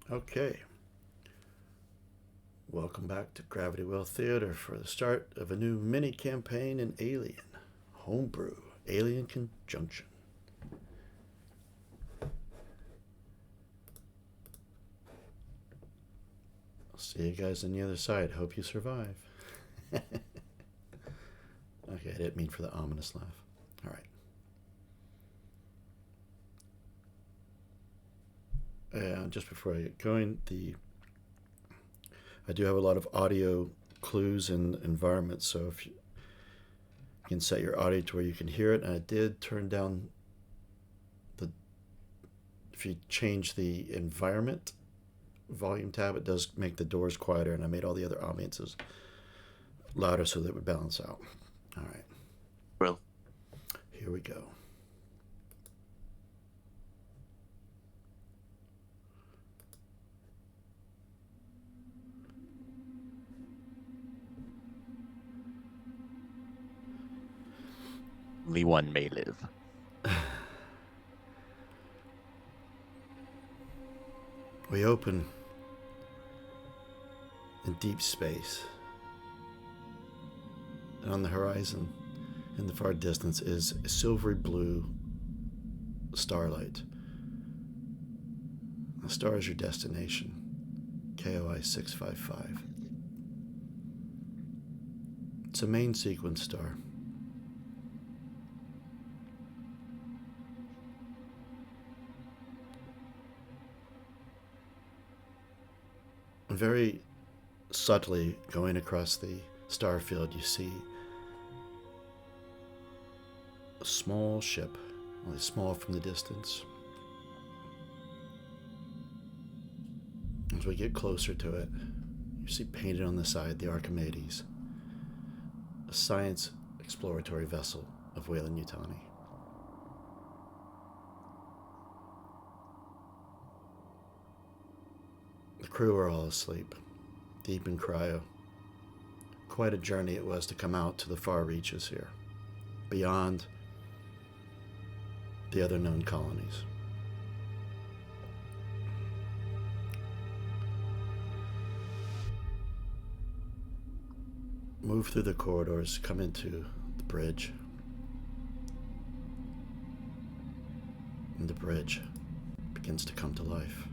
Okay, welcome back to Gravity Well Theater for the start of a new mini campaign in Alien, Homebrew, Alien Conjunction. I'll see you guys on the other side. Hope you survive. Okay, I didn't mean for the ominous laugh. All right. And just before I get going, I do have a lot of audio clues and environments, so if you can set your audio to where you can hear it. And I did turn down if you change the environment volume tab, it does make the doors quieter, and I made all the other ambiances louder so that it would balance out. All right. Well, here we go. only one may live. We open in deep space, and on the horizon, in the far distance, is a silvery blue starlight. The star is your destination, KOI 655. It's a main sequence star. Very subtly going across the star field, you see a small ship, only small from the distance. As we get closer to it, you see painted on the side the Archimedes, a science exploratory vessel of Weyland-Yutani. The crew are all asleep, deep in cryo. Quite a journey it was to come out to the far reaches here, beyond the other known colonies. Move through the corridors, come into the bridge. And the bridge begins to come to life.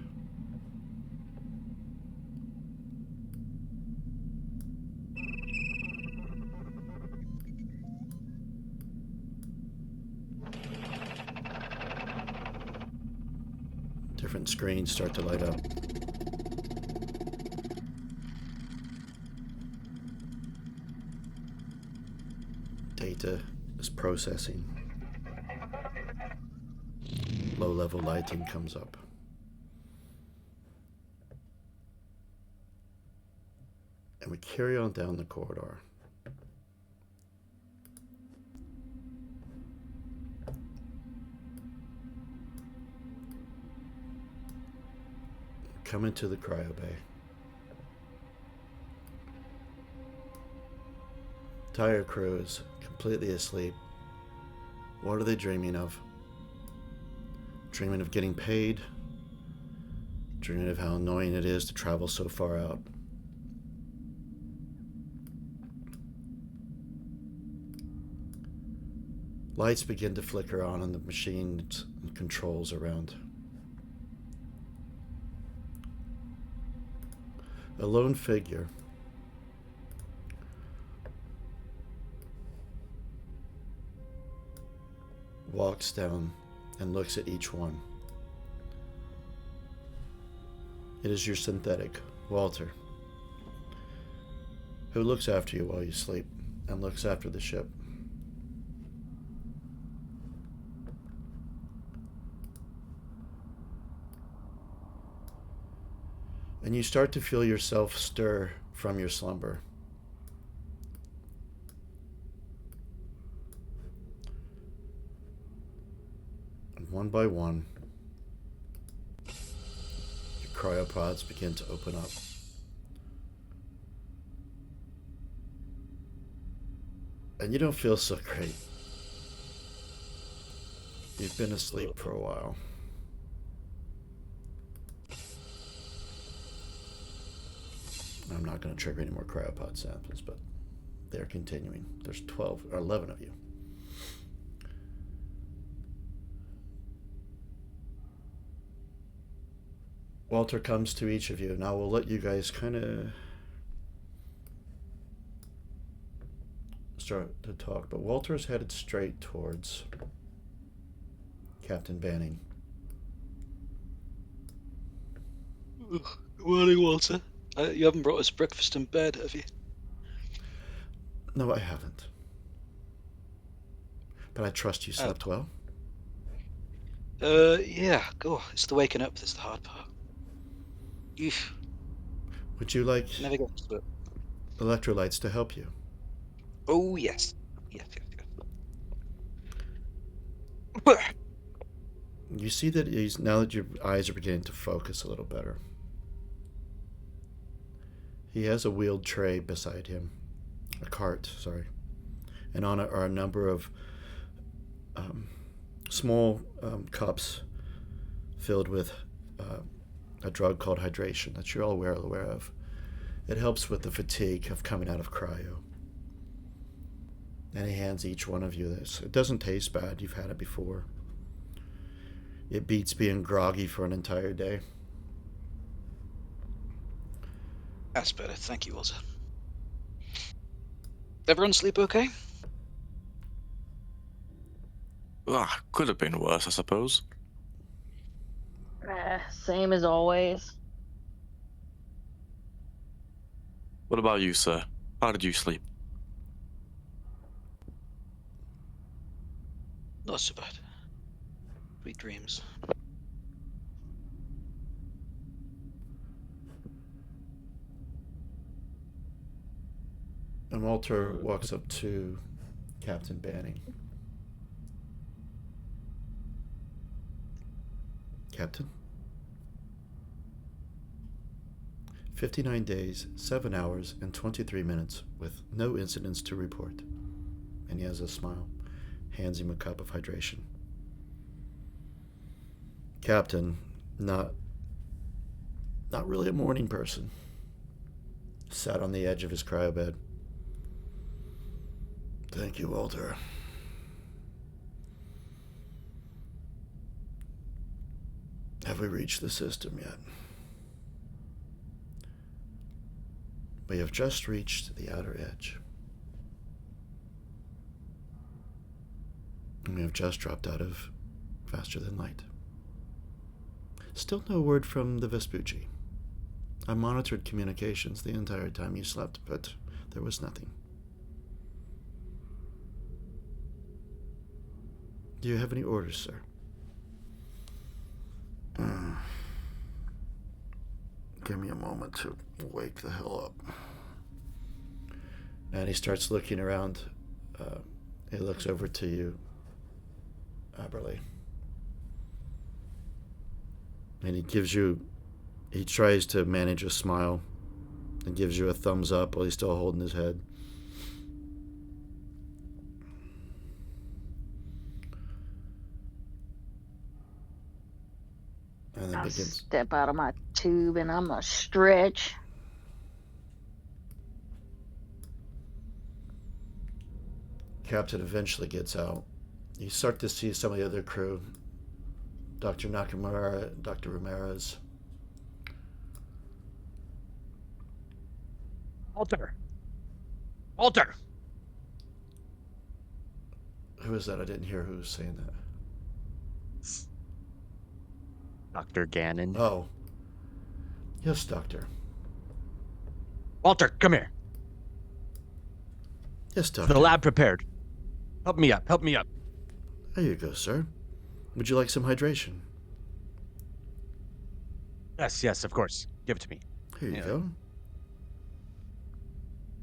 Different screens start to light up. Data is processing. Low-level lighting comes up. And we carry on down the corridor. Come into the cryo bay. Entire crew is completely asleep. What are they dreaming of? Dreaming of getting paid. Dreaming of how annoying it is to travel so far out. Lights begin to flicker on the machines and controls around. A lone figure walks down and looks at each one. It is your synthetic, Walter, who looks after you while you sleep and looks after the ship. And you start to feel yourself stir from your slumber. And one by one, your cryopods begin to open up. And you don't feel so great. You've been asleep for a while. I'm not going to trigger any more cryopod samples, but they're continuing. There's 12 or 11 of you. Walter comes to each of you. Now we'll let you guys kind of start to talk, but Walter's headed straight towards Captain Banning. Good morning, Walter. You haven't brought us breakfast in bed, have you? No, I haven't. But I trust you slept well. Yeah. Go. It's the waking up that's the hard part. Eesh. Would you like Never get to it. electrolytes to help you? Oh yes. Yes. Yes. You see that he's, now that your eyes are beginning to focus a little better, he has a wheeled tray beside him, a cart, sorry, and on it are a number of small cups filled with a drug called hydration that you're all aware of. It helps with the fatigue of coming out of cryo. And he hands each one of you this. It doesn't taste bad. You've had it before. It beats being groggy for an entire day. That's better. Thank you, Walter. Everyone sleep okay? Could have been worse, I suppose. Same as always. What about you, sir? How did you sleep? Not so bad. Sweet dreams. And Walter walks up to Captain Banning. Captain? 59 days, 7 hours, and 23 minutes with no incidents to report. And he has a smile, hands him a cup of hydration. Captain, not really a morning person, sat on the edge of his cryobed. Thank you, Walter. Have we reached the system yet? We have just reached the outer edge. And we have just dropped out of faster than light. Still no word from the Vespucci. I monitored communications the entire time you slept, but there was nothing. Do you have any orders, sir? Give me a moment to wake the hell up. And he starts looking around. He looks over to you, Aberley. And he tries to manage a smile and gives you a thumbs up while he's still holding his head. And then I'll begins. step out of my tube and I'm gonna stretch. Captain eventually gets out. You start to see some of the other crew. Dr. Nakamura, Dr. Ramirez. Walter! Who is that? I didn't hear who was saying that. Dr. Gannon. Oh. Yes, Doctor. Walter, come here. Yes, Doctor. The lab prepared. Help me up. There you go, sir. Would you like some hydration? Yes, of course. Give it to me. Here you go.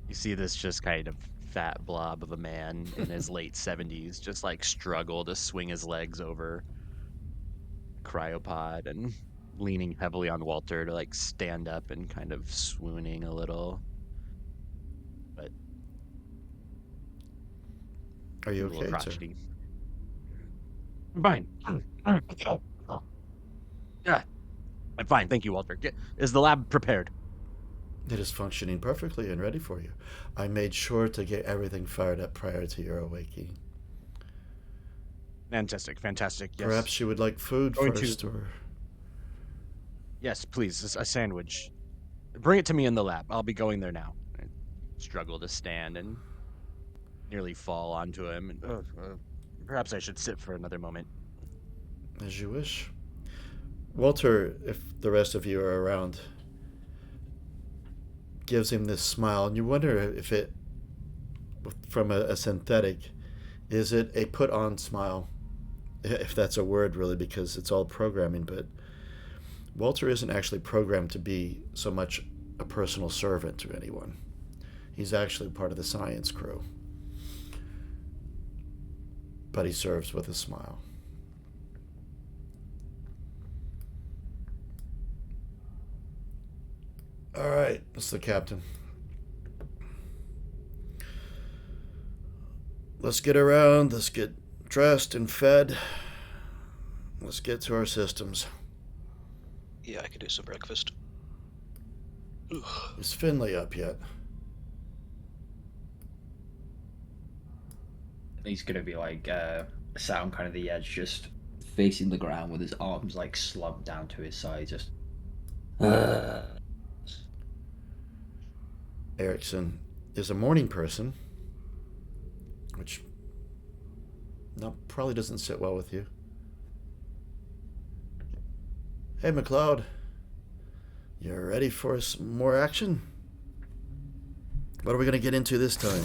You see this just kind of fat blob of a man in his late 70s just like struggle to swing his legs over cryopod and leaning heavily on Walter to like stand up and kind of swooning a little. But Are you a little okay, sir? crotchety. I'm fine. Yeah, I'm fine. Thank you, Walter. Is the lab prepared? It is functioning perfectly and ready for you. I made sure to get everything fired up prior to your awakening. Fantastic, fantastic. Yes. Perhaps you would like food Going first, or... Yes, please, a sandwich. Bring it to me in the lab. I'll be going there now. I struggle to stand and nearly fall onto him. And, perhaps I should sit for another moment. As you wish. Walter, if the rest of you are around, gives him this smile, and you wonder if it, from a synthetic, is it a put-on smile? If that's a word, really, because it's all programming, but Walter isn't actually programmed to be so much a personal servant to anyone. He's actually part of the science crew. But he serves with a smile. All right, that's the captain. Let's get around, let's get dressed and fed. Let's get to our systems. Yeah, I could do some breakfast. Ugh. Is Finley up yet? He's gonna be like sat on kind of the edge, just facing the ground with his arms like slumped down to his side, just. Erickson is a morning person, which probably doesn't sit well with you. Hey, McLeod, you ready for some more action? What are we going to get into this time?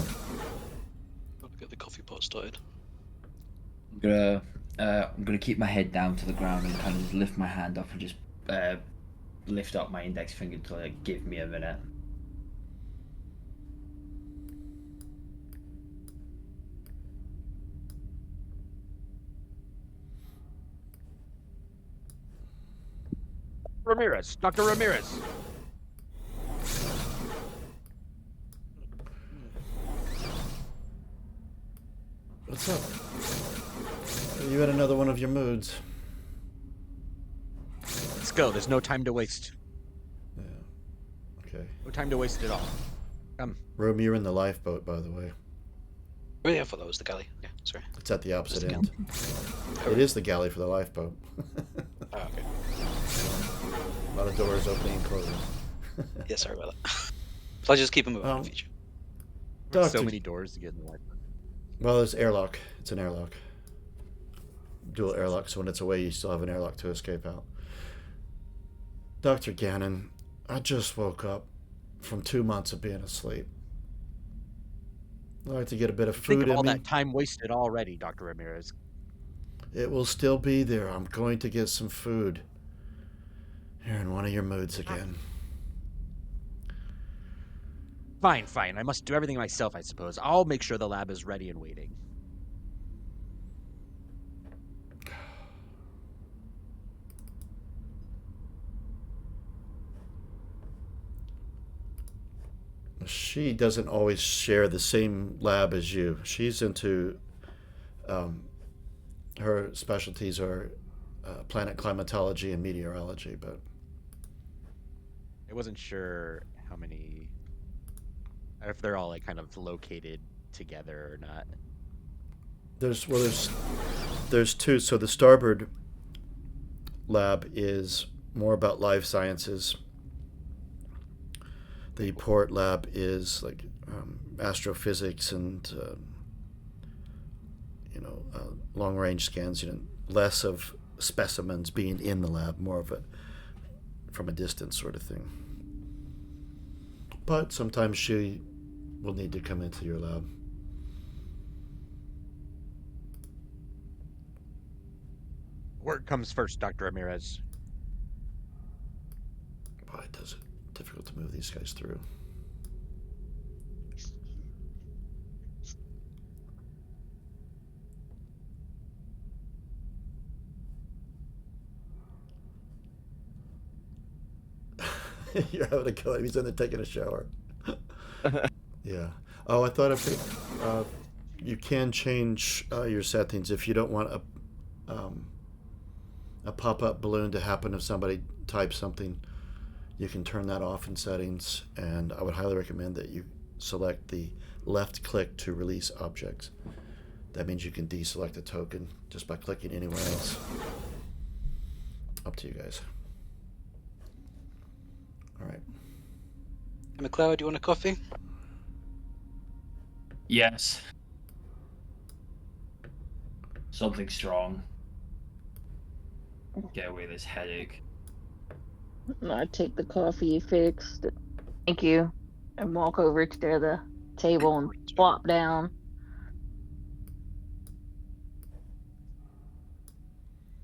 I'll get the coffee pot started. I'm gonna keep my head down to the ground and kind of just lift my hand up and just lift up my index finger to like give me a minute. Ramirez, Dr. Ramirez. What's up? Are you in another one of your moods? Let's go. There's no time to waste. Yeah. Okay. No time to waste at all. Come. Rome, you're in the lifeboat, by the way. Oh yeah, I thought that was the galley. Yeah, sorry. It's at the opposite the end. It is the galley for the lifeboat. Oh, okay. A lot of doors opening and closing. Yeah, sorry about that. So I just keep them moving in the future. There's so Doctor- many doors to get in the life. Well, there's airlock. It's an airlock. Dual airlock, so when it's away, you still have an airlock to escape out. Dr. Gannon, I just woke up from 2 months of being asleep. I like to get a bit of Think food of all in me. that time wasted already, Dr. Ramirez. It will still be there. I'm going to get some food. You're in one of your moods again. Fine, fine. I must do everything myself, I suppose. I'll make sure the lab is ready and waiting. She doesn't always share the same lab as you. She's into, her specialties are planet climatology and meteorology, but I wasn't sure how many, if they're all like kind of located together or not. there's two. So the starboard lab is more about life sciences. The port lab is like astrophysics and long range scans. Less of specimens being in the lab, more of it from a distance sort of thing. But sometimes she will need to come into your lab. Work comes first, Dr. Ramirez. Boy, it does it difficult to move these guys through. You're having a go at him. He's in there taking a shower. Yeah. Oh, I thought if you can change your settings if you don't want a pop-up balloon to happen if somebody types something. You can turn that off in settings, and I would highly recommend that you select the left click to release objects. That means you can deselect a token just by clicking anywhere else. Up to you guys. All right. McLeod, do you want a coffee? Yes. Something strong. Get away this headache. I take the coffee you fixed. Thank you. And walk over to the table and plop down.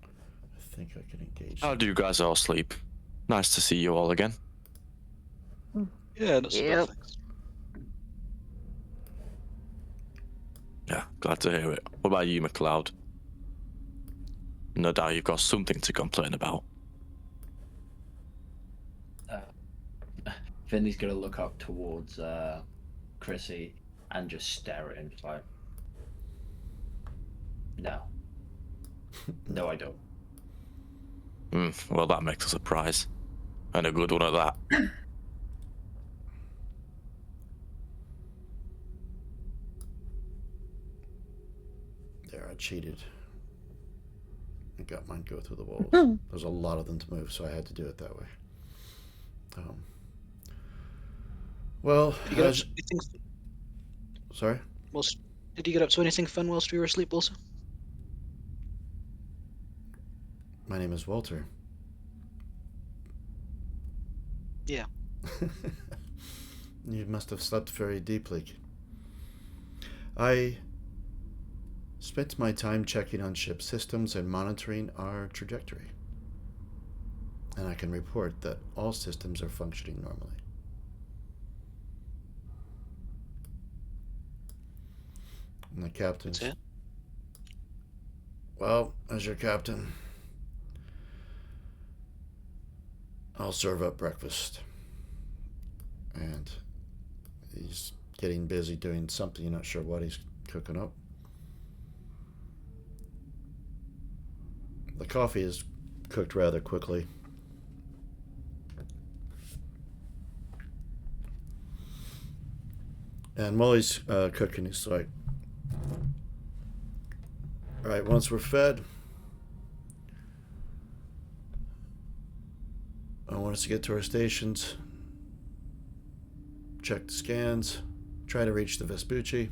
I think I can engage. How do you guys all sleep? Nice to see you all again. Yeah, not so bad, Yep. thanks. Yeah, glad to hear it. What about you, McLeod? No doubt you've got something to complain about. Finley's gonna look up towards Chrissy and just stare at him, just like, no. No, I don't. Well, that makes a surprise. And a good one at that. There, I cheated. I got mine go through the walls. There's a lot of them to move, so I had to do it that way. Well, Did you get up to anything? sorry? Did you get up to anything fun whilst we were asleep, also? My name is Walter. Yeah. You must have slept very deeply. I spent my time checking on ship systems and monitoring our trajectory. And I can report that all systems are functioning normally. And the captain's... That's it? Well, as your captain, I'll serve up breakfast. And he's getting busy doing something. You're not sure what he's cooking up. The coffee is cooked rather quickly. And while he's cooking, he's like, all right, once we're fed, I want us to get to our stations, check the scans, try to reach the Vespucci.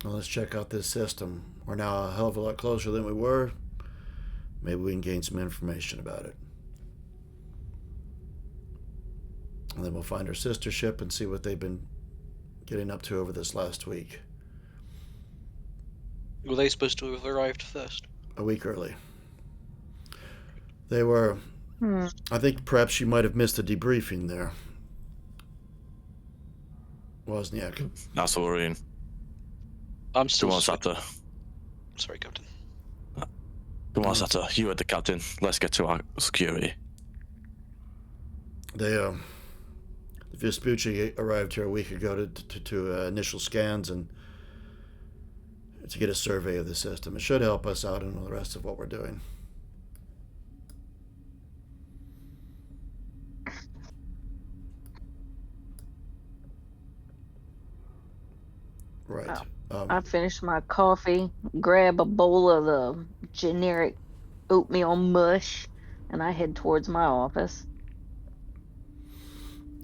Well, let's check out this system. We're now a hell of a lot closer than we were. Maybe we can gain some information about it. And then we'll find our sister ship and see what they've been getting up to over this last week. Were they supposed to have arrived first? A week early. They were... I think perhaps you might have missed a debriefing there. Wozniak. That's worrying. I'm still... Come on, Sato. Sorry, Captain. Come on, Sato. You are the captain. Let's get to our security. They, the Vespucci arrived here a week ago to initial scans and to get a survey of the system. It should help us out in the rest of what we're doing. Right. I finished my coffee, grab a bowl of the generic oatmeal mush, and I head towards my office.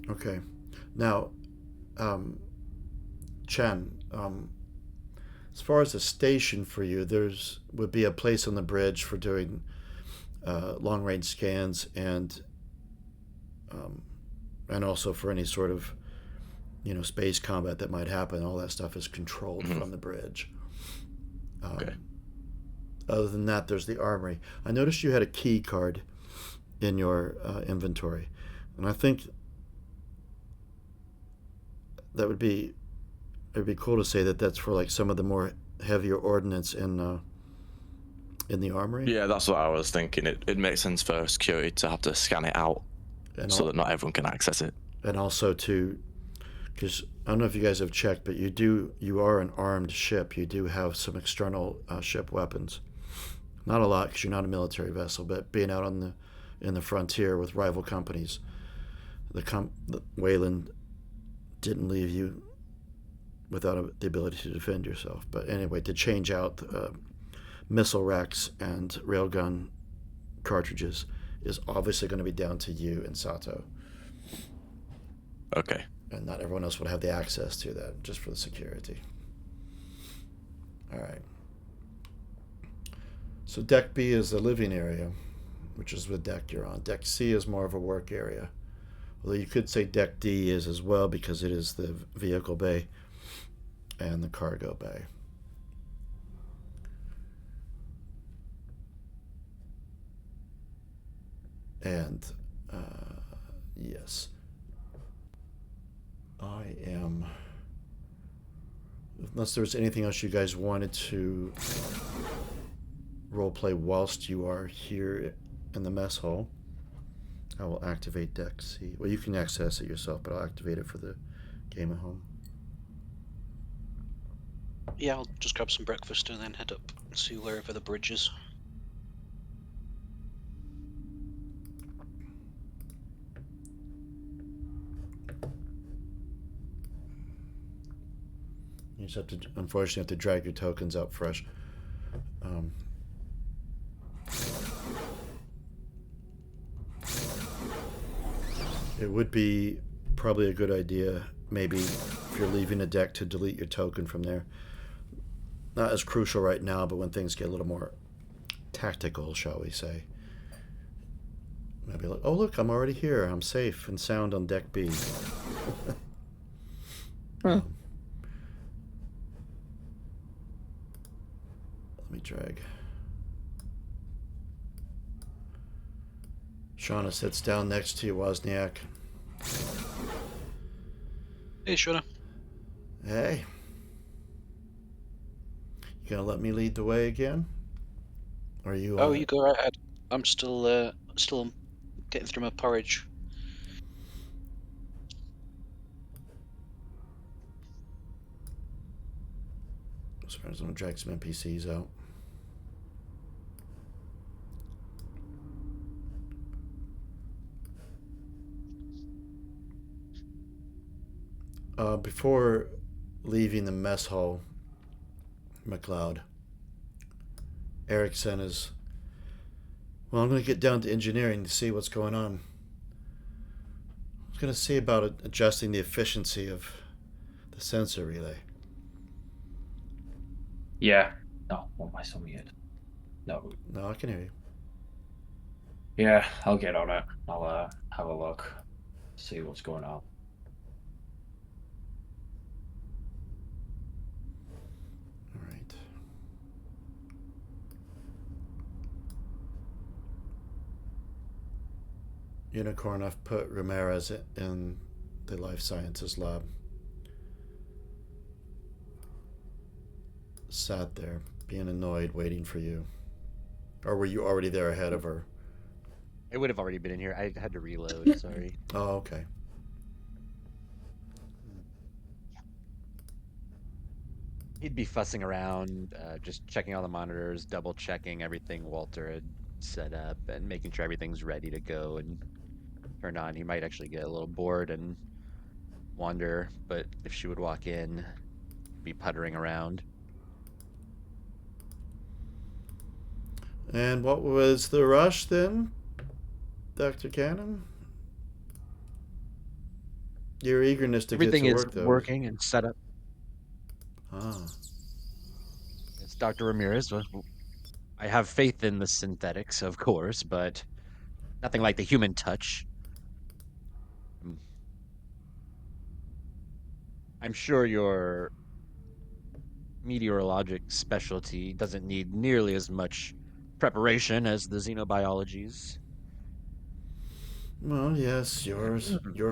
Okay. Now, Chen, as far as a station for you, would be a place on the bridge for doing long-range scans and also for any sort of space combat that might happen. All that stuff is controlled from the bridge. Okay. Other than that, there's the armory. I noticed you had a key card in your inventory, and I think it'd be cool to say that that's for like some of the more heavier ordnance in the armory. Yeah, that's what I was thinking. It makes sense for security to have to scan it out so that not everyone can access it. And also because I don't know if you guys have checked, but you are an armed ship. You do have some external ship weapons. Not a lot because you're not a military vessel, but being out on the in the frontier with rival companies. Wayland didn't leave you without the ability to defend yourself. But anyway, to change out missile racks and railgun cartridges is obviously going to be down to you and Sato. Okay. And not everyone else would have the access to that, just for the security. All right. So deck B is the living area, which is the deck you're on. Deck C is more of a work area. Although you could say deck D is as well, because it is the vehicle bay and the cargo bay. And yes, I am, unless there's anything else you guys wanted to roleplay whilst you are here in the mess hall, I will activate deck C. Well, you can access it yourself, but I'll activate it for the game at home. Yeah, I'll just grab some breakfast and then head up and see wherever the bridge is. You just have to, unfortunately, have to drag your tokens out fresh. It would be probably a good idea, maybe, if you're leaving a deck, to delete your token from there. Not as crucial right now, but when things get a little more tactical, shall we say. Maybe like, oh look, I'm already here. I'm safe and sound on deck B. Let me drag. Shauna sits down next to you, Wozniak. Hey, Shauna. Hey. You gonna let me lead the way again? Or are you? Oh, you go right ahead. I'm still getting through my porridge. As far as I'm gonna drag some NPCs out. Before leaving the mess hall, McLeod, Erickson is, well, I'm going to get down to engineering to see what's going on. I was going to see about adjusting the efficiency of the sensor relay. Yeah. No, what am I so weird? No. No, I can hear you. Yeah, I'll get on it. I'll have a look, see what's going on. All right. Unicorn, I've put Ramirez in the life sciences lab. Sat there, being annoyed, waiting for you. Or were you already there ahead of her? It would have already been in here. I had to reload, sorry. Oh, okay. He'd be fussing around, just checking all the monitors, double checking everything Walter had set up, and making sure everything's ready to go and turn on. He might actually get a little bored and wander, but if she would walk in, be puttering around. And what was the rush then, Dr. Cannon? Your eagerness to Everything get to is work, though. working and set up. Ah. It's Dr. Ramirez. I have faith in the synthetics, of course, but nothing like the human touch. I'm sure your meteorologic specialty doesn't need nearly as much preparation as the xenobiologies. Well, yes, your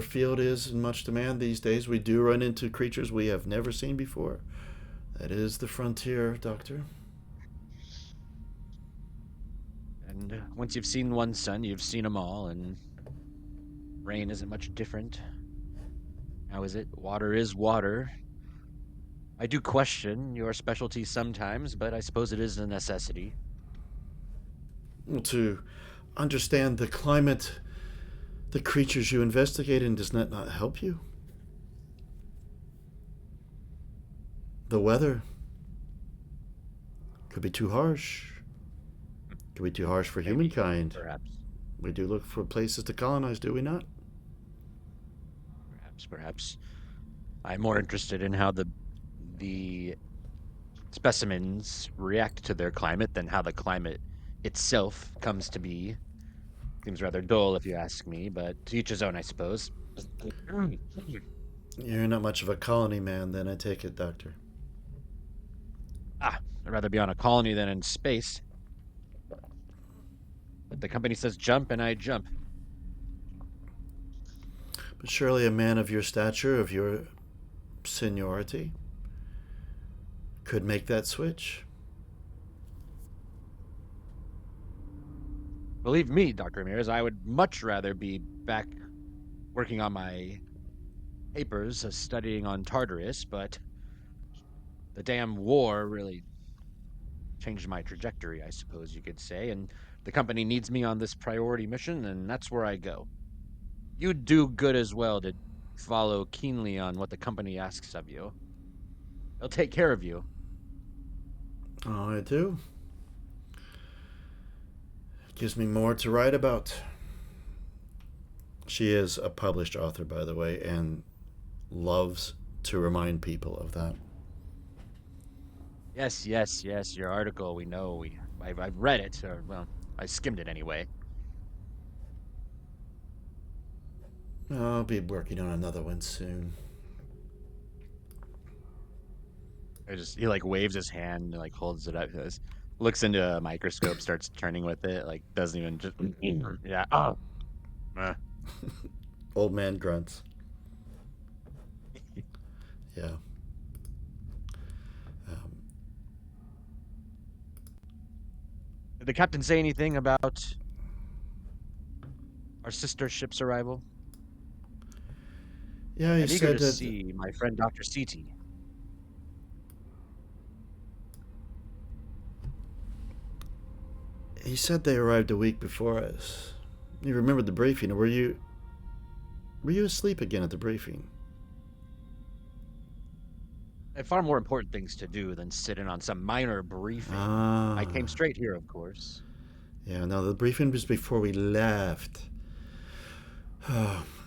field is in much demand these days. We do run into creatures we have never seen before. That is the frontier, Doctor. And once you've seen one sun, you've seen them all, and rain isn't much different. How is it? Water is water. I do question your specialty sometimes, but I suppose it is a necessity. Well, understand the climate, the creatures you investigate, and does that not help you? The weather could be too harsh. Could be too harsh for humankind. Perhaps. We do look for places to colonize, do we not? Perhaps. I'm more interested in how the specimens react to their climate than how the climate itself comes to be. Seems rather dull, if you ask me, but to each his own, I suppose. You're not much of a colony man, then, I take it, Doctor. I'd rather be on a colony than in space. But the company says jump, and I jump. But surely a man of your stature, of your seniority, could make that switch. Believe me, Dr. Ramirez, I would much rather be back working on my papers, studying on Tartarus, but the damn war really changed my trajectory, I suppose you could say, and the company needs me on this priority mission, and that's where I go. You'd do good as well to follow keenly on what the company asks of you. They'll take care of you. Oh, I do. It gives me more to write about. She is a published author, by the way, and loves to remind people of that. Yes, your article, we know. I've read it, or, well, I skimmed it anyway. I'll be working on another one soon. He like waves his hand, like holds it up, looks into a microscope, starts turning with it, like doesn't even just yeah. Oh. Old man grunts. Yeah. Did the captain say anything about our sister ship's arrival? Yeah, he I'm eager said to that. see my friend Dr. Citi. He said they arrived a week before us. You remembered the briefing, or were you asleep again at the briefing? I have far more important things to do than sit in on some minor briefing. I came straight here, of course. Yeah, no, the briefing was before we left.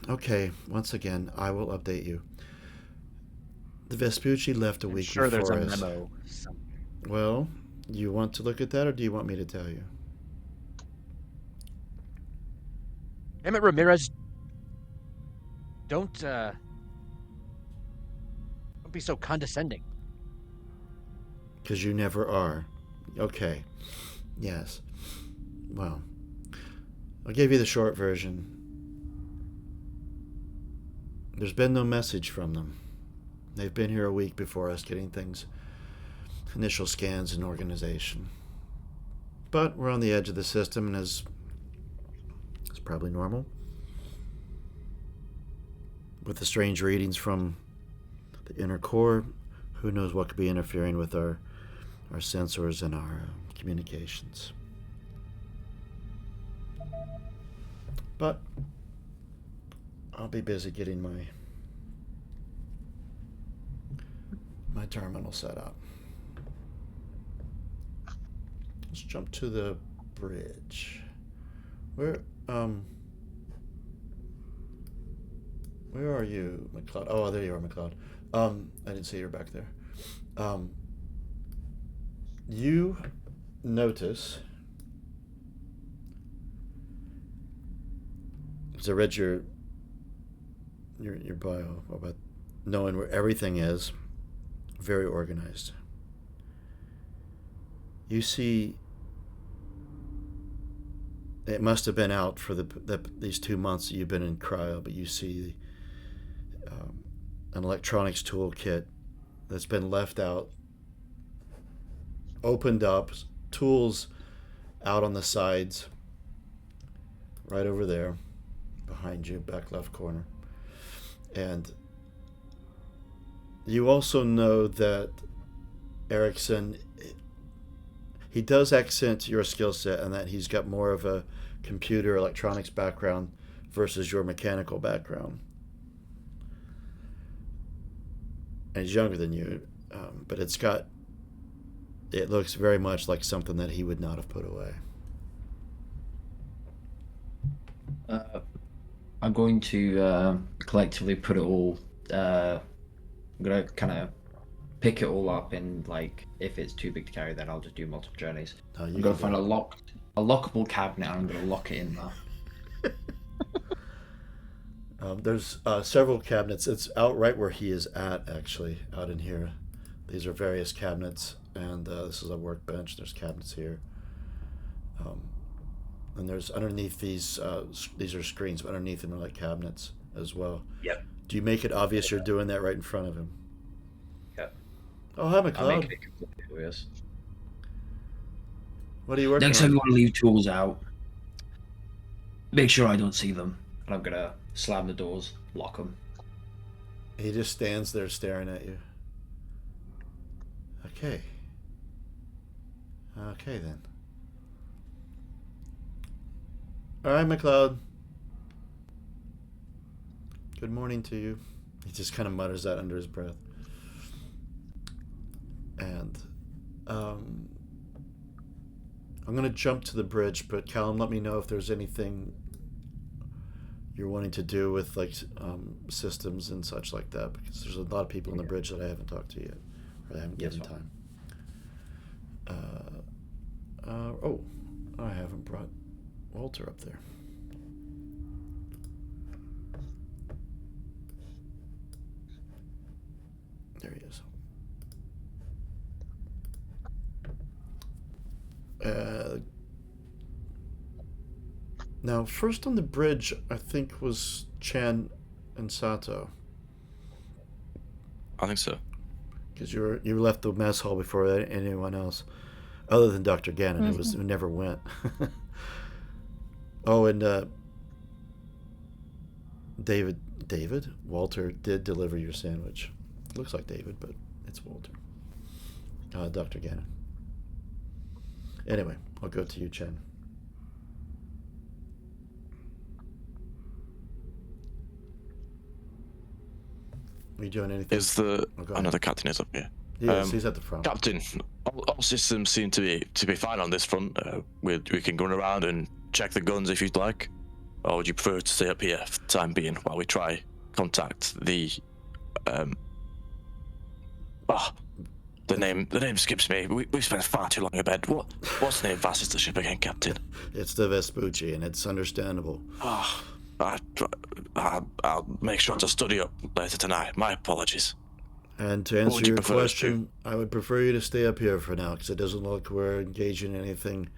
Okay, once again, I will update you. The Vespucci left a week sure before there's a us. memo somewhere. Well, you want to look at that, or do you want me to tell you? Damn it, Ramirez. Don't be so condescending. Because you never are. Okay. Yes. Well, I'll give you the short version. There's been no message from them. They've been here a week before us getting things, initial scans and organization. But we're on the edge of the system, and it's probably normal. With the strange readings from the inner core, who knows what could be interfering with our sensors and our communications. But I'll be busy getting my terminal set up. Let's jump to the bridge. Where are you, McLeod? Oh, there you are, McLeod. I didn't see you back there. You notice, because I read your bio about knowing where everything is, very organized. You see, it must have been out for these 2 months that you've been in cryo, but you see an electronics toolkit that's been left out, opened up, tools out on the sides, right over there, behind you, back left corner. And you also know that Erickson, he does accent your skill set in that he's got more of a computer electronics background versus your mechanical background. And he's younger than you, but it looks very much like something that he would not have put away. I'm going to collectively put it all. I'm gonna kind of pick it all up, and like if it's too big to carry, then I'll just do multiple journeys. I'm gonna find a lockable cabinet, and I'm gonna lock it in there. There's several cabinets. It's out right where he is at, actually, out in here. These are various cabinets, and this is a workbench. There's cabinets here. And there's underneath these are screens, but underneath them are like cabinets as well. Yep. Do you make it obvious you're doing that right in front of him? Yep. Oh, hi, McLeod. I'll make it completely obvious. What are you working Next on? time you want to leave tools out, make sure I don't see them. And I'm gonna slam the doors, lock them. He just stands there staring at you. Okay. Okay, then. All right, McLeod. Good morning to you. He just kind of mutters that under his breath. And I'm going to jump to the bridge, but Callum, let me know if there's anything you're wanting to do with like systems and such like that, because there's a lot of people on the bridge that I haven't talked to yet, or I haven't given time. I haven't brought Walter up there. There he is. Now, first on the bridge, I think was Chan and Sato. I think so. Because you left the mess hall before anyone else, other than Dr. Gannon, who never went. Oh, and David, Walter did deliver your sandwich. Looks like David, but it's Walter. Dr. Gannon. Anyway, I'll go to you, Chen. Are you doing anything? Is the another captain is up here? Yes, he's at the front. Captain, all systems seem to be fine on this front. We can run around and check the guns if you'd like, or would you prefer to stay up here for the time being while we try contact the the name skips me. We've spent far too long in bed. What's the name of our sister ship again, Captain? It's the Vespucci, and it's understandable. I'll make sure to study up later tonight. My apologies. And to answer your question, I would prefer you to stay up here for now, because it doesn't look we're engaging in anything.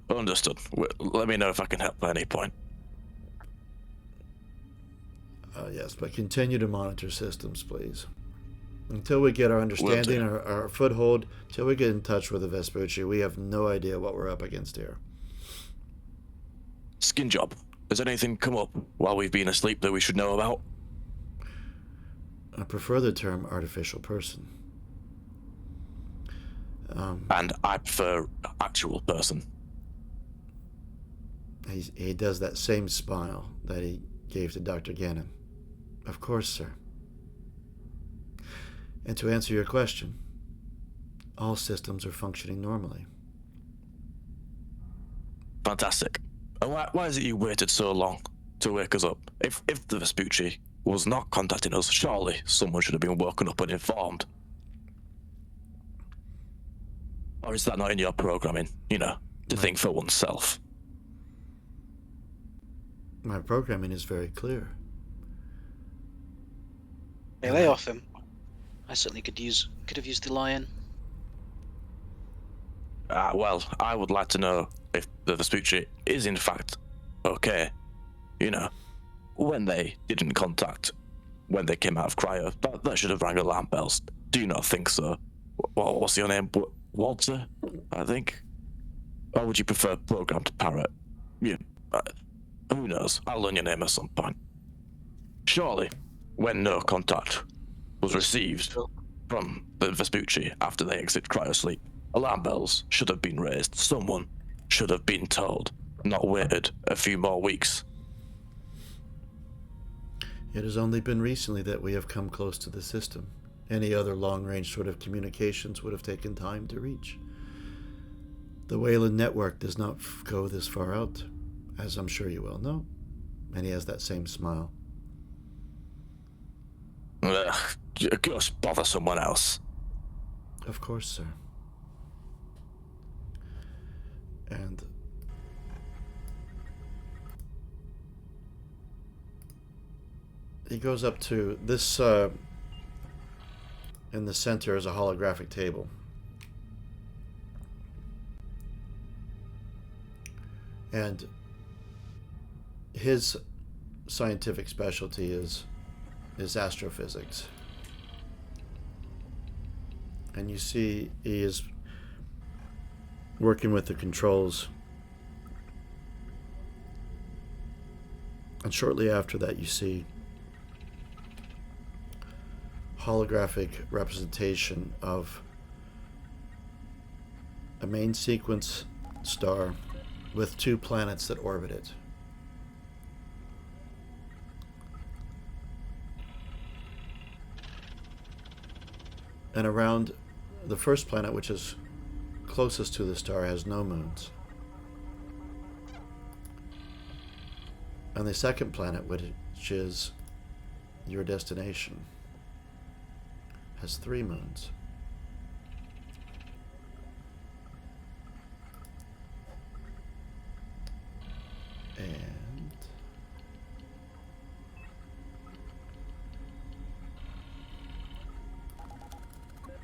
Understood. Let me know if I can help at any point. Yes, but continue to monitor systems, please. Until we get our understanding, our foothold, until we get in touch with the Vespucci, we have no idea what we're up against here. Skin job. Has anything come up while we've been asleep that we should know about? I prefer the term artificial person. And I prefer actual person. He does that same smile that he gave to Dr. Gannon. Of course, sir. And to answer your question, all systems are functioning normally. Fantastic. And why is it you waited so long to wake us up? If the Vespucci was not contacting us, surely someone should have been woken up and informed. Or is that not in your programming, to think for oneself? My programming is very clear. Hey, lay off him. I certainly could have used the lion. Well, I would like to know if the Vespucci is in fact okay. When they didn't contact, when they came out of cryo, that should have rang alarm bells. Do you not think so? What's your name? Walter, I think? Or would you prefer programmed parrot? Who knows? I'll learn your name at some point. Surely, when no contact was received from the Vespucci after they exit cryosleep, Alarm bells should have been raised. Someone should have been told, not waited a few more weeks. It has only been recently that we have come close to the system. Any other long-range sort of communications would have taken time to reach. The Wayland network does not go this far out, as I'm sure you well know. And he has that same smile. Ugh, just bother someone else. Of course, sir. And he goes up to this, in the center is a holographic table. And his scientific specialty is astrophysics. And you see he is working with the controls. And shortly after that you see holographic representation of a main sequence star with 2 planets that orbit it. And around the first planet, which is closest to the star, has no moons. And the second planet, which is your destination, has 3 moons. And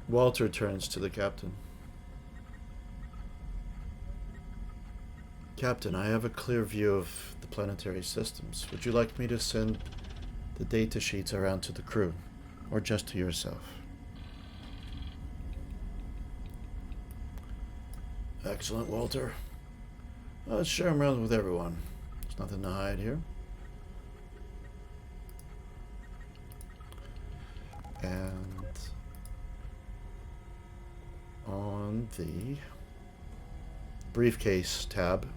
Walter turns to the captain. Captain, I have a clear view of the planetary systems. Would you like me to send the data sheets around to the crew, or just to yourself? Excellent, Walter. Let's share them around with everyone. There's nothing to hide here. And on the briefcase tab,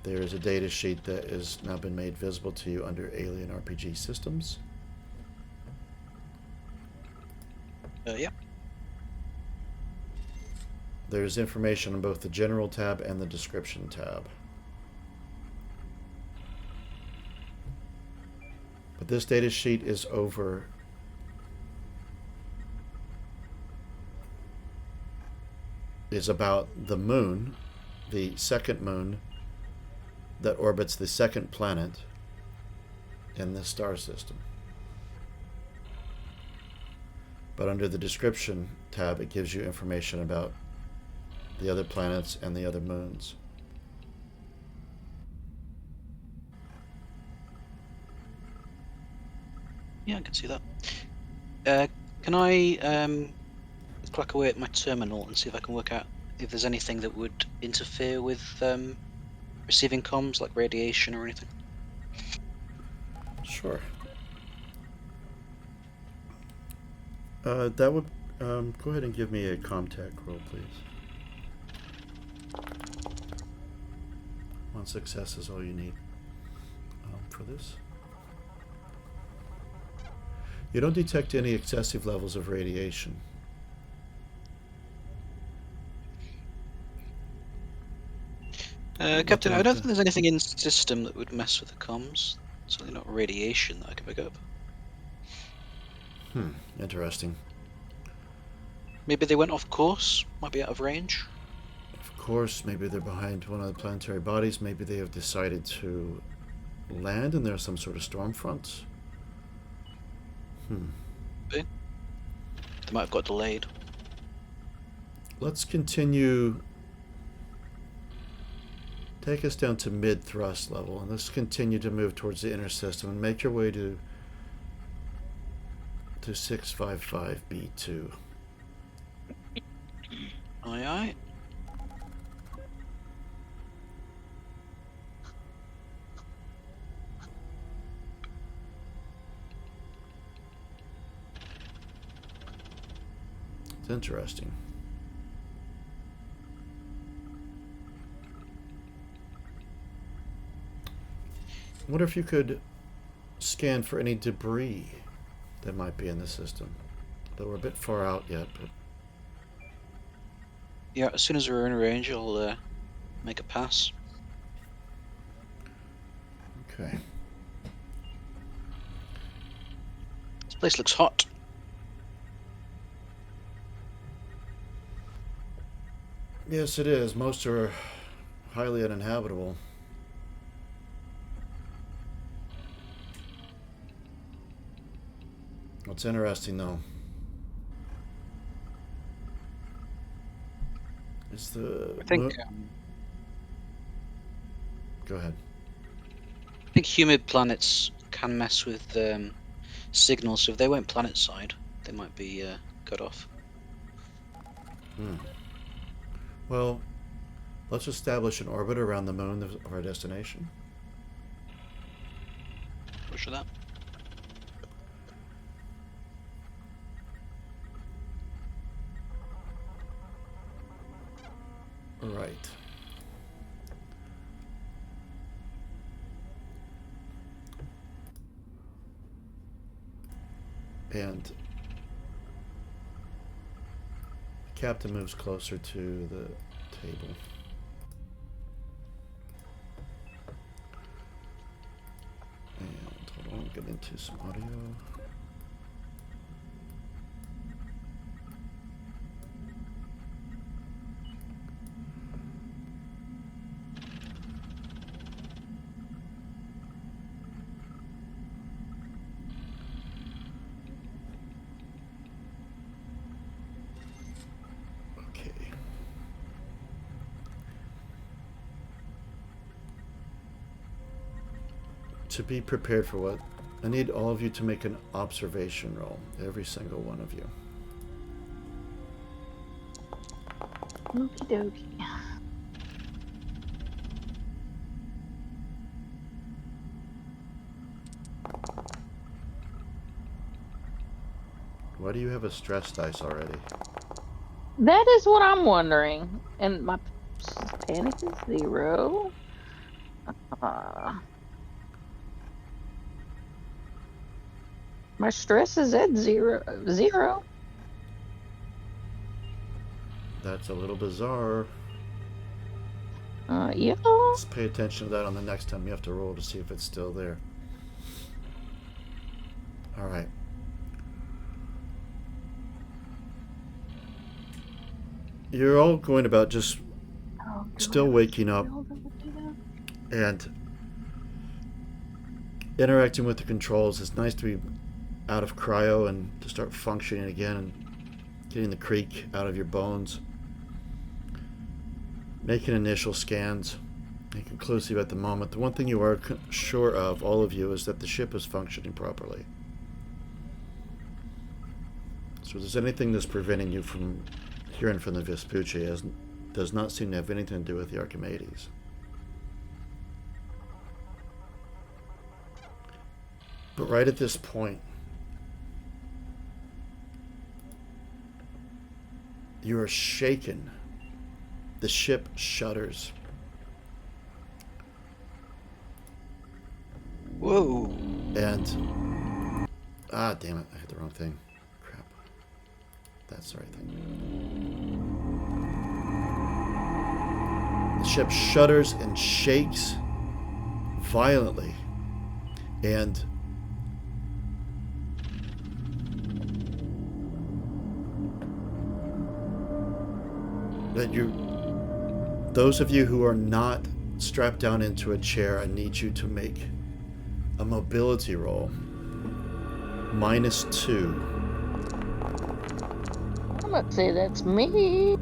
there is a data sheet that has now been made visible to you under Alien RPG Systems. Yeah. There's information on both the General tab and the Description tab. But this data sheet is about the moon, the second moon that orbits the second planet in this star system. But under the Description tab, it gives you information about the other planets and the other moons. Yeah, I can see that. Can I crack away at my terminal and see if I can work out if there's anything that would interfere with receiving comms, like radiation or anything? Sure. That would go ahead and give me a ComTech roll, please. 1 success is all you need for this. You don't detect any excessive levels of radiation. Captain, I don't think there's anything in the system that would mess with the comms. Certainly not radiation that I could pick up. Interesting. Maybe they went off course, might be out of range. Of course, maybe they're behind one of the planetary bodies. Maybe they have decided to land and there's some sort of storm front. They might have got delayed. Let's continue. Take us down to mid-thrust level, and let's continue to move towards the inner system and make your way to 655B2. Aye, aye. It's interesting. I wonder if you could scan for any debris that might be in the system. Though we're a bit far out yet, but... Yeah, as soon as we're in range, I'll make a pass. Okay. This place looks hot. Yes, it is. Most are highly uninhabitable. What's interesting, though, is the... I think Go ahead. I think humid planets can mess with signals, so if they went planet side, they might be cut off. Well, let's establish an orbit around the moon of our destination. Roger that. All right. And the captain moves closer to the table. And hold on, get into some audio. To be prepared for what? I need all of you to make an observation roll. Every single one of you. Okie dokie. Why do you have a stress dice already? That is what I'm wondering. And my panic is 0. My stress is at 0. That's a little bizarre. Yeah. Let's pay attention to that on the next time you have to roll to see if it's still there. All right. You're all going about just still waking up and interacting with the controls. It's nice to be out of cryo and to start functioning again and getting the creak out of your bones. Making initial scans, inconclusive at the moment. The one thing you are sure of, all of you, is that the ship is functioning properly. So if there's anything that's preventing you from hearing from the Vespucci, does not seem to have anything to do with the Archimedes. But right at this point, you are shaken. The ship shudders. Whoa. And... ah, damn it. I hit the wrong thing. Crap. That's the right thing. The ship shudders and shakes violently. And... that you... those of you who are not strapped down into a chair, I need you to make a mobility roll. -2. I'm gonna say that's me.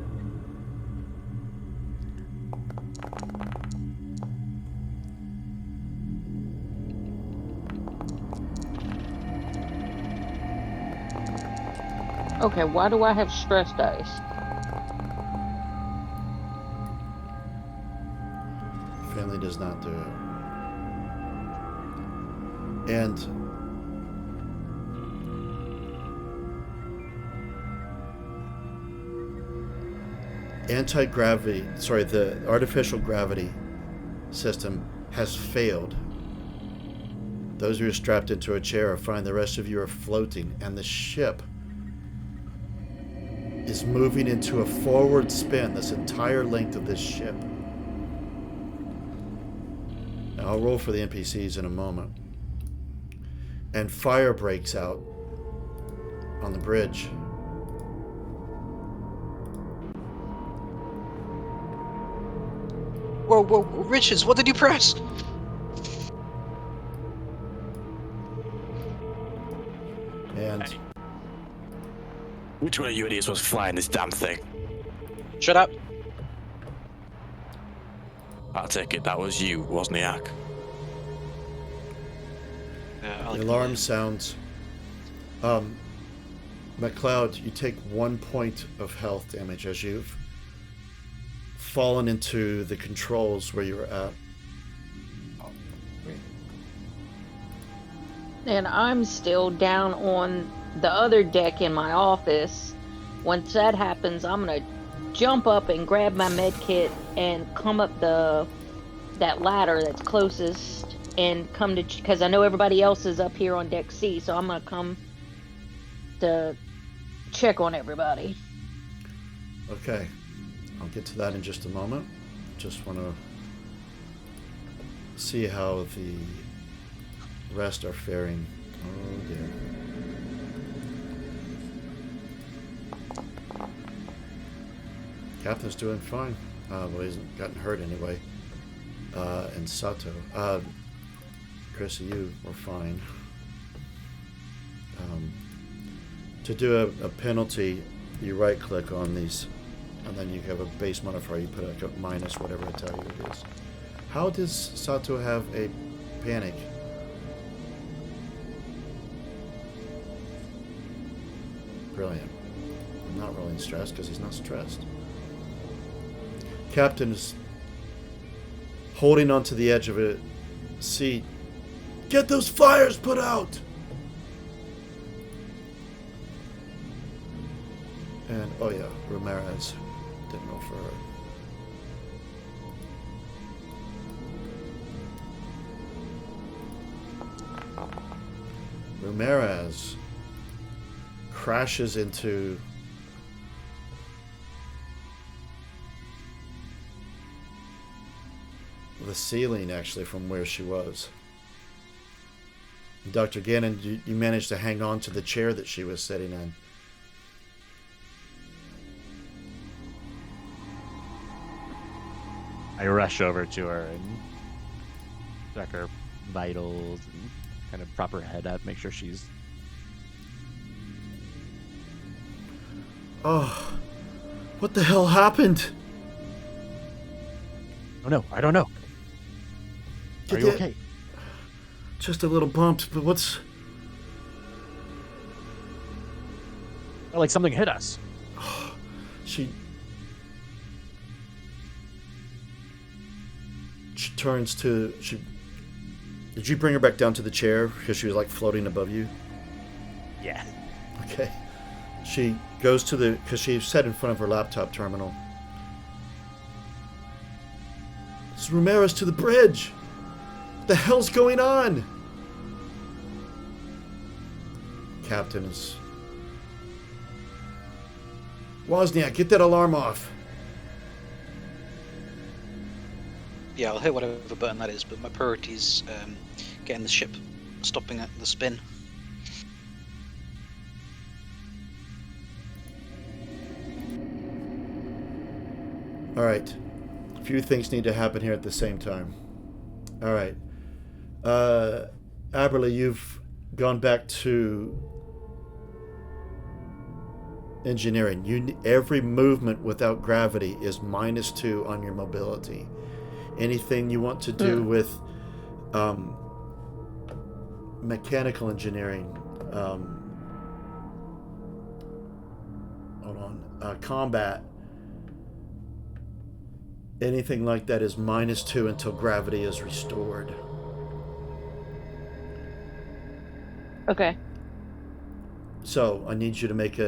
Okay, why do I have stress dice? Family does not do it. And the artificial gravity system has failed Those of you are strapped into a chair are fine. The rest of you are floating, and the ship is moving into a forward spin this entire length of this ship. Now, I'll roll for the NPCs in a moment. And fire breaks out on the bridge. Whoa, whoa, Richards, what did you press? And Hey. Which one of you idiots was flying this damn thing? Shut up. I take it that was you, wasn't it, Ak? the alarm sounds. McLeod, you take 1 point of health damage as you've fallen into the controls where you were at. And I'm still down on the other deck in my office. Once that happens, I'm gonna jump up and grab my med kit and come up that ladder that's closest and come to, because I know everybody else is up here on deck C, so I'm gonna come to check on everybody. Okay, I'll get to that in just a moment. Just want to see how the rest are faring. Oh dear. Captain's doing fine. Well, he hasn't gotten hurt anyway. And Sato. Chrissy, you were fine. To do a penalty, you right click on these, and then you have a base modifier. You put like a minus whatever I tell you it is. How does Sato have a panic? Brilliant. I'm not rolling stress because he's not stressed. Captain is holding onto the edge of a seat. Get those fires put out! And, oh yeah, Ramirez. Didn't roll for her. Ramirez crashes into the ceiling, actually, from where she was. Dr. Gannon, you managed to hang on to the chair that she was sitting in. I rush over to her and check her vitals and kind of prop her head up, make sure she's... Oh, what the hell happened? Oh no, I don't know. Are you okay? Just a little bumped, but what's... Oh, like something hit us. She turns to... Did you bring her back down to the chair because she was like floating above you? Yeah. Okay. She goes to the... because she sat in front of her laptop terminal. It's Ramirez to the bridge! What the hell's going on? Captain is... Wozniak, get that alarm off. Yeah, I'll hit whatever button that is, but my priority is getting the ship, stopping at the spin. Alright. A few things need to happen here at the same time. Alright. Aberley, you've gone back to engineering. Every movement without gravity is -2 on your mobility. Anything you want to do with mechanical engineering, combat, anything like that is -2 until gravity is restored. Okay. So I need you to make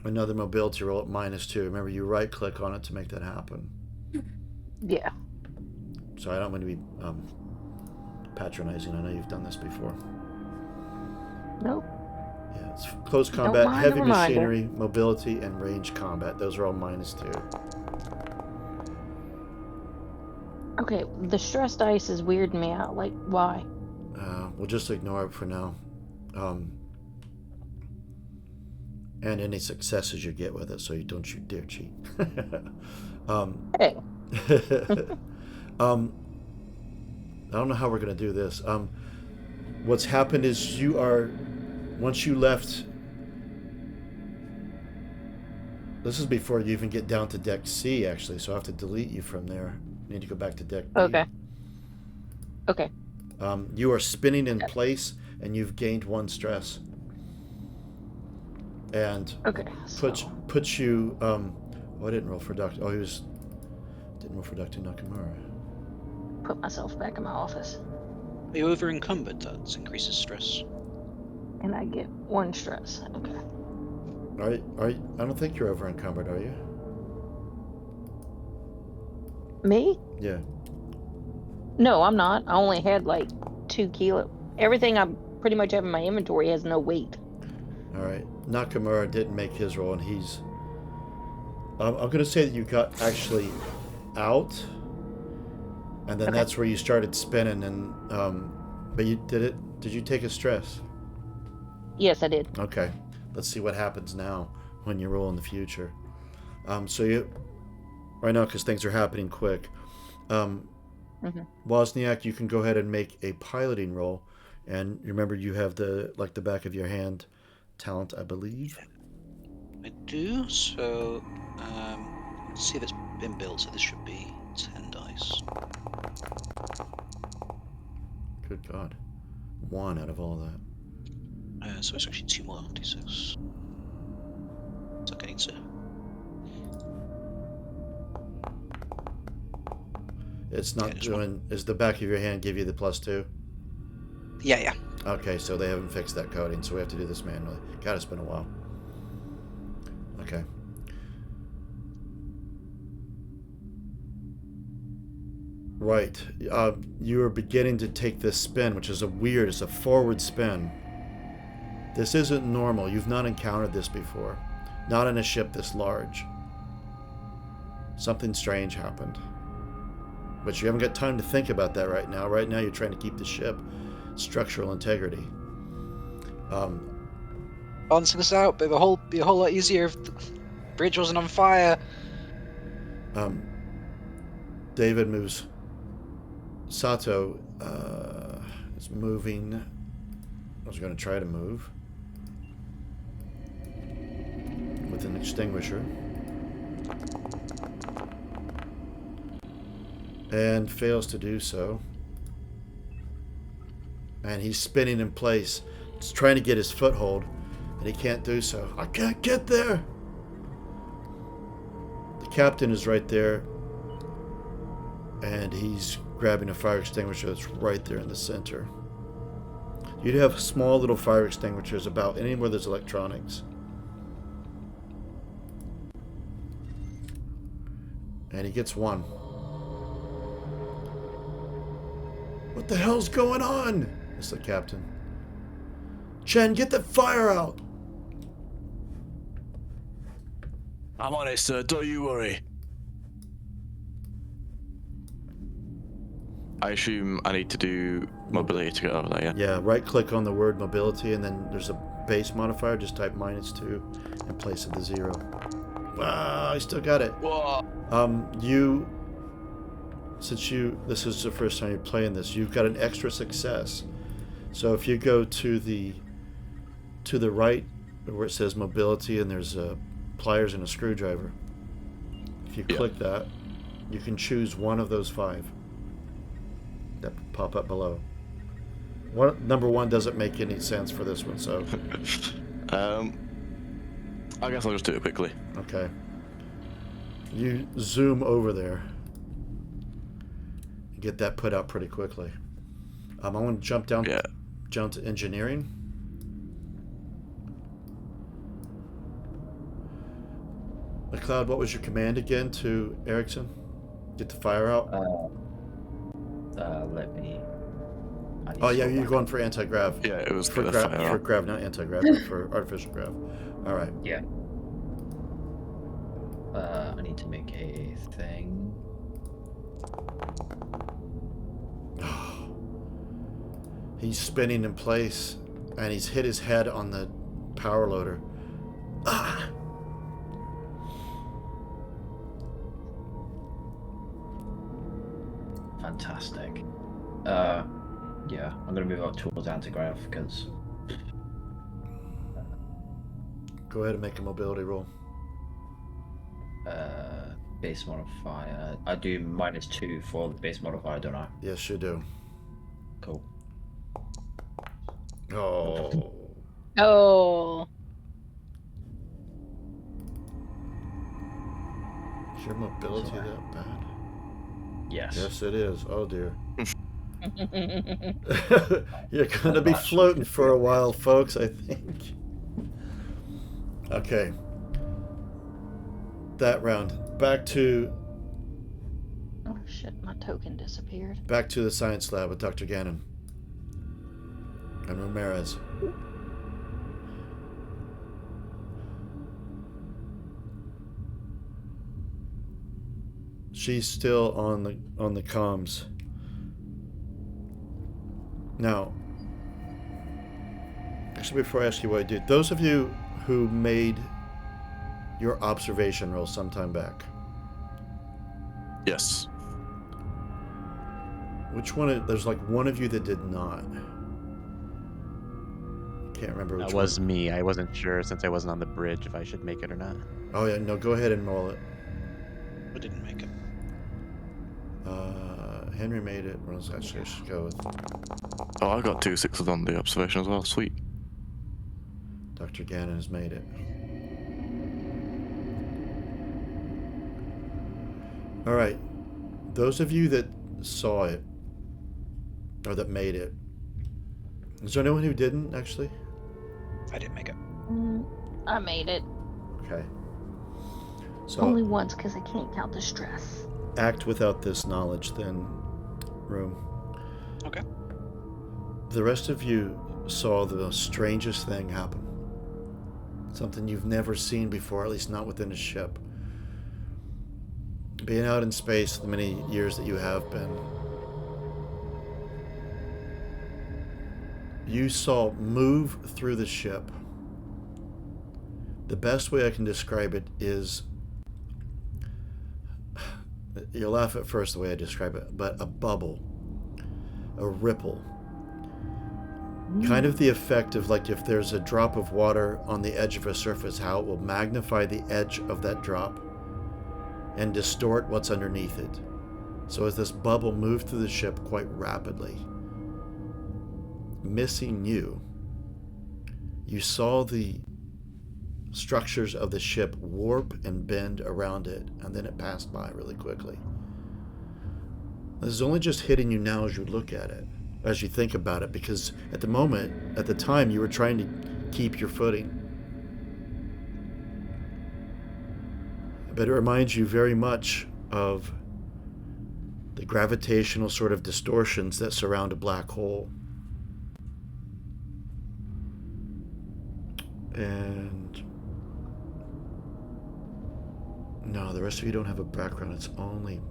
another mobility roll at -2. Remember, you right click on it to make that happen. Yeah. So I don't want to be patronizing. I know you've done this before. Nope. Yeah, it's close Don't combat, mind heavy the reminder. machinery, mobility, and range combat. Those are all -2. Okay, the stress dice is weirding me out. Like, why? We'll just ignore it for now. And any successes you get with it, so you dare cheat. Hey. I don't know how we're going to do this. What's happened is once you left, this is before you even get down to deck C, actually, so I have to delete you from there. You need to go back to deck B. Okay. Okay. You are spinning in place, and you've gained 1 stress. And Okay. puts you. Oh, I didn't roll for Dr. Oh, didn't roll for Dr. Nakamura. Put myself back in my office. Are you over encumbered? That increases stress. And I get 1 stress. Okay. I don't think you're over encumbered, are you? Me? Yeah. No, I'm not. I only had like 2 kilo. Everything I pretty much have in my inventory has no weight. All right. Nakamura didn't make his roll, and he's. I'm going to say that you got actually out, and then that's where you started spinning. And but you did it. Did you take a stress? Yes, I did. Okay. Let's see what happens now when you roll in the future. So you right now, because things are happening quick. Wozniak, you can go ahead and make a piloting roll, and remember you have the back of your hand talent, I believe. I do. So let's see if it's been built. So this should be 10 dice. Good God, 1 out of all that. So it's actually 2 more d6. It's okay to. It's not doing. Is the back of your hand give you the +2? Yeah. Okay, so they haven't fixed that coding, so we have to do this manually. God, it's been a while. Okay. Right. You are beginning to take this spin, which is it's a forward spin. This isn't normal. You've not encountered this before. Not in a ship this large. Something strange happened. But you haven't got time to think about that right now. Right now you're trying to keep the ship structural integrity. Balancing this out, but it'd be a whole lot easier if the bridge wasn't on fire. David moves. Sato is moving. I was going to try to move with an extinguisher. And fails to do so. And he's spinning in place. He's trying to get his foothold, and he can't do so. I can't get there! The captain is right there, and he's grabbing a fire extinguisher that's right there in the center. You'd have small little fire extinguishers about anywhere there's electronics. And he gets 1. What the hell's going on? It's the captain. Chen, get the fire out! I'm on it, sir. Don't you worry. I assume I need to do mobility to get over there, yeah? Yeah, right-click on the word mobility, and then there's a base modifier. Just type -2 in place of the 0. Ah, I still got it. Whoa. This is the first time you're playing this, you've got an extra success. So if you go to the right where it says mobility and there's pliers and a screwdriver, if you click that, you can choose one of those 5 that pop up below. Number 1 doesn't make any sense for this one, so I guess I'll just do it quickly. okay. You zoom over there. Get that put out pretty quickly. I want to jump to engineering. McLeod, what was your command again to Erickson? Get the fire out? Let me I need Oh to yeah, go you're back going up. for anti-grav. Yeah, it was For the grav, fire. for grav, not anti-grav, but for artificial grav. All right. Yeah. I need to make a thing. He's spinning in place, and he's hit his head on the power loader. Ah! Fantastic. Yeah, I'm gonna move up towards anti-grav because Go ahead and make a mobility roll. base modifier. I do -2 for the base modifier, don't I? Yes, you do. Cool. Oh. Oh, Is your mobility Sorry. that bad? Yes. Yes, it is. Oh dear. You're gonna be floating for a while, folks, I think. Okay. That round. Back to oh shit! My token disappeared. the science lab with Dr. Gannon and Ramirez. She's still on the comms. Now, actually, before I ask you what I do, those of you who made your observation roll sometime back, Yes. which one? There's like one of you that did not. Can't remember which That was me. I wasn't sure since I wasn't on the bridge if I should make it or not. one. Oh yeah, no, go ahead and roll it. I didn't make it. Henry made it. What else actually I should go with? Oh, I got 2 6s on the observation as well. Sweet. Dr. Gannon has made it. All right. Those of you that saw it, or that made it, is there anyone who didn't, actually? I didn't make it. I made it. Okay. So Only once because I can't count the stress. act without this knowledge, then, room. Okay. The rest of you saw the strangest thing happen. Something you've never seen before, at least not within a ship. Being out in space the many years that you have been, you saw move through the ship. The best way I can describe it is, you'll laugh at first the way I describe it, but a bubble, a ripple. Kind of the effect of like if there's a drop of water on the edge of a surface, how it will magnify the edge of that drop and distort what's underneath it. So as this bubble moved through the ship quite rapidly, missing you, you saw the structures of the ship warp and bend around it, and then it passed by really quickly. This is only just hitting you now as you look at it, as you think about it, because at the time, you were trying to keep your footing. But it reminds you very much of the gravitational sort of distortions that surround a black hole. And no, the rest of you don't have a background. It's only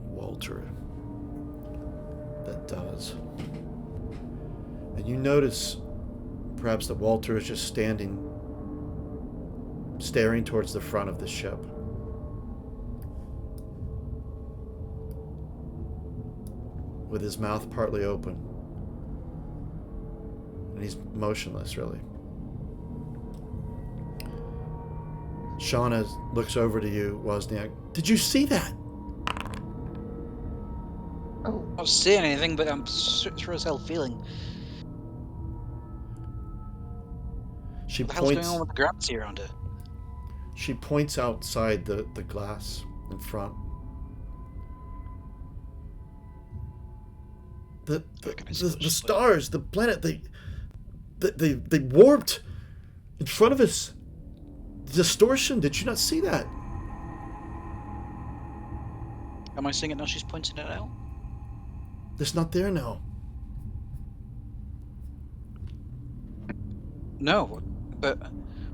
Walter that does. And you notice perhaps that Walter is just staring towards the front of the ship. With his mouth partly open. And he's motionless, really. Shauna looks over to you, Wozniak. Did you see that? Oh, I don't see anything, but I'm sure as hell feeling. She What the hell's going points. on with the gravity around it? She points outside the glass in front. The stars, the planet, they warped in front of us. Distortion. Did you not see that? Am I seeing it now? She's pointing it out. It's not there now. No, but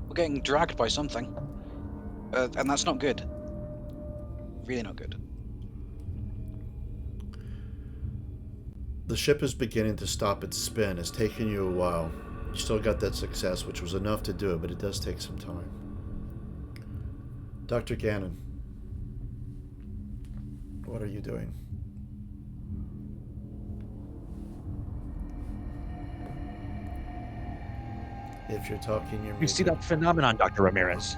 we're getting dragged by something. And that's not good. Really not good. The ship is beginning to stop its spin. It's taken you a while. You still got that success, which was enough to do it, but it does take some time. Dr. Gannon, what are you doing? If you're talking, you're You see that phenomenon, Dr. Ramirez?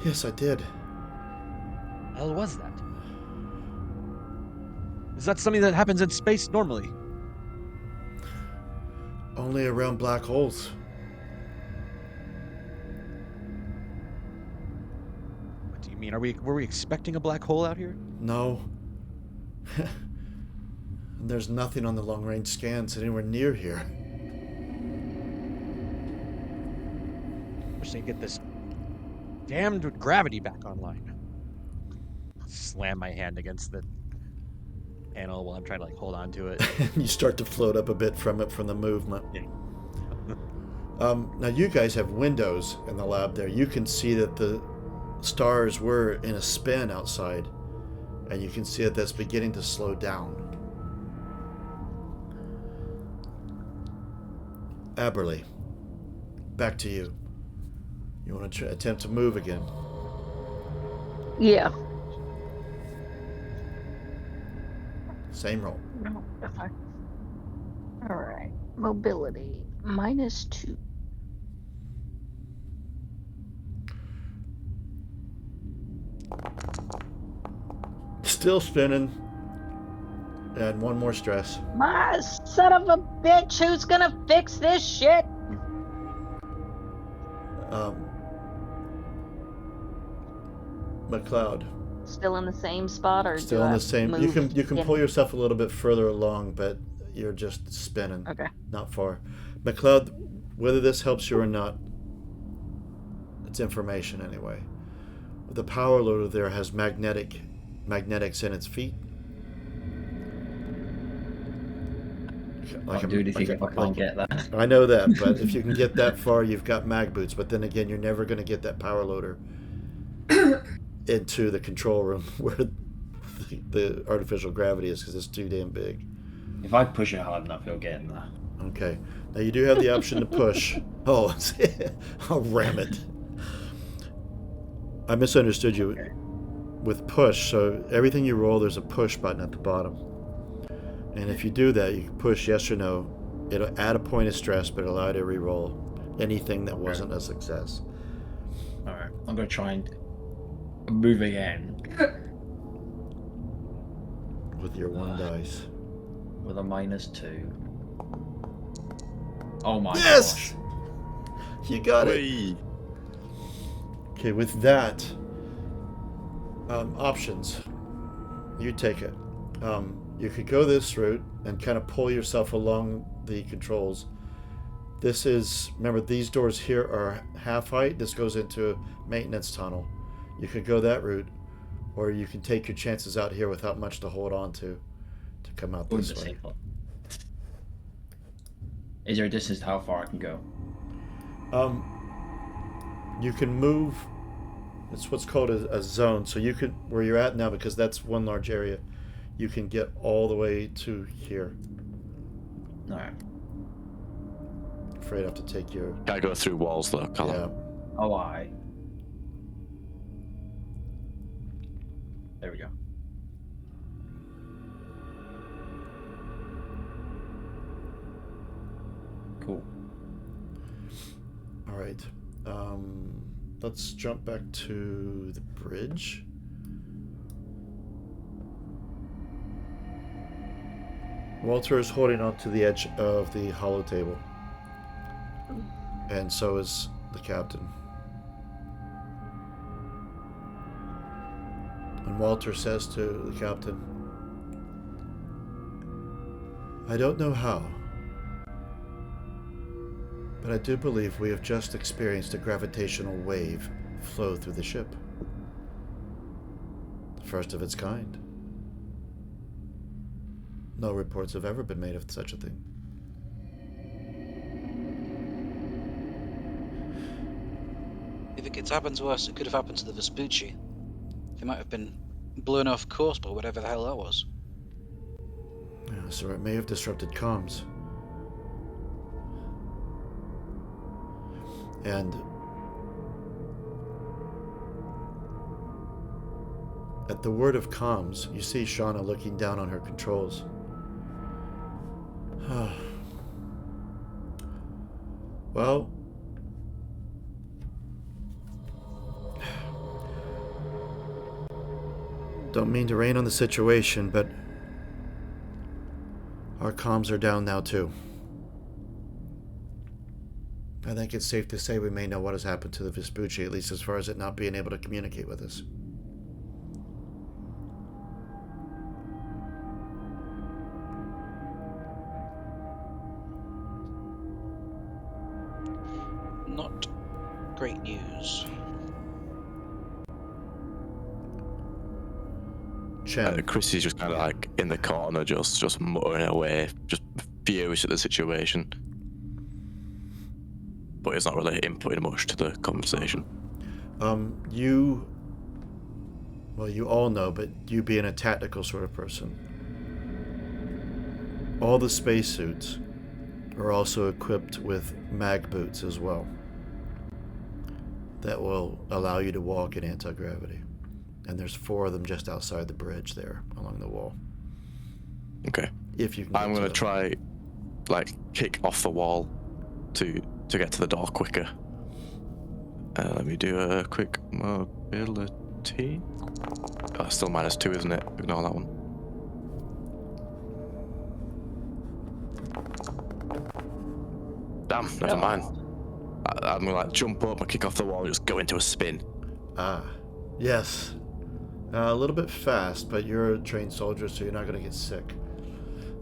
Yes, I did. The hell was that? Is that something that happens in space normally? Only around black holes. What do you mean? Were we expecting a black hole out here? No. And there's nothing on the long-range scans anywhere near here. Wish they get this damned gravity back online. Slam my hand against the panel while I'm trying to like hold on to it. You start to float up a bit from it from the movement. Yeah. Now you guys have windows in the lab there. You can see that the stars were in a spin outside, and you can see that that's beginning to slow down. Aberley, back to you. You want to attempt to move again? Yeah. Same roll. No, okay. All right. Mobility -2. Still spinning. And one more stress. My son of a bitch, who's gonna fix this shit? McLeod. Still in the same spot, or Still do in I the same. move? You can Yeah. pull yourself a little bit further along, but you're just spinning. Okay. Not far. McLeod, whether this helps you or not, it's information anyway. The power loader there has magnetics in its feet. I'll do anything if I can't get that. I know that, but if you can get that far, you've got mag boots. But then again, you're never going to get that power loader into the control room where the artificial gravity is, because it's too damn big. If I push it hard enough, he'll get in there. Okay. Now you do have the option to push. Oh, I'll ram it. I misunderstood you. Okay. With push, so everything you roll, there's a push button at the bottom. And if you do that, you can push yes or no. It'll add a point of stress, but allow you to re-roll anything that wasn't a success. Alright, I'm going to try and move again. With your one dice. With a -2. Oh my Yes! gosh. You got it. Whee! Okay, with that, options. You take it. You could go this route and kind of pull yourself along the controls. This is, remember, these doors here are half height. This goes into a maintenance tunnel. You could go that route, or you can take your chances out here without much to hold on to come out this way. Is there a distance to how far I can go? You can move. It's what's called a zone. So you could, where you're at now, because that's one large area, you can get all the way to here. Alright. Afraid I have to take your. Can't go through walls though, Callum. Yeah. Oh, there we go. Cool. All right. Let's jump back to the bridge. Walter is holding on to the edge of the hollow table. And so is the captain. And Walter says to the captain, I don't know how, but I do believe we have just experienced a gravitational wave flow through the ship. The first of its kind. No reports have ever been made of such a thing. If it could happen to us, it could have happened to the Vespucci. They might have been blown off course by whatever the hell that was. Yeah, so it may have disrupted comms. And at the word of comms, you see Shauna looking down on her controls. Well, don't mean to rain on the situation, but our comms are down now too. I think it's safe to say we may know what has happened to the Vespucci, at least as far as it not being able to communicate with us. Not great news. Chen, Chris is just kind of like in the corner, just muttering away, just furious at the situation. But he's not really inputting much to the conversation. you all know, but you being a tactical sort of person, all the spacesuits are also equipped with mag boots as well that will allow you to walk in anti-gravity. And there's 4 of them just outside the bridge there along the wall. Okay. If you can I'm going to try, like, kick off the wall to get to the door quicker. Let me do a quick mobility. Oh, still -2, isn't it? Ignore that one. Damn, never mind. I'm going to, like, jump up and kick off the wall and just go into a spin. Yes. A little bit fast, but you're a trained soldier, so you're not going to get sick.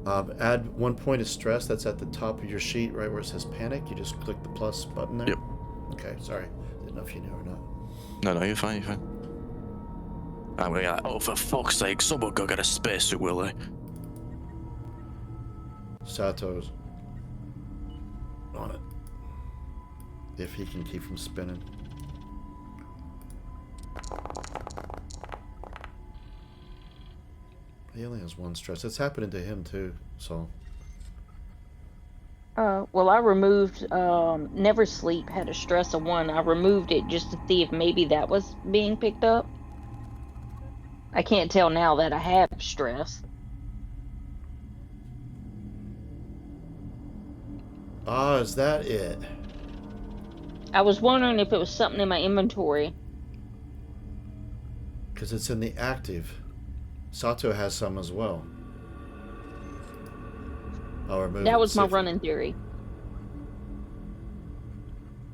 Add 1 point of stress. That's at the top of your sheet, right where it says panic. You just click the plus button there. Yep. Okay, sorry. Didn't know if you knew or not. No, you're fine, you're fine. I'm going to be like, oh, for fuck's sake, someone go get a spacesuit, will they? Sato's on it. If he can keep from spinning. He only has 1 stress. It's happening to him too, so. Well, I removed Never Sleep had a stress of 1. I removed it just to see if maybe that was being picked up. I can't tell now that I have stress. Is that it? I was wondering if it was something in my inventory. Because it's in the active. Sato has some as well. I'll remove That it, was see my if- running theory.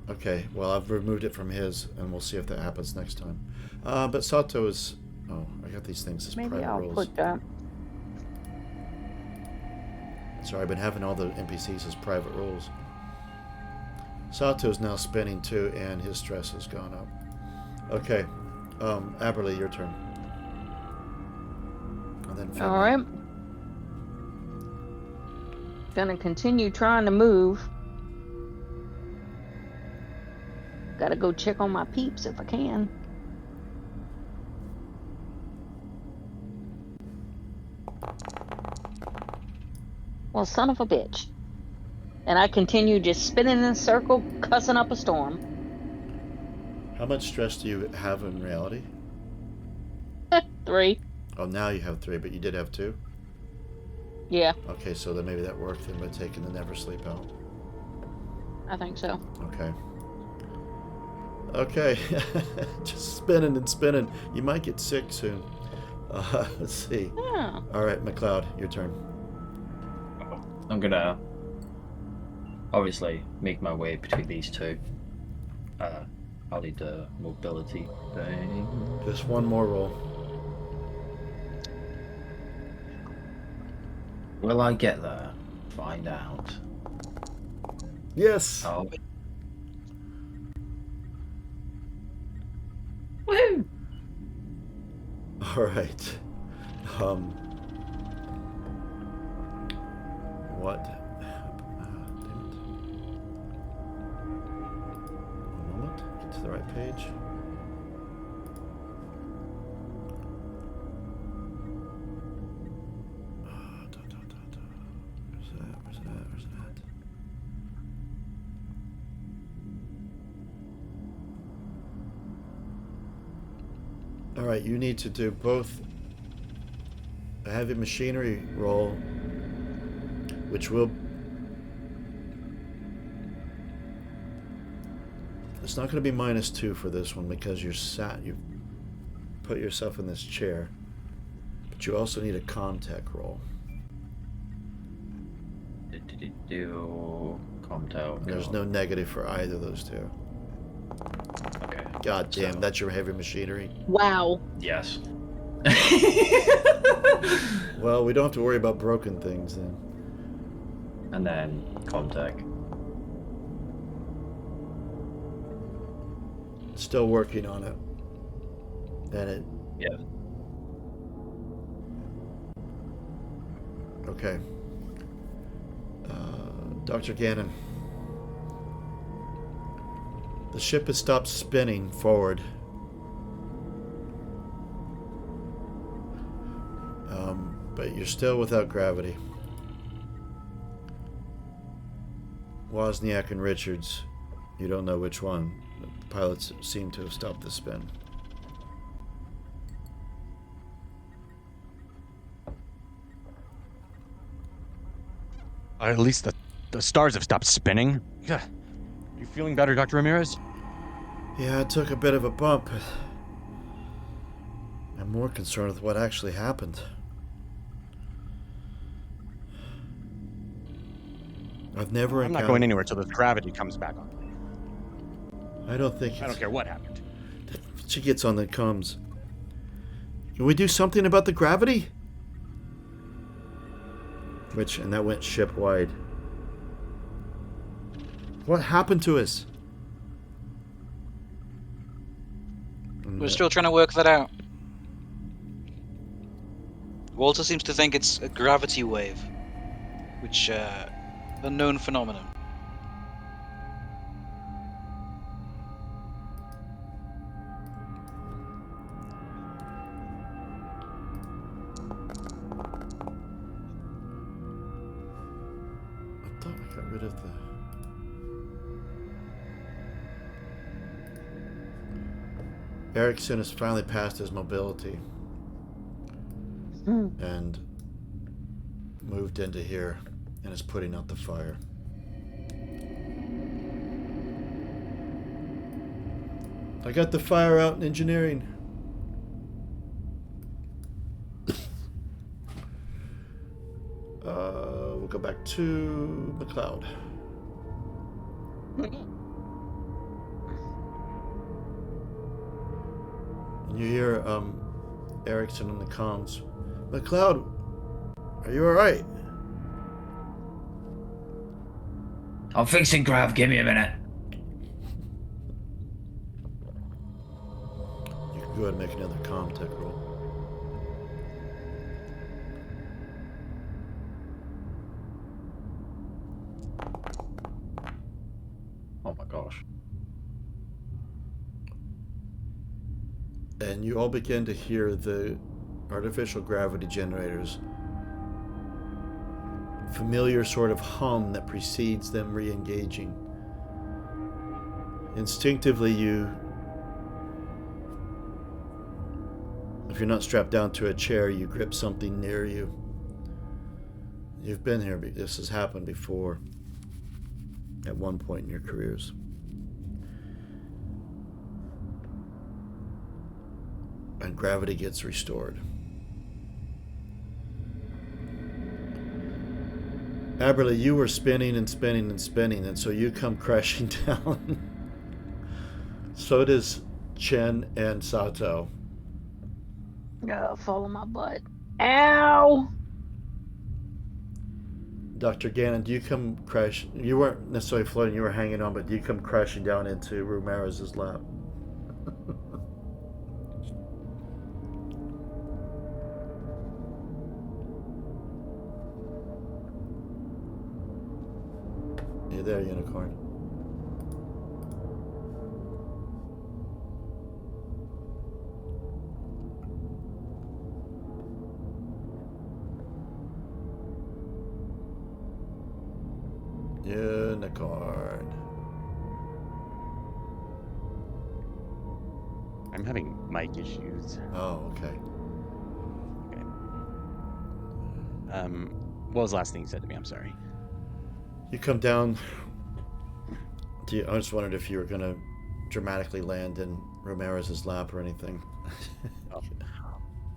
Okay, well, I've removed it from his, and we'll see if that happens next time. But Sato is... Oh, I got these things as Maybe private I'll rules. put that. Sorry, I've been having all the NPCs as private rules. Sato's now spinning too, and his stress has gone up. Okay, Aberly, your turn. And then Finley. All right. Gonna continue trying to move. Gotta go check on my peeps if I can. Well, son of a bitch. And I continue just spinning in a circle, cussing up a storm. How much stress do you have in reality? 3. Oh, now you have 3, but you did have 2? Yeah, Okay, so then maybe that worked then by taking the Never Sleep out. I think so. Okay. Okay. Just spinning and spinning. You might get sick soon. Let's see. Yeah. All right, McLeod, your turn. I'm gonna obviously make my way between these 2. I'll need the mobility thing. Just 1 more roll. Will I get there? Find out. Yes. Oh. Woohoo! All right. what damn it. One moment. Get to the right page. Where's that? Alright, you need to do both a heavy machinery roll, which will... It's not going to be -2 for this one because you've put yourself in this chair. But you also need a Comtech roll. Do Comtech. There's no negative for either of those two. Okay. God damn, So- that's your heavy machinery. Wow. Yes. Well, we don't have to worry about broken things then. And then Comtech. Still working on it. And it... Yeah. Okay. Dr. Gannon. The ship has stopped spinning forward. But you're still without gravity. Wozniak and Richards, you don't know which one. The pilots seem to have stopped the spin. At least the stars have stopped spinning. Yeah. You feeling better, Dr. Ramirez? Yeah, it took a bit of a bump. I'm more concerned with what actually happened. I've never I'm not going anywhere till the gravity comes back on. I don't think I don't care what happened. She gets on the comms. Can we do something about the gravity? And that went ship-wide. What happened to us? We're still trying to work that out. Walter seems to think it's a gravity wave, which unknown phenomenon. I thought we got rid of the... Erickson has finally passed his mobility and moved into here and is putting out the fire. I got the fire out in engineering. We'll go back to McLeod. And you hear Erickson in the comms. McLeod, are you alright? I'm fixing Grav, give me a minute. You can go ahead and make another Comtech roll. Oh my gosh. And you all begin to hear the artificial gravity generators. Familiar sort of hum that precedes them re-engaging. Instinctively, if you're not strapped down to a chair, you grip something near you. You've been here, this has happened before at one point in your careers. And gravity gets restored. Aberley, you were spinning and spinning and spinning, and so you come crashing down. So does Chen and Sato. Follow my butt. Ow! Dr. Gannon, do you come crash? You weren't necessarily floating, you were hanging on, but do you come crashing down into Ramirez's lap? there, Unicorn? Unicorn. I'm having mic issues. Oh, okay. What was the last thing you said to me? I'm sorry. You come down. I just wondered if you were going to dramatically land in Ramirez's lap or anything.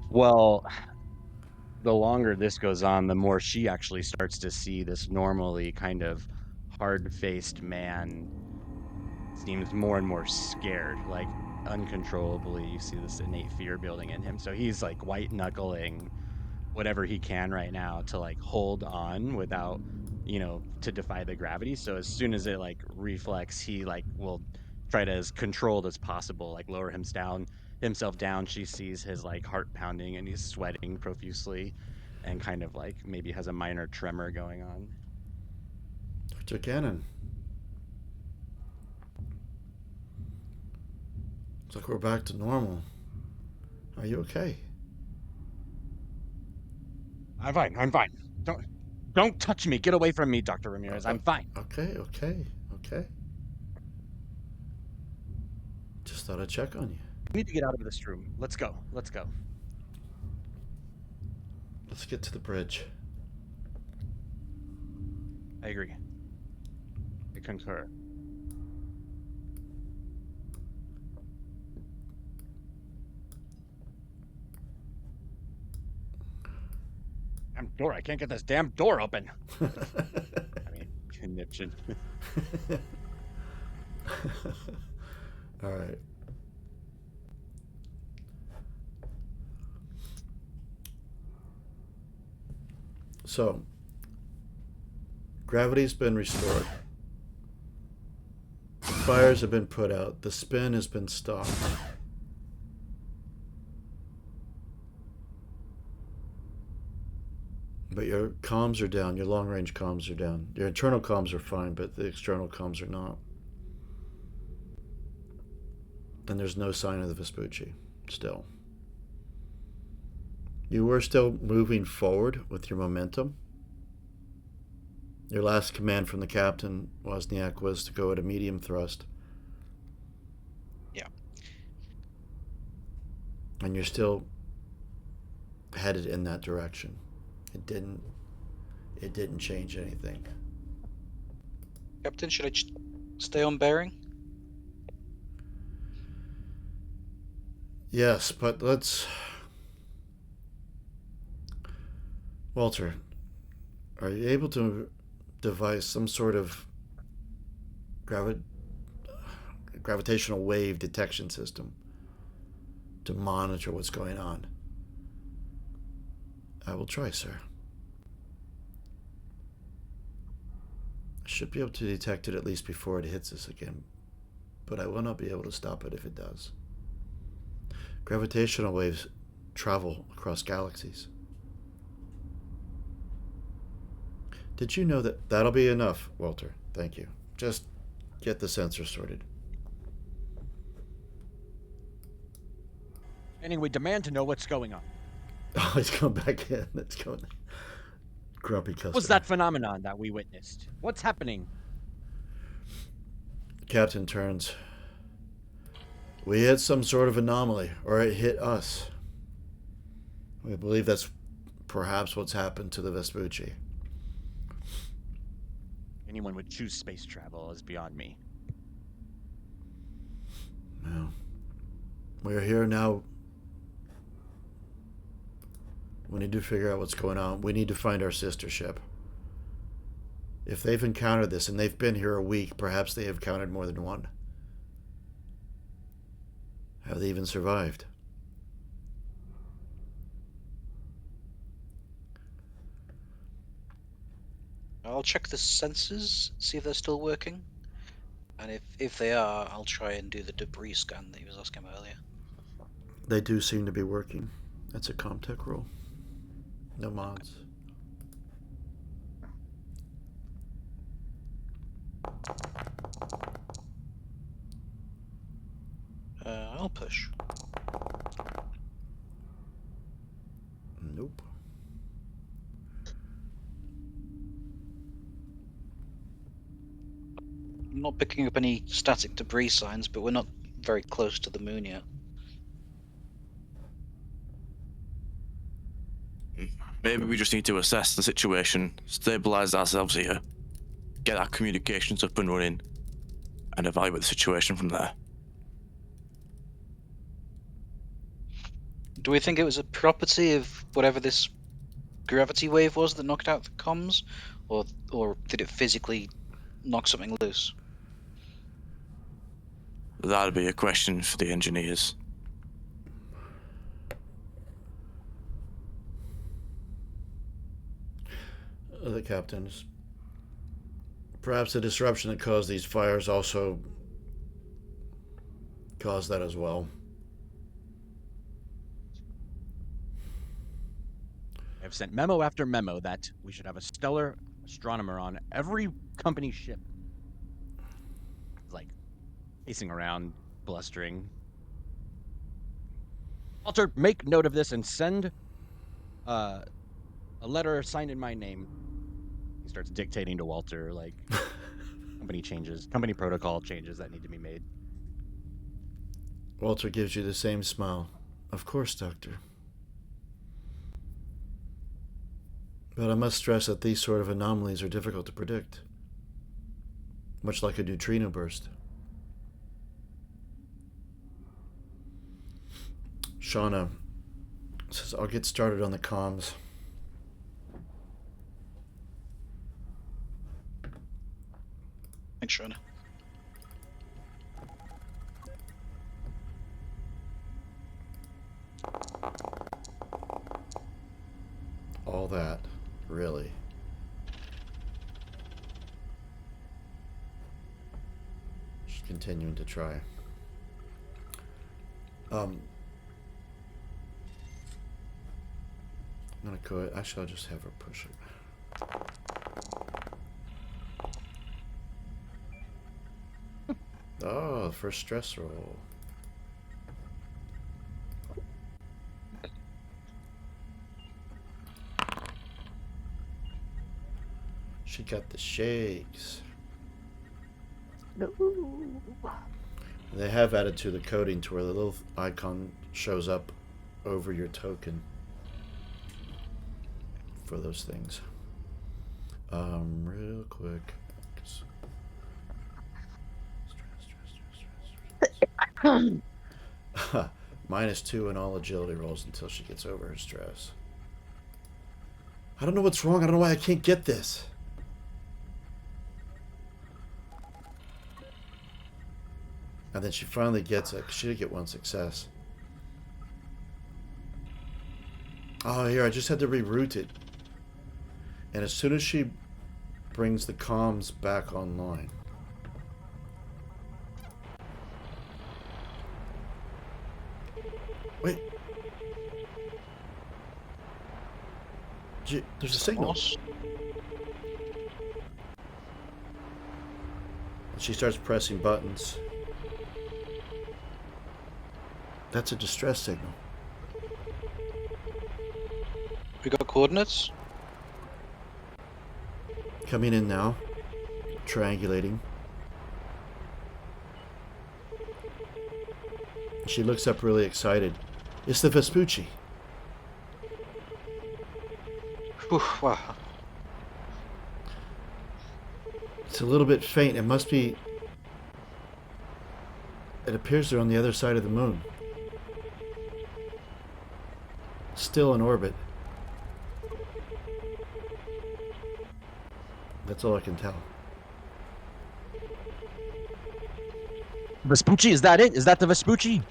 Well, the longer this goes on, the more she actually starts to see this normally kind of hard-faced man seems more and more scared, like uncontrollably. You see this innate fear building in him. So he's like white knuckling whatever he can right now to like hold on without, to defy the gravity. So as soon as it like reflects, he like will try to as controlled as possible, like lower himself down. She sees his like heart pounding and he's sweating profusely and kind of like maybe has a minor tremor going on. Dr. Cannon. Looks like we're back to normal. Are you okay? I'm fine. Don't touch me. Get away from me, Dr. Ramirez. I'm fine. Okay. Just thought I'd check on you. We need to get out of this room. Let's go. Let's get to the bridge. I agree. I concur. Damn door. I can't get this damn door open. I mean, conniption. All right. So, gravity's been restored. Fires have been put out. The spin has been stopped. But your comms are down. Your long-range comms are down. Your internal comms are fine, but the external comms are not. And there's no sign of the Vespucci still. You were still moving forward with your momentum. Your last command from the captain, Wozniak, was to go at a medium thrust. Yeah. And you're still headed in that direction. It didn't change anything. Captain, should I stay on bearing? Yes, but let's... Walter, are you able to devise some sort of gravitational wave detection system to monitor what's going on? I will try, sir. I should be able to detect it at least before it hits us again, but I will not be able to stop it if it does. Gravitational waves travel across galaxies. Did you know that that'll be enough, Walter? Thank you. Just get the sensor sorted. Anyway, demand to know what's going on. Oh, he's going back in. It's going. Grumpy customer. What's that phenomenon that we witnessed? What's happening? Captain turns. We had some sort of anomaly, or it hit us. We believe that's perhaps what's happened to the Vespucci. Anyone would choose space travel is beyond me. No. We're here now. We need to figure out what's going on. We need to find our sister ship. If they've encountered this, and they've been here a week, perhaps they have encountered more than one. Have they even survived? I'll check the sensors, see if they're still working. And if they are, I'll try and do the debris scan that he was asking about earlier. They do seem to be working. That's a Comtech rule. No mods. I'll push. Nope. I'm not picking up any static debris signs, but we're not very close to the moon yet. Maybe we just need to assess the situation, stabilize ourselves here, get our communications up and running, and evaluate the situation from there. Do we think it was a property of whatever this gravity wave was that knocked out the comms, or did it physically knock something loose? That'd be a question for the engineers. The captains. Perhaps the disruption that caused these fires also caused that as well. I've sent memo after memo that we should have a stellar astronomer on every company ship. Like, pacing around, blustering. Walter, make note of this and send a letter signed in my name. He starts dictating to Walter, like, company protocol changes that need to be made. Walter gives you the same smile. Of course, Doctor. But I must stress that these sort of anomalies are difficult to predict. Much like a neutrino burst. Shauna says, I'll get started on the comms. Thanks, Shauna. All that, really. She's continuing to try. I'm gonna go. Actually, I'll just have her push it. Oh, first stress roll. She got the shakes. They have added to the coding to where the little icon shows up over your token for those things. Real quick. -2 in all agility rolls until she gets over her stress. I don't know what's wrong. I don't know why I can't get this. And then she finally gets it. She did get one success. Oh, here, I just had to reroute it. And as soon as she brings the comms back online. Wait. There's a signal. She starts pressing buttons. That's a distress signal. We got coordinates? Coming in now. Triangulating. She looks up really excited. It's the Vespucci. Whew, wow. It's a little bit faint. It must be... It appears they're on the other side of the moon. Still in orbit. That's all I can tell. Vespucci, is that it? Is that the Vespucci?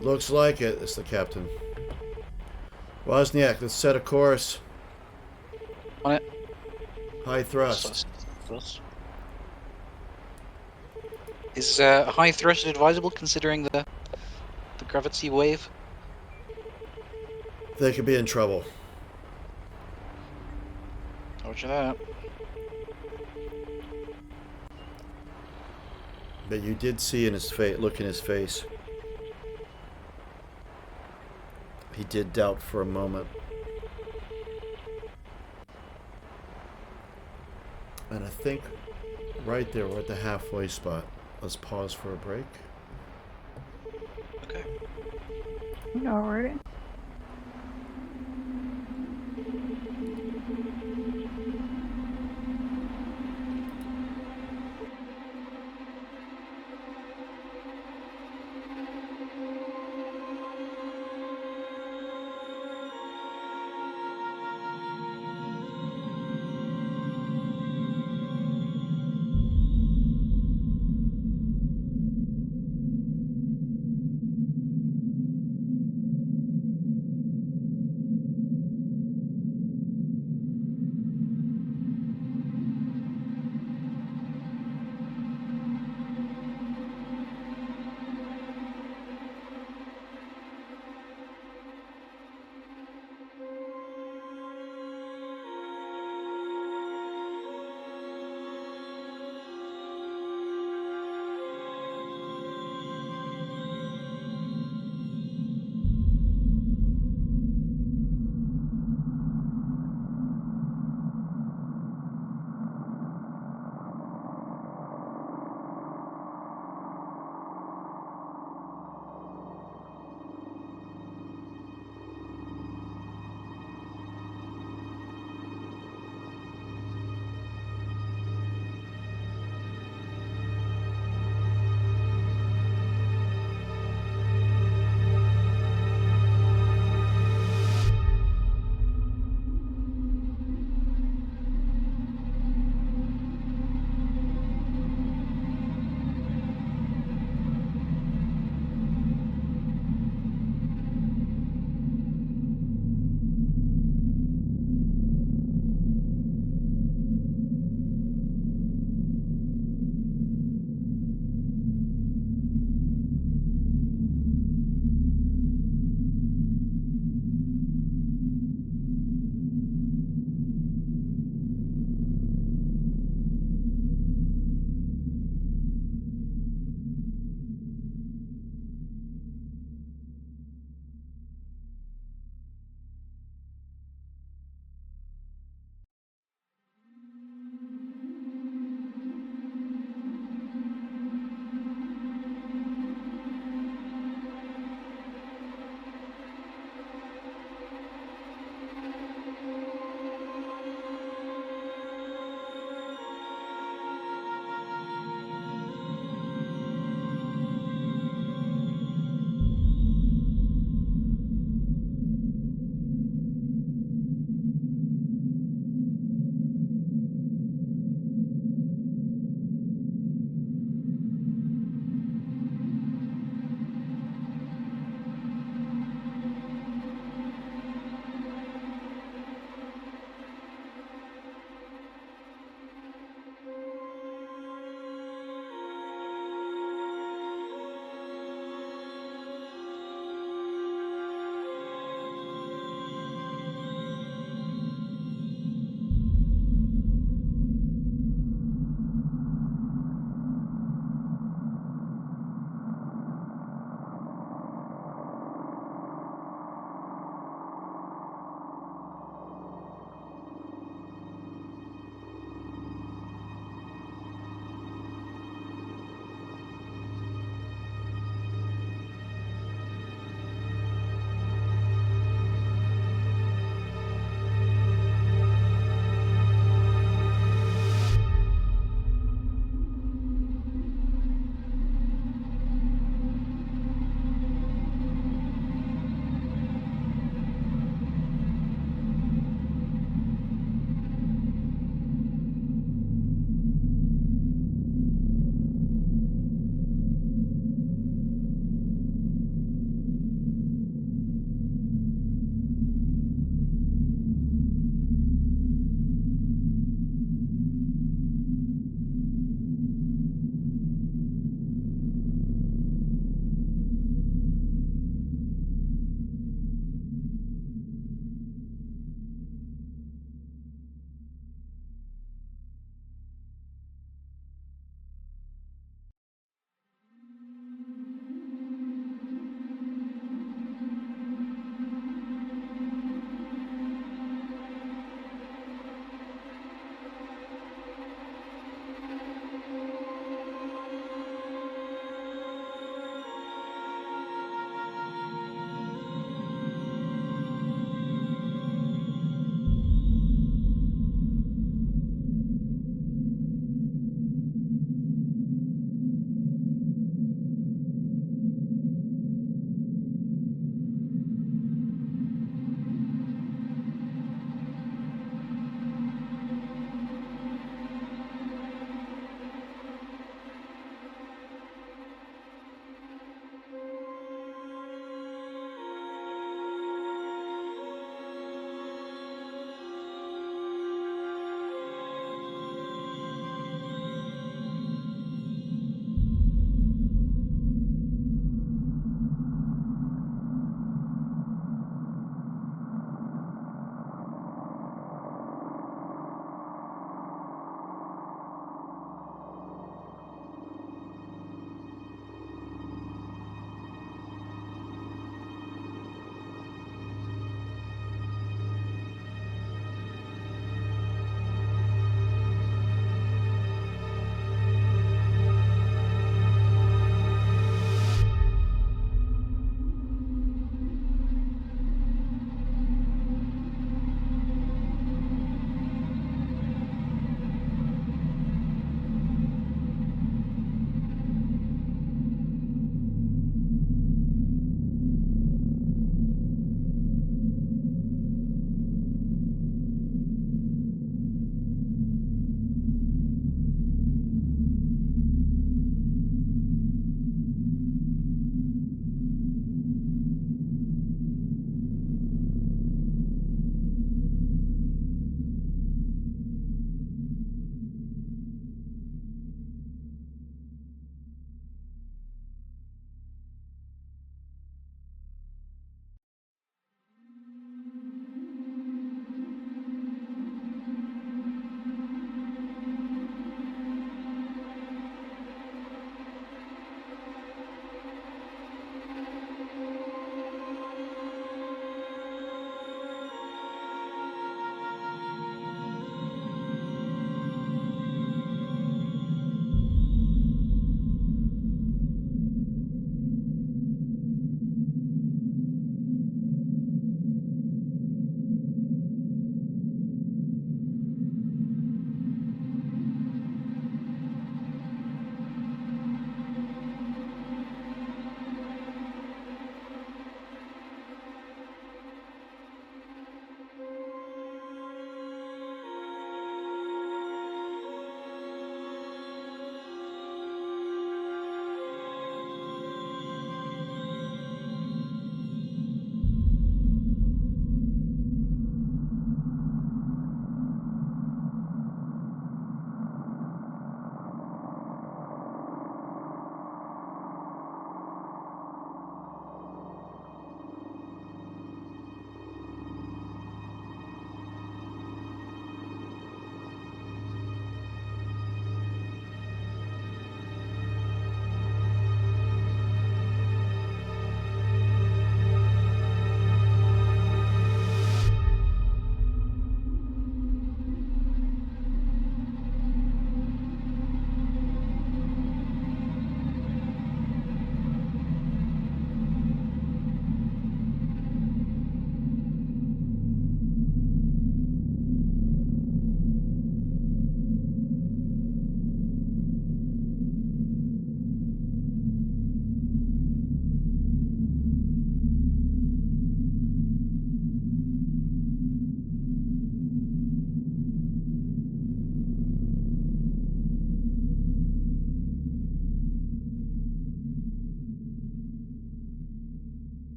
Looks like it. It's the captain. Wozniak, let's set a course. On it. High thrust. Is high thrust advisable considering the gravity wave? They could be in trouble. Roger that. But you did see in his face, look in his face, He did doubt for a moment. And I think right there, we're at the halfway spot. Let's pause for a break. Okay. Alrighty.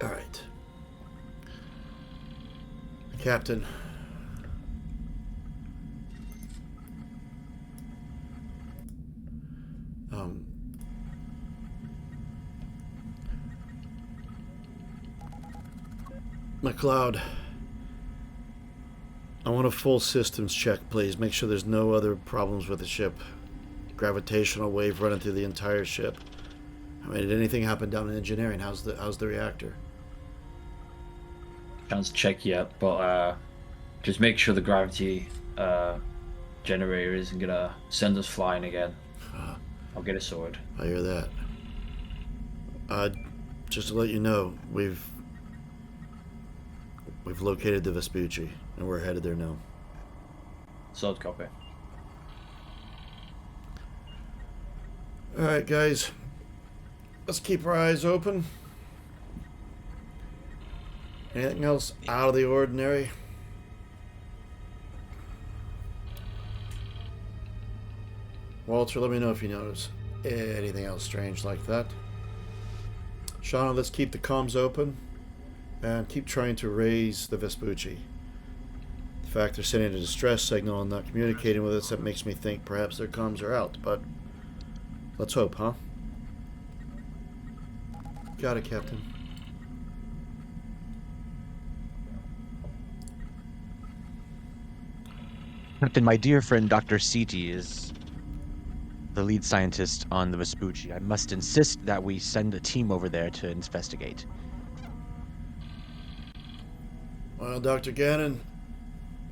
All right. Captain. McLeod, I want a full systems check, please. Make sure there's no other problems with the ship. Gravitational wave running through the entire ship. I mean, did anything happen down in engineering? How's the reactor? Chance to check yet, but just make sure the gravity generator isn't gonna send us flying again. I'll get it sorted. I hear that. Just to let you know, we've located the Vespucci, and we're headed there now. Solid copy. All right, guys. Let's keep our eyes open. Anything else out of the ordinary? Walter, let me know if you notice anything else strange like that. Shauna, let's keep the comms open and keep trying to raise the Vespucci. The fact they're sending a distress signal and not communicating with us, that makes me think perhaps their comms are out, but let's hope, huh? Got it, Captain. Captain, my dear friend Dr. Citi is the lead scientist on the Vespucci. I must insist that we send a team over there to investigate. Well, Dr. Gannon,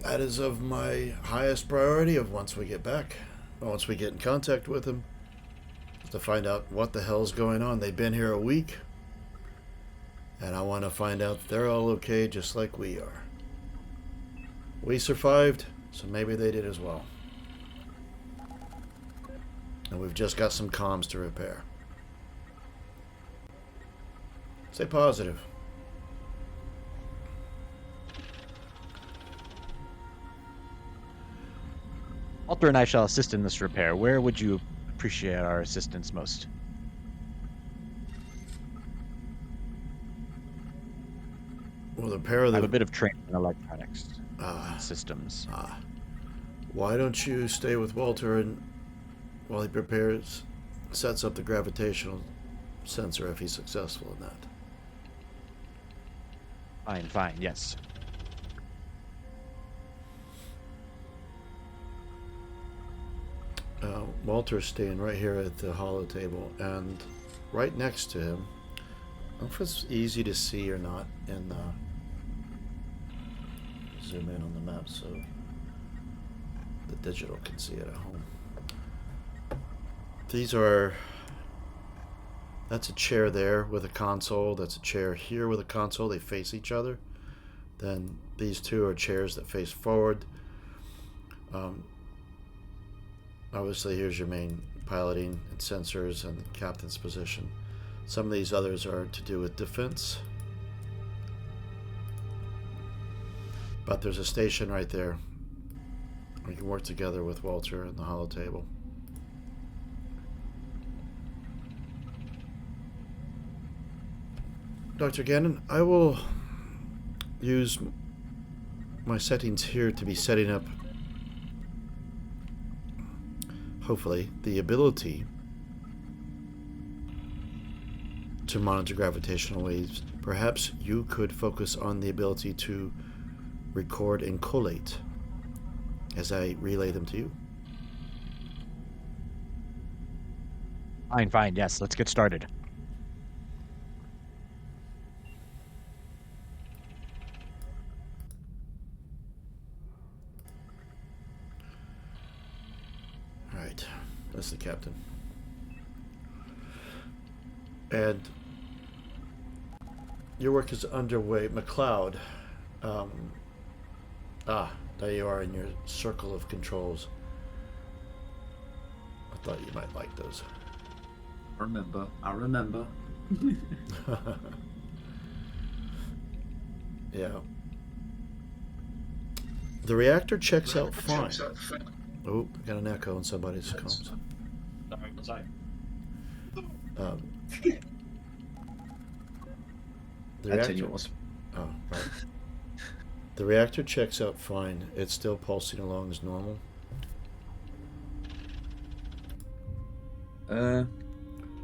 that is of my highest priority of once we get back. Once we get in contact with them, to find out what the hell's going on. They've been here a week, and I want to find out that they're all okay just like we are. We survived, so maybe they did as well. And we've just got some comms to repair. Stay positive. Walter and I shall assist in this repair. Where would you appreciate our assistance most? Well, the pair of I have a them. bit of training in electronics systems. Why don't you stay with Walter and while he prepares, sets up the gravitational sensor if he's successful in that. Fine, yes. Walter's staying right here at the holo table, and right next to him, I don't know if it's easy to see or not in the zoom in on the map so the digital can see it at home. That's a chair there with a console, that's a chair here with a console, they face each other. Then these two are chairs that face forward. Obviously here's your main piloting and sensors and the captain's position. Some of these others are to do with defense. But there's a station right there. We can work together with Walter and the holo table. Dr. Gannon, I will use my settings here to be setting up, hopefully, the ability to monitor gravitational waves. Perhaps you could focus on the ability to record and collate as I relay them to you. Fine, yes, let's get started. Alright, that's the captain. And your work is underway. McLeod, there you are in your circle of controls. I thought you might like those. I remember. Yeah. The reactor checks out fine. Oh, got an echo in somebody's comms. The That's reactor. yours. Oh, right. The reactor checks out fine. It's still pulsing along as normal. Can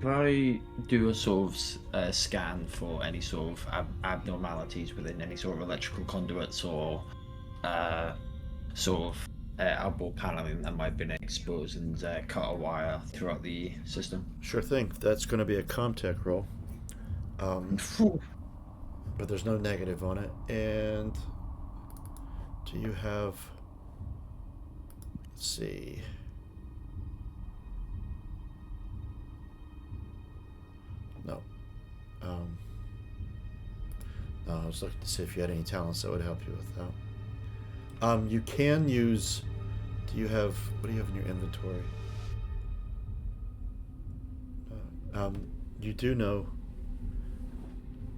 I do a sort of scan for any sort of abnormalities within any sort of electrical conduits or sort of outboard paneling that might have been exposed and cut a wire throughout the system? Sure thing. That's going to be a ComTech roll. But there's no negative on it. And do you have... Let's see... No. No, I was looking to see if you had any talents that would help you with that. You can use... Do you have... What do you have in your inventory? You do know...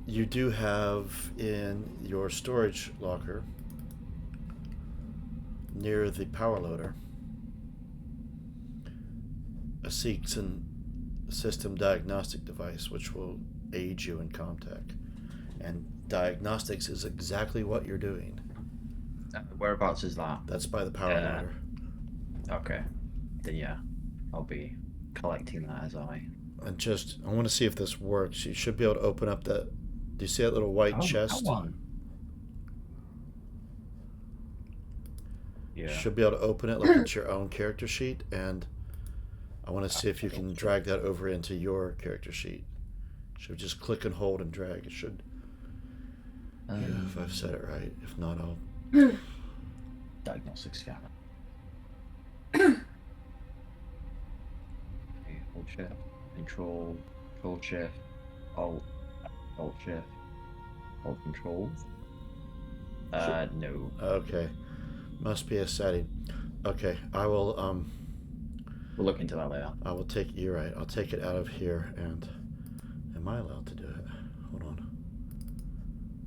You do have in your storage locker, near the power loader, a Seegson system diagnostic device which will aid you in ComTech. And diagnostics is exactly what you're doing. Whereabouts is that? That's by the power loader. Okay. Then yeah, I'll be collecting that as I... And just, I want to see if this works. You should be able to open up that... Do you see that little white chest? Come on. Yeah. You should be able to open it like it's your own character sheet, and I want to see if you can drag that over into your character sheet. Should just click and hold and drag. It should. Yeah, if I've said it right. If not, I'll. Diagnostic scanner. Okay, hold shift. Control shift. Alt shift. Hold control. No. Okay. Must be a setting. Okay, I will. We'll look into that later. I will take. You're right. I'll take it out of here. And am I allowed to do it? Hold on.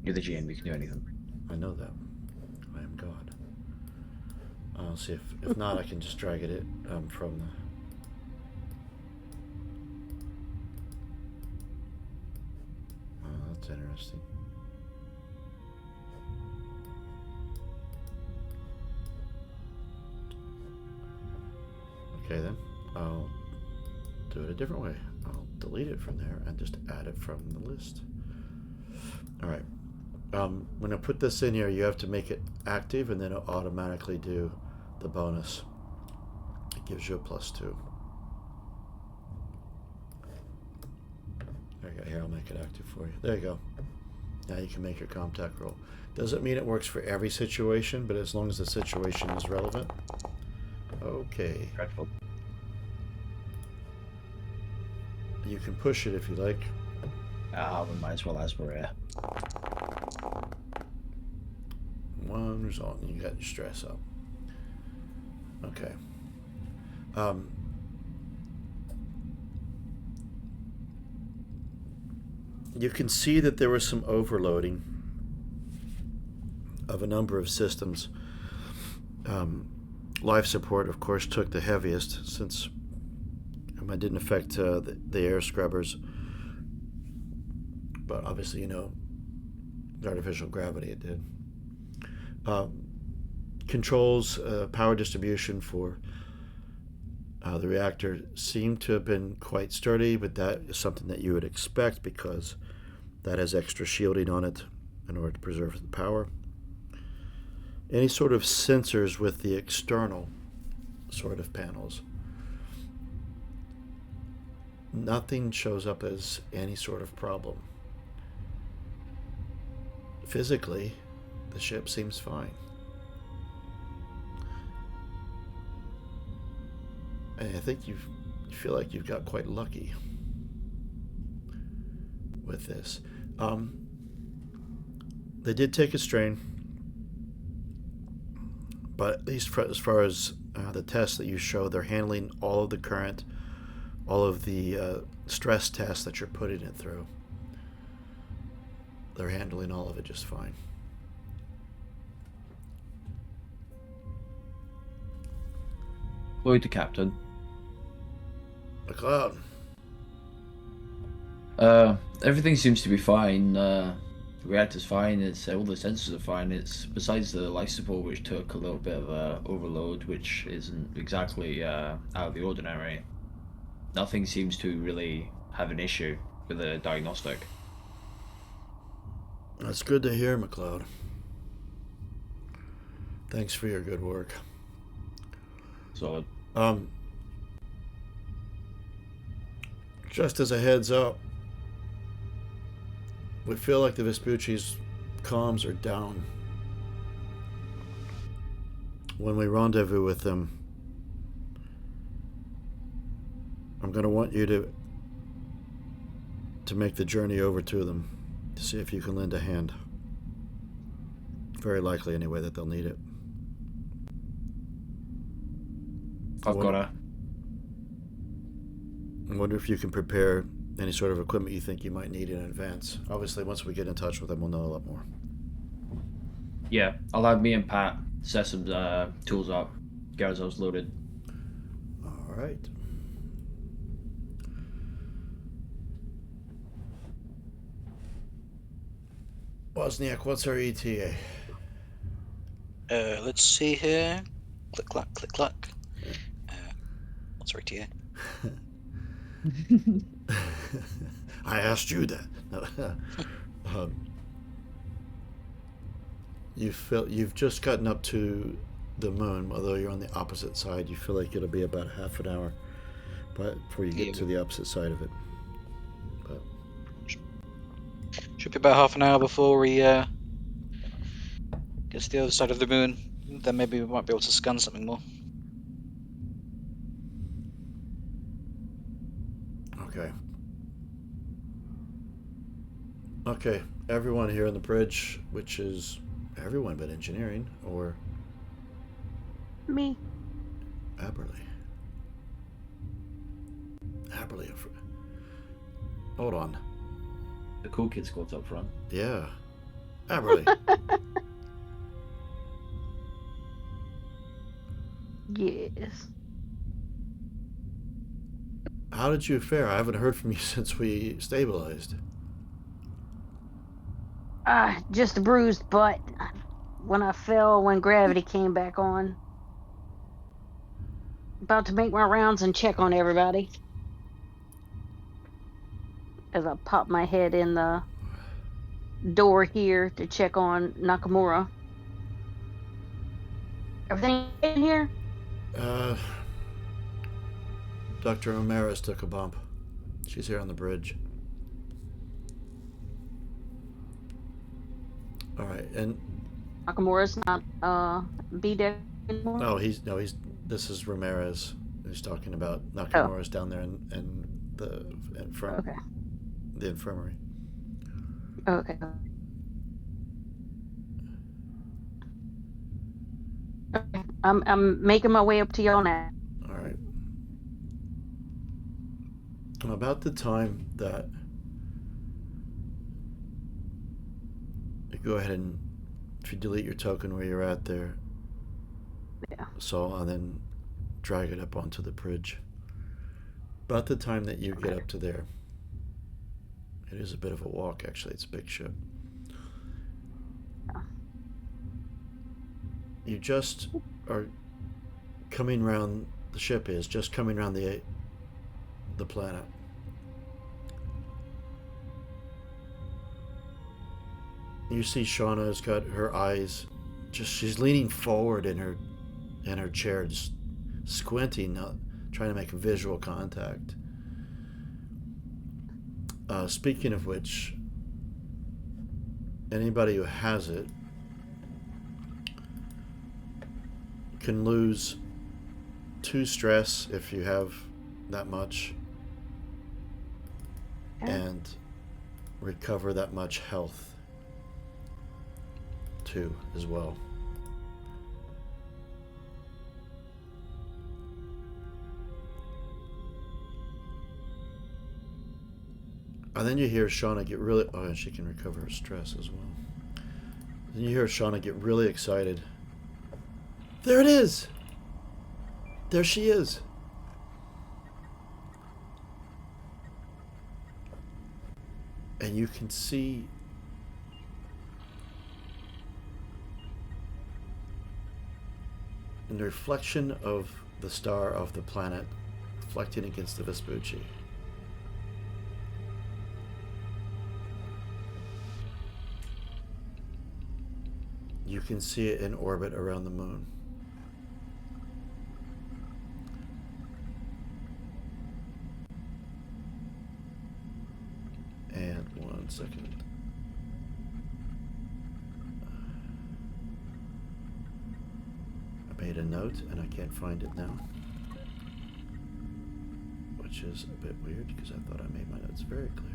You're the GM. You can do anything. I know that. I am God. I'll see if not, I can just drag it from the. Oh, that's interesting. Okay then, I'll do it a different way. I'll delete it from there and just add it from the list. All right. When I put this in here, you have to make it active, and then it'll automatically do the bonus. It gives you a +2. There you go. Here, I'll make it active for you. There you go. Now you can make your ComTech roll. Doesn't mean it works for every situation, but as long as the situation is relevant. Okay. Dreadful. You can push it if you like. We might as well as we're here. One result, and you got your stress up. Okay. You can see that there was some overloading of a number of systems. Life support, of course, took the heaviest, since it didn't affect the air scrubbers. But obviously, the artificial gravity it did. Controls, power distribution for the reactor seemed to have been quite sturdy, but that is something that you would expect because that has extra shielding on it in order to preserve the power. Any sort of sensors with the external sort of panels, nothing shows up as any sort of problem. Physically, the ship seems fine. And I think you feel like you've got quite lucky with this. They did take a strain, but at least as far as the tests that you show, they're handling all of the current, all of the stress tests that you're putting it through. They're handling all of it just fine. Lloyd to Captain. McLeod. Everything seems to be fine. The reactor's fine. It's all the sensors are fine. It's besides the life support, which took a little bit of a overload, which isn't exactly out of the ordinary. Nothing seems to really have an issue with the diagnostic. That's good to hear, McLeod. Thanks for your good work. So, Just as a heads up, we feel like the Vespucci's comms are down. When we rendezvous with them, I'm going to want you to make the journey over to them to see if you can lend a hand. Very likely, anyway, that they'll need it. I've got a. I wonder if you can prepare any sort of equipment you think you might need in advance. Obviously, once we get in touch with them, we'll know a lot more. Yeah, I'll have me and Pat set some tools up, get ourselves loaded. All right. Wozniak, what's our E ETA? Let's see here. Click, clack, click, clack. What's our ETA? I asked you that. You've just gotten up to the moon, although you're on the opposite side. You feel like it'll be about half an hour, but before you get to the opposite side of it. But should be about half an hour before we get to the other side of the moon. Then maybe we might be able to scan something more. Okay. Okay, everyone here on the bridge, which is everyone but engineering, or Me. Aberley. Hold on. The cool kid squad's up front. Yeah. Aberley. Yes. How did you fare? I haven't heard from you since we stabilized. Just a bruised butt when I fell when gravity came back on. About to make my rounds and check on everybody. As I pop my head in the door here to check on Nakamura. Everything in here? Dr. Omaris took a bump. She's here on the bridge. All right, and Nakamura's not B-Deck anymore? this is Ramirez. He's talking about Nakamura's down there in the infirmary. Okay. Okay. I'm making my way up to y'all now. All right. About the time that you go ahead and if you delete your token where you're at there. Yeah. So and then drag it up onto the bridge. About the time that you get up to there, it is a bit of a walk actually. It's a big ship. Yeah. You just are coming around. The ship is just coming around the planet. You see Shauna's got her eyes she's leaning forward in her chair, just squinting, trying to make visual contact. Speaking of which, anybody who has it can lose 2 stress if you have that much, and recover that much health too as well. And then you hear Shauna get really and she can recover her stress as well. Then you hear Shauna get really excited. There it is! There she is. And you can see the reflection of the star of the planet reflecting against the Vespucci. You can see it in orbit around the moon. And 1 second. I made a note and I can't find it now. Which is a bit weird because I thought I made my notes very clear.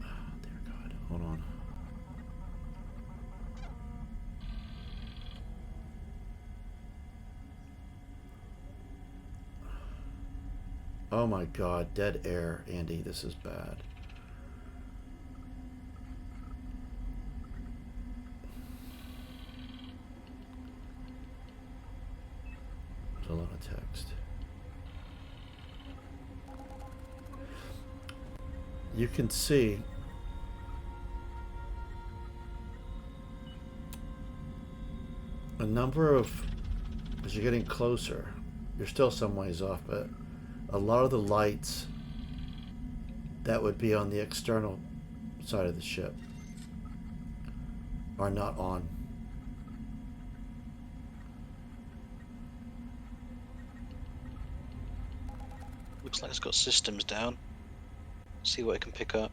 Oh, dear God. Hold on. Oh my God, dead air, Andy, this is bad. There's a lot of text. You can see a number of, as you're getting closer, you're still some ways off, but a lot of the lights that would be on the external side of the ship are not on. Looks like it's got systems down. See what I can pick up.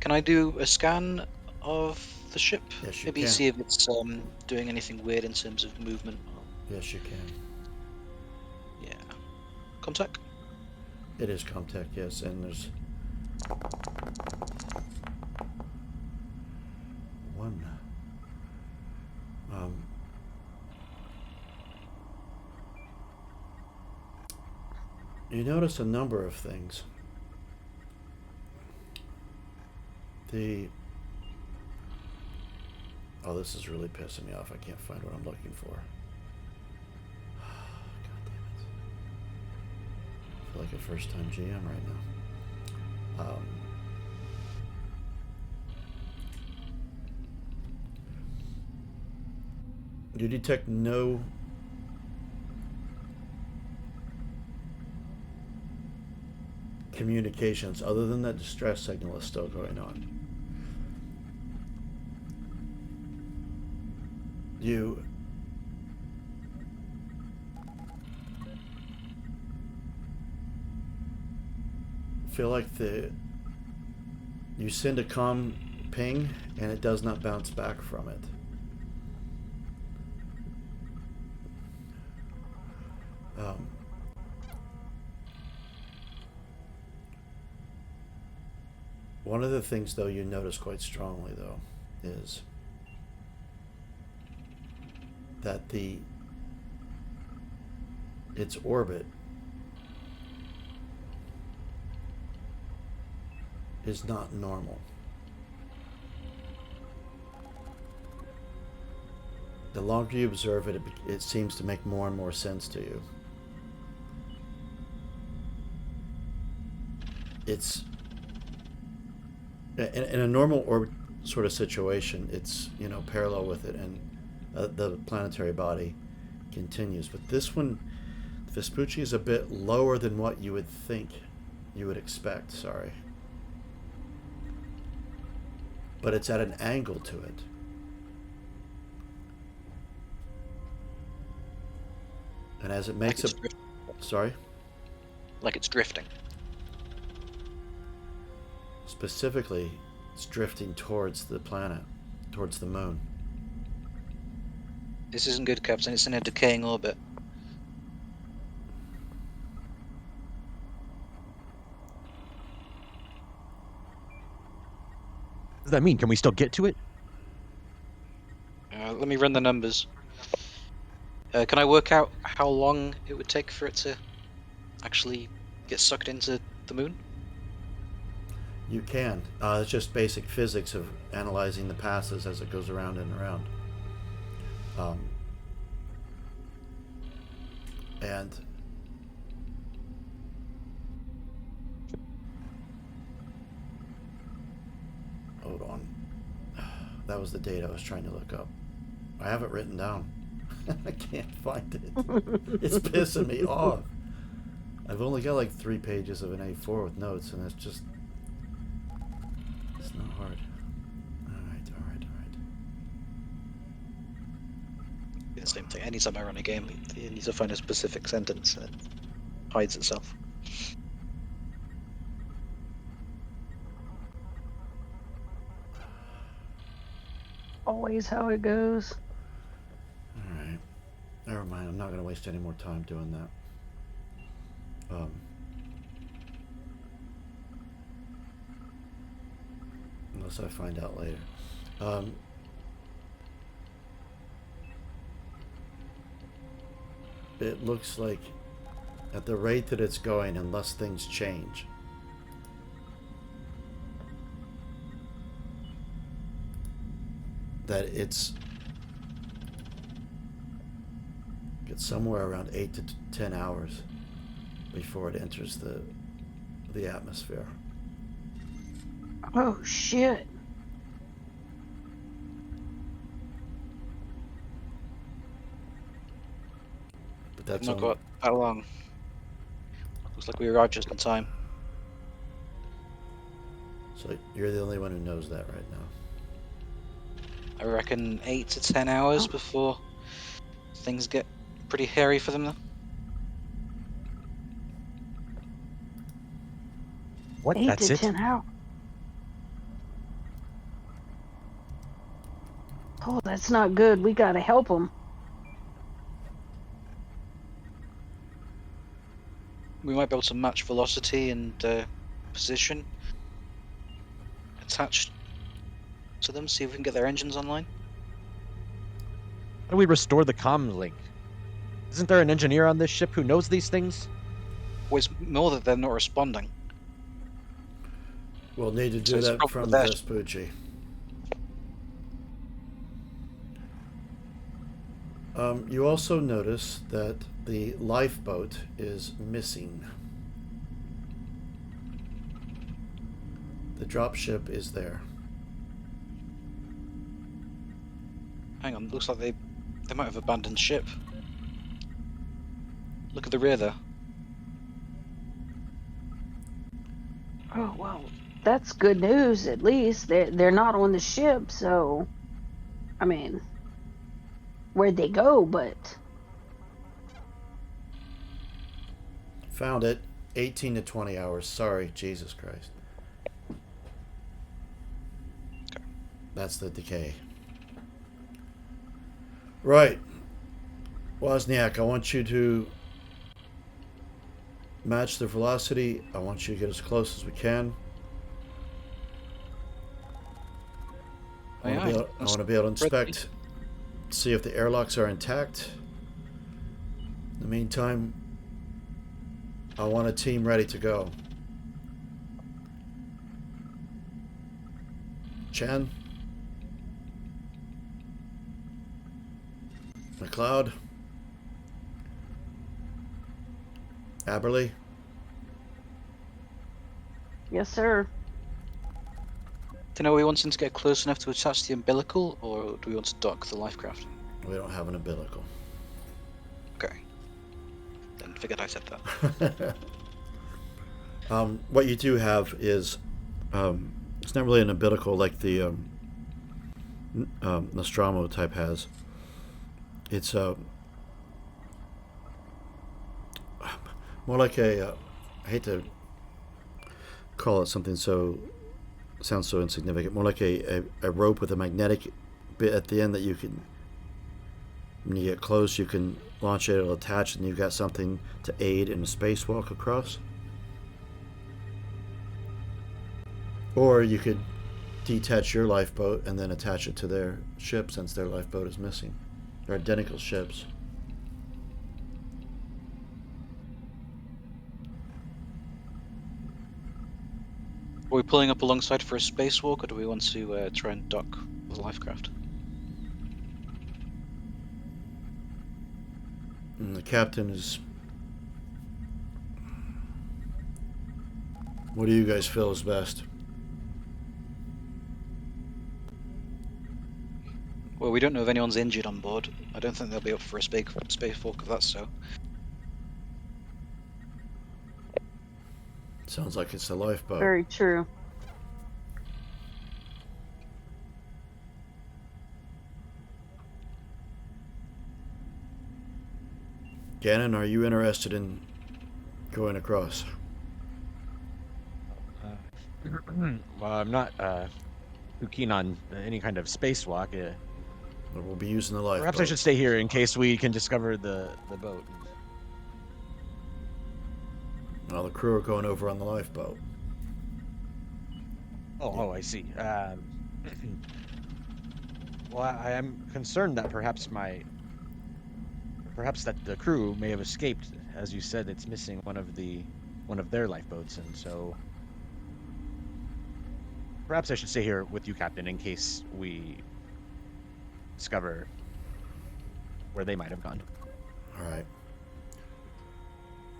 Can I do a scan of the ship? Yes, you Maybe can. see if it's doing anything weird in terms of movement. Yes, you can. Yeah. Contact? It is contact, yes, and there's one. You notice a number of things. Oh, this is really pissing me off. I can't find what I'm looking for. God damn it. I feel like a first-time GM right now. You detect no communications other than that distress signal is still going on. You feel like you send a comm ping and it does not bounce back from it. One of the things, though, you notice quite strongly, though, is that its orbit is not normal. The longer you observe it, it seems to make more and more sense to you. It's in a normal orbit sort of situation, it's, you know, parallel with it, and the planetary body continues. But this one, Vespucci, is a bit lower than what you would think, you would expect, sorry. But it's at an angle to it. And as it makes Like it... Sorry? Like it's drifting. Specifically, it's drifting towards the planet, towards the moon. This isn't good, Captain. It's in a decaying orbit. What does that mean? Can we still get to it? Let me run the numbers. Can I work out how long it would take for it to actually get sucked into the moon? You can. It's just basic physics of analyzing the passes as it goes around and around. And That was the date I was trying to look up. I have it written down. I can't find it. It's pissing me off. I've only got like 3 pages of an A4 with notes, and it's just... It's not hard. Alright. The same thing. Anytime I run a game, you need to find a specific sentence and it hides itself. Always how it goes. Alright. Never mind, I'm not going to waste any more time doing that. Unless I find out later. It looks like at the rate that it's going, unless things change, that it's somewhere around 8 to 10 hours before it enters the atmosphere. Oh shit. But that's Not only, got that long. Looks like we arrived just in time. so you're the only one who knows that right now. I reckon 8 to 10 hours Oh. before things get pretty hairy for them though. What? 8 That's to it? 10 hours. Oh, that's not good. We gotta help them. We might be able to match velocity and position attached to them, see if we can get their engines online. How do we restore the comm link? Isn't there an engineer on this ship who knows these things? Well, it's more that they're not responding. We'll need to So do it's that probably from there. Vespucci. You also notice that the lifeboat is missing. The dropship is there. Hang on, looks like they might have abandoned ship. Look at the rear there. Oh, well, that's good news at least. They're not on the ship, so I mean, where'd they go? But Found it. 18 to 20 hours. Sorry, Jesus Christ. That's the decay. Right. Wozniak, I want you to match the velocity. I want you to get as close as we can. I want to be able to inspect, see if the airlocks are intact. In the meantime, I want a team ready to go. Chen? McLeod? Aberley? yes, sir. Do you know, are we wanting to get close enough to attach the umbilical, or do we want to dock the lifecraft? We don't have an umbilical. Okay. Then figured I said that. What you do have is, it's not really an umbilical like the Nostromo type has. It's more like a, I hate to call it something sounds so insignificant, more like a rope with a magnetic bit at the end that you can, when you get close, you can launch it, it'll attach, and you've got something to aid in a spacewalk across. Or you could detach your lifeboat and then attach it to their ship, since their lifeboat is missing. They're identical ships. Are we pulling up alongside for a spacewalk, or do we want to try and dock the lifecraft? And the captain is... What do you guys feel is best? Well, we don't know if anyone's injured on board. I don't think they'll be up for a space walk if that's so. Sounds like it's a lifeboat. Very true. Gannon, are you interested in going across? Well, I'm not too keen on any kind of spacewalk. Or we'll be using the lifeboat. Perhaps I should stay here in case we can discover the boat. Well, the crew are going over on the lifeboat. Oh, I see. Well, I am concerned that perhaps that the crew may have escaped. As you said, it's missing one of their lifeboats, and so perhaps I should stay here with you, Captain, in case we discover where they might have gone. All right.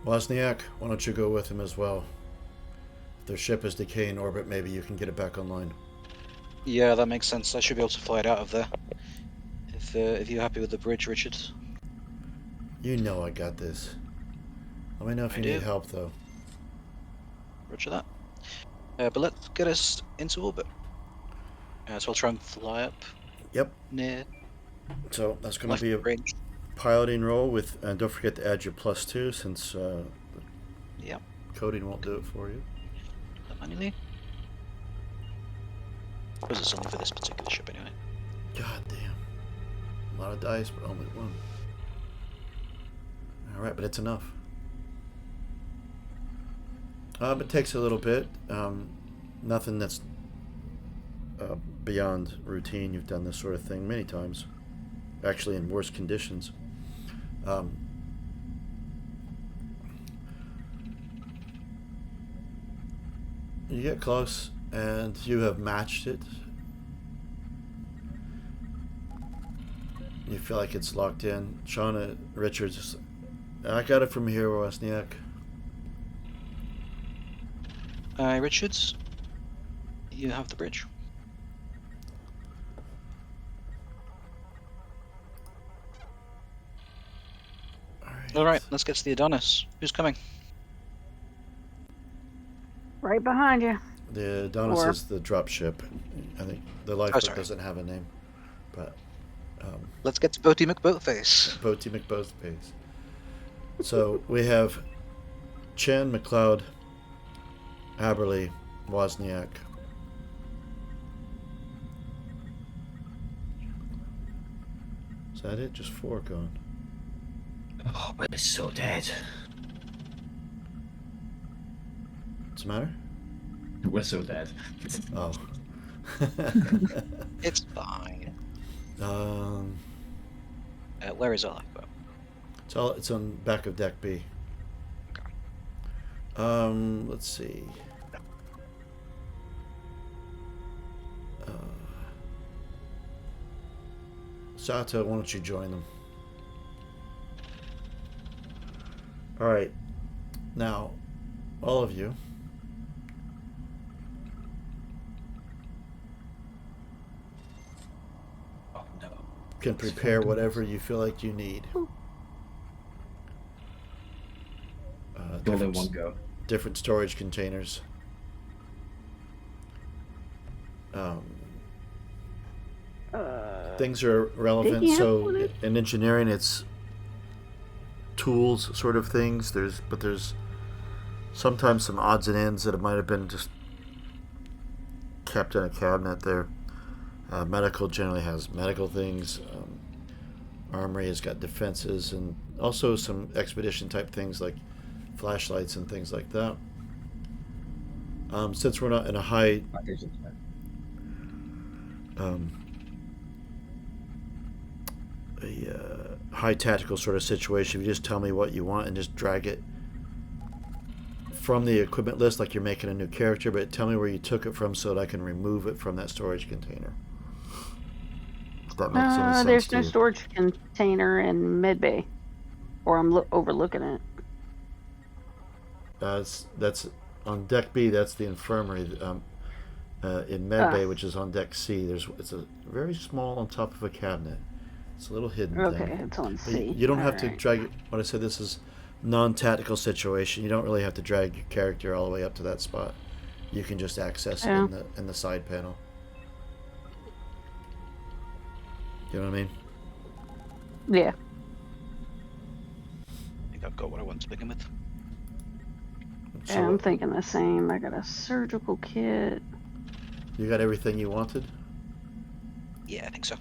Wozniak, why don't you go with him as well? If their ship is decaying in orbit, maybe you can get it back online. Yeah, that makes sense. I should be able to fly it out of there. If you're happy with the bridge, Richard. You know I got this. Let me know if you need help, though. Roger that. But let's get us into orbit. So I'll try and fly up. Yep. Near. So that's going to be a range. piloting roll with, and don't forget to add your +2 since Yeah. coding won't do it for you. Manually. I suppose it's only for this particular ship anyway. God damn. A lot of dice, but only one. Alright, but it's enough. It takes a little bit. Nothing that's beyond routine. You've done this sort of thing many times. Actually, in worse conditions. You get close, and you have matched it. You feel like it's locked in. Shauna Richards, I got it from here, Wozniak. Richards, you have the bridge. Alright, let's get to the Adonis. Who's coming? Right behind you. The Adonis is the drop ship. I think the lifeboat doesn't have a name, but let's get to Boaty McBoatface. Boaty McBoatface. So we have Chen, McLeod, Haberly, Wozniak. Is that it? Just 4 gone. Oh, but it's so dead. What's the matter? We're so dead. Oh. It's fine. Where is our lifeboat? It's on back of deck B. Let's see. Sato, why don't you join them? Alright. Now, all of you. Oh no. Can prepare whatever you feel like you need. All in one go. Different storage containers. Things are relevant. So in engineering, it's tools sort of things. There's sometimes some odds and ends that might have been just kept in a cabinet there. Medical generally has medical things. Armory has got defenses, and also some expedition type things like flashlights and things like that. Since we're not in a high high tactical sort of situation, if you just tell me what you want and just drag it from the equipment list like you're making a new character, but tell me where you took it from so that I can remove it from that storage container. If that makes any sense. There's no storage container in mid-bay, or I'm overlooking it. That's on deck B. That's the infirmary. In medbay, which is on deck C, it's a very small on top of a cabinet. It's a little hidden Okay, thing. it's on But C. you don't have to Alright. drag it. When I say this is non-tactical situation, you don't really have to drag your character all the way up to that spot. You can just access it Yeah. in the side panel. You know what I mean? Yeah. I think I've got what I want to begin with. So Yeah, I'm thinking the same. I got a surgical kit. you got everything you wanted? Yeah, I think so.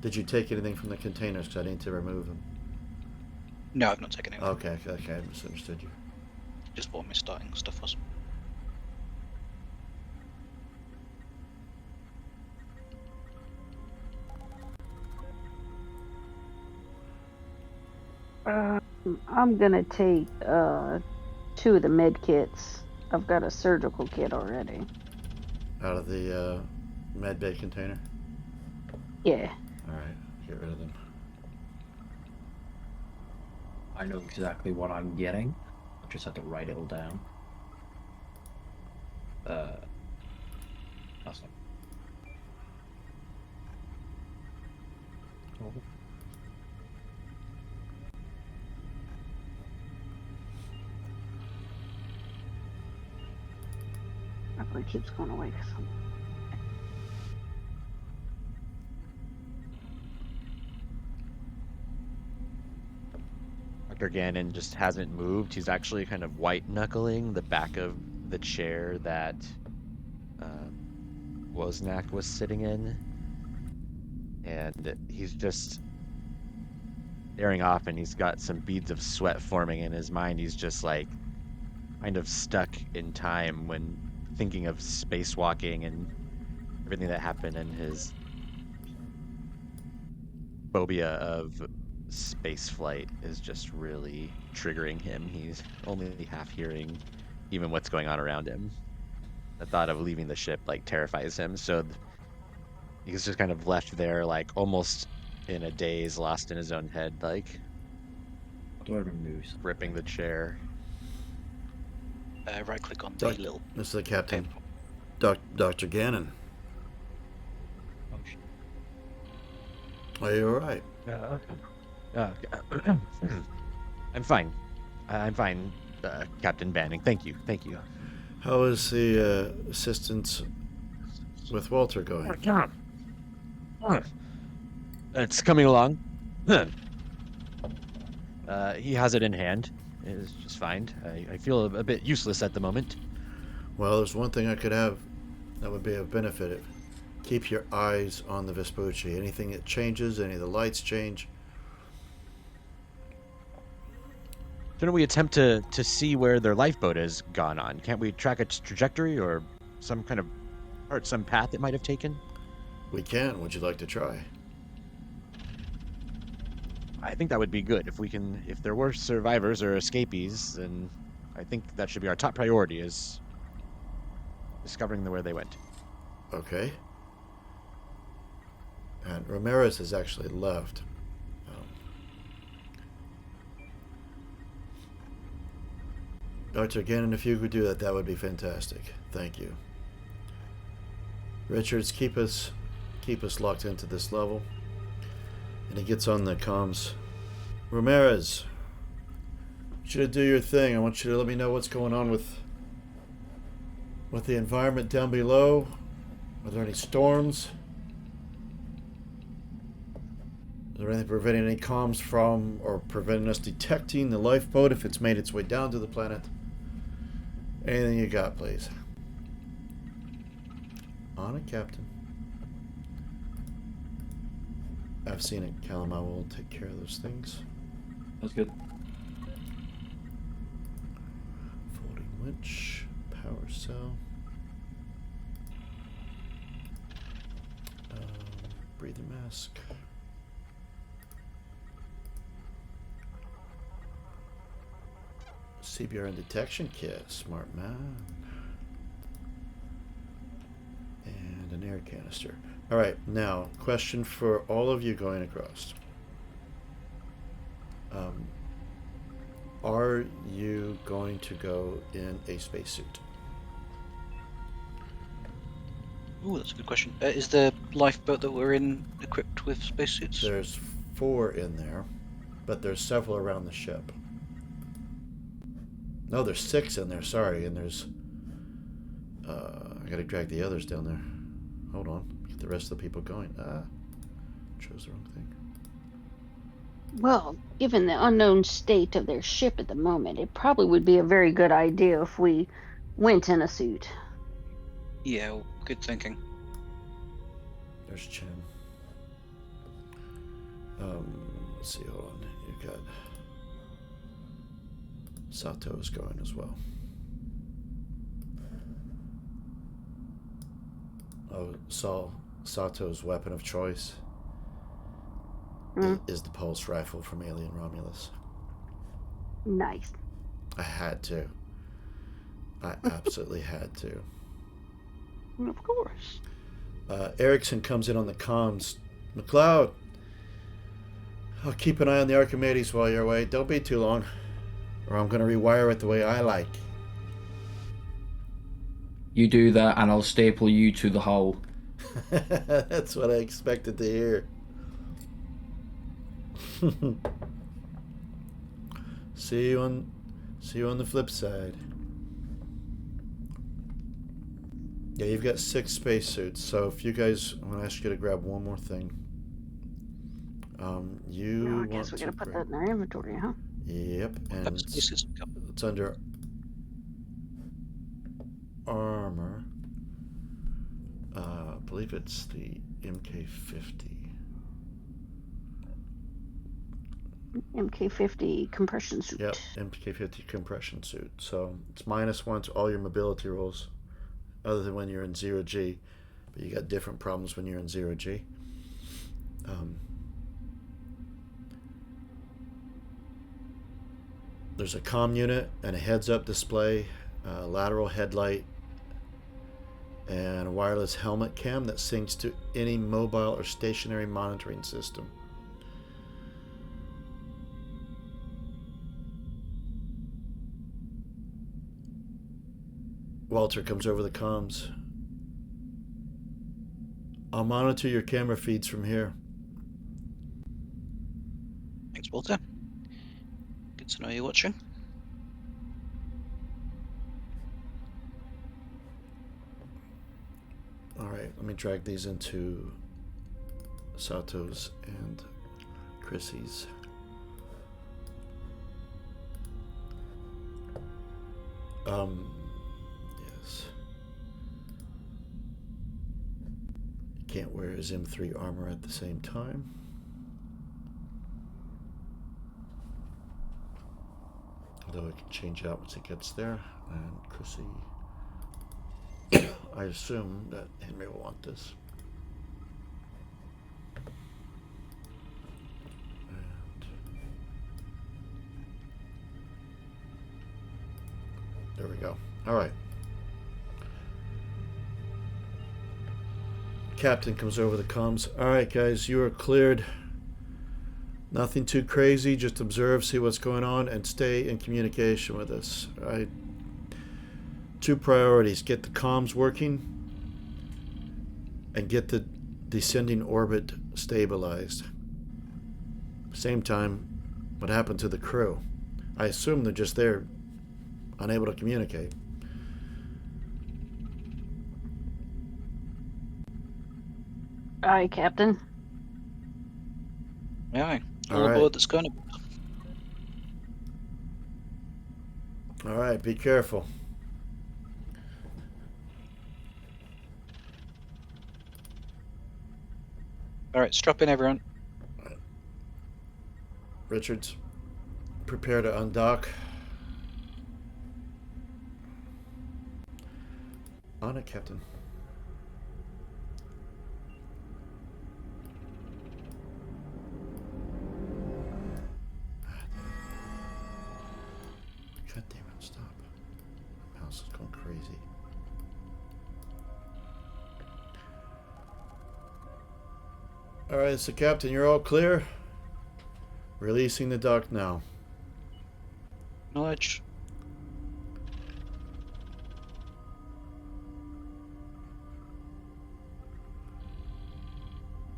Did you take anything from the containers? Because I need to remove them. No, I've not taken anything. Okay, I misunderstood you. Just what my starting stuff was. I'm gonna take 2 of the med kits. I've got a surgical kit already. Out of the med bay container? Yeah. Alright, get rid of them. I know exactly what I'm getting. I just had to write it all down. That's not. Oh. I think it keeps going away. 'Cause I'm... Dr. Gannon just hasn't moved. He's actually kind of white knuckling the back of the chair that Wozniak was sitting in. And he's just staring off, and he's got some beads of sweat forming in his mind. He's just like kind of stuck in time when thinking of spacewalking and everything that happened, in his phobia of space flight is just really triggering him. He's only half hearing even what's going on around him. The thought of leaving the ship like terrifies him, so he's just kind of left there, like almost in a daze, lost in his own head, like Do I remove something? gripping the chair. Right click on the Doc, little this is the captain. table. Dr. Gannon. Oh, shit. Are you alright? I'm fine. I'm fine, Captain Banning. Thank you. Thank you. How is the assistance with Walter going? It's coming along. He has it in hand. It's just fine. I feel a bit useless at the moment. Well, there's one thing I could have that would be of benefit. Keep your eyes on the Vespucci. Anything that changes, any of the lights change. Shouldn't we attempt to see where their lifeboat has gone on? Can't we track its trajectory or some kind of, or some path it might have taken? We can. Would you like to try? I think that would be good. If there were survivors or escapees, then I think that should be our top priority, is discovering where they went. Okay. And Ramirez has actually left. Dr. Gannon, if you could do that, that would be fantastic. Thank you. Richards, keep us locked into this level. And he gets on the comms. Ramirez, I want you to do your thing. I want you to let me know what's going on with the environment down below. Are there any storms? Is there anything preventing any comms from or preventing us detecting the lifeboat if it's made its way down to the planet? Anything you got, please. On it, Captain. I've seen it, Callum. I will take care of those things. That's good. Folding winch, power cell. Breathing mask. CBRN detection kit, smart man. And an air canister. Alright, now, question for all of you going across. Are you going to go in a spacesuit? Oh, that's a good question. Is the lifeboat that we're in equipped with spacesuits? There's 4 in there, but there's several around the ship. No, there's 6 in there, sorry, and there's... I gotta drag the others down there. Hold on, get the rest of the people going. Chose the wrong thing. Well, given the unknown state of their ship at the moment, it probably would be a very good idea if we went in a suit. Yeah, well, good thinking. There's Chen. Let's see, hold on. You got... Sato's going as well. Oh, Sato's weapon of choice is the pulse rifle from Alien Romulus. Nice. I had to. I absolutely had to. Of course. Erickson comes in on the comms. McLeod, I'll keep an eye on the Archimedes while you're away. Don't be too long, or I'm going to rewire it the way I like. You do that, and I'll staple you to the hull. That's what I expected to hear. See you on the flip side. Yeah, you've got 6 spacesuits, so if you guys, I'm gonna ask you to grab one more thing. I guess we gotta put that in our inventory, huh? Yep, and it's under armor. I believe it's the MK50. MK50 compression suit. Yep, MK50 compression suit. So it's -1 to all your mobility rolls, other than when you're in 0G. But you got different problems when you're in 0G. There's a comm unit and a heads-up display, a lateral headlight, and a wireless helmet cam that syncs to any mobile or stationary monitoring system. Walter comes over the comms. I'll monitor your camera feeds from here. Thanks, Walter. Good to know you're watching. Alright, let me drag these into Sato's and Chrissy's. Yes. You can't wear his M3 armor at the same time. Although it can change out once it gets there. And Chrissy, I assume that Henry will want this. And there we go. All right. Captain comes over the comms. All right, guys, you are cleared. Nothing too crazy. Just observe, see what's going on, and stay in communication with us. All right. 2 priorities: get the comms working, and get the descending orbit stabilized. Same time, what happened to the crew? I assume they're just there, unable to communicate. Aye, Captain. Aye. All All right. aboard that's going to... All right, be careful. Alright, strap in, everyone. Richards, prepare to undock. On it, Captain. God damn it, stop. My mouse is going crazy. Alright, so Captain, you're all clear? Releasing the dock now. Knowledge.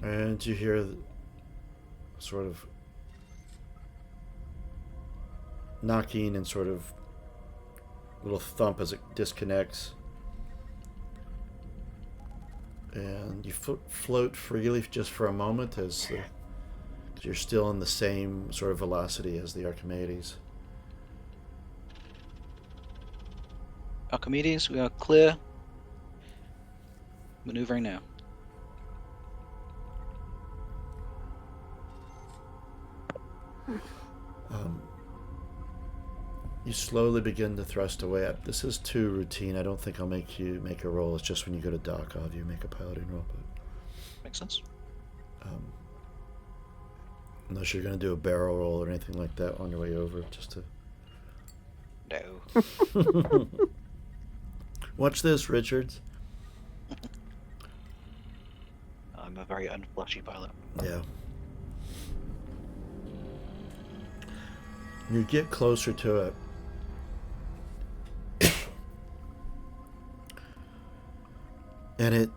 And you hear sort of knocking and sort of little thump as it disconnects. And you float freely just for a moment as you're still in the same sort of velocity as the Archimedes. Archimedes, we are clear. Maneuvering now. You slowly begin to thrust away. This is too routine. I don't think I'll make you make a roll. It's just when you go to dock, I'll have you make a piloting roll. But, makes sense. Unless you're going to do a barrel roll or anything like that on your way over, just to... No. Watch this, Richards. I'm a very unflashy pilot. Yeah. You get closer to it. And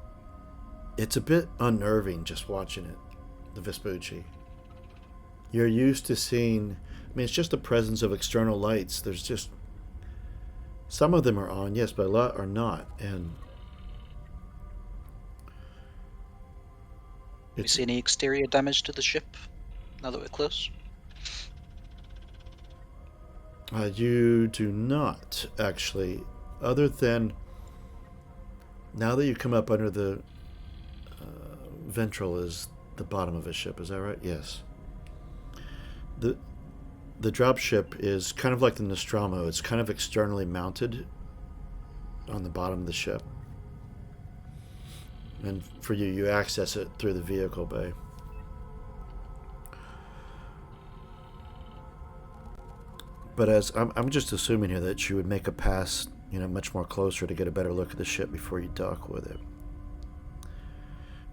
it's a bit unnerving just watching it, the Vespucci. You're used to seeing, I mean, it's just the presence of external lights. There's just, some of them are on, yes, but a lot are not. And Do you see any exterior damage to the ship now that we're close? You do not, actually, other than now that you come up under the ventral is the bottom of a ship. Is that right? Yes. The drop ship is kind of like the Nostromo. It's kind of externally mounted on the bottom of the ship. And for you, you access it through the vehicle bay. But as I'm just assuming here that you would make a pass, much more closer to get a better look at the ship before you dock with it.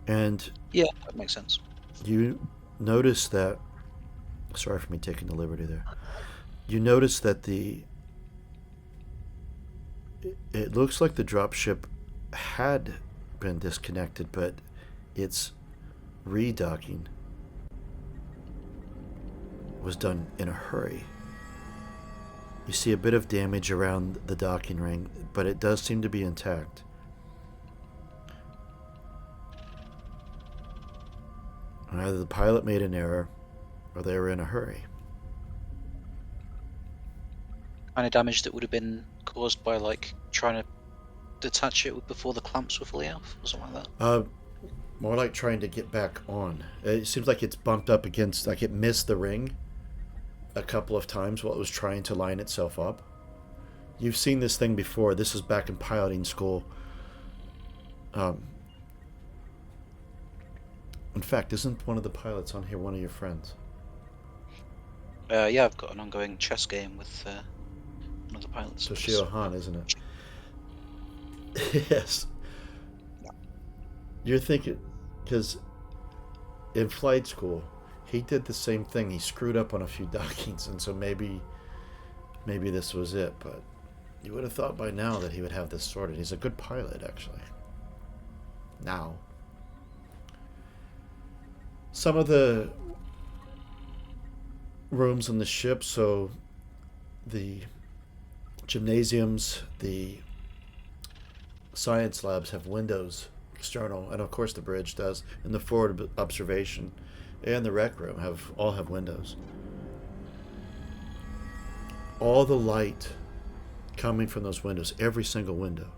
And yeah, that makes sense. You notice that. Sorry for me taking the liberty there. You notice that it looks like the dropship had been disconnected, but its redocking was done in a hurry. You see a bit of damage around the docking ring, but it does seem to be intact. Either the pilot made an error, or they were in a hurry. Kind of damage that would have been caused by, like, trying to detach it before the clamps were fully off, or something like that? More like trying to get back on. It seems like it's bumped up against, like it missed the ring a couple of times while it was trying to line itself up. You've seen this thing before. This is back in piloting school. In fact, isn't one of the pilots on here one of your friends? Yeah, I've got an ongoing chess game with one of the pilots. Toshio Han, isn't it? Yes. You're thinking, because in flight school, he did the same thing. He screwed up on a few dockings, and so maybe this was it. But you would have thought by now that he would have this sorted. He's a good pilot, actually. Now. Some of the rooms on the ship, so the gymnasiums, the science labs have windows, external, and of course the bridge does, and the forward observation and the rec room all have windows. All the light coming from those windows, every single window,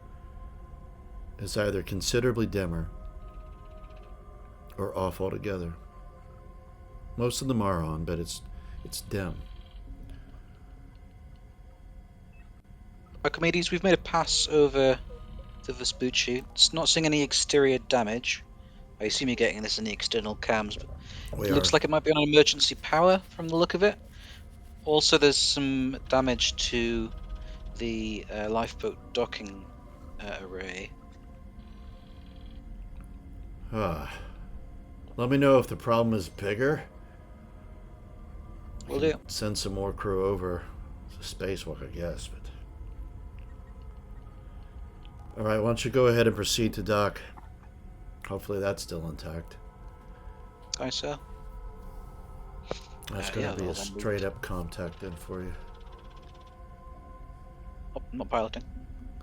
is either considerably dimmer or off altogether. Most of them are on, but it's dim. Archimedes, we've made a pass over the Vespucci. It's not seeing any exterior damage. I assume you're getting this in the external cams, but it looks like it might be on emergency power from the look of it. Also, there's some damage to the lifeboat docking array. Let me know if the problem is bigger. Will do. Send some more crew over. It's a spacewalk, I guess, but... Alright, why don't you go ahead and proceed to dock. Hopefully that's still intact. Aye, sir. That's Yeah, going to be well, a then straight up contact then for you. Oh, not piloting.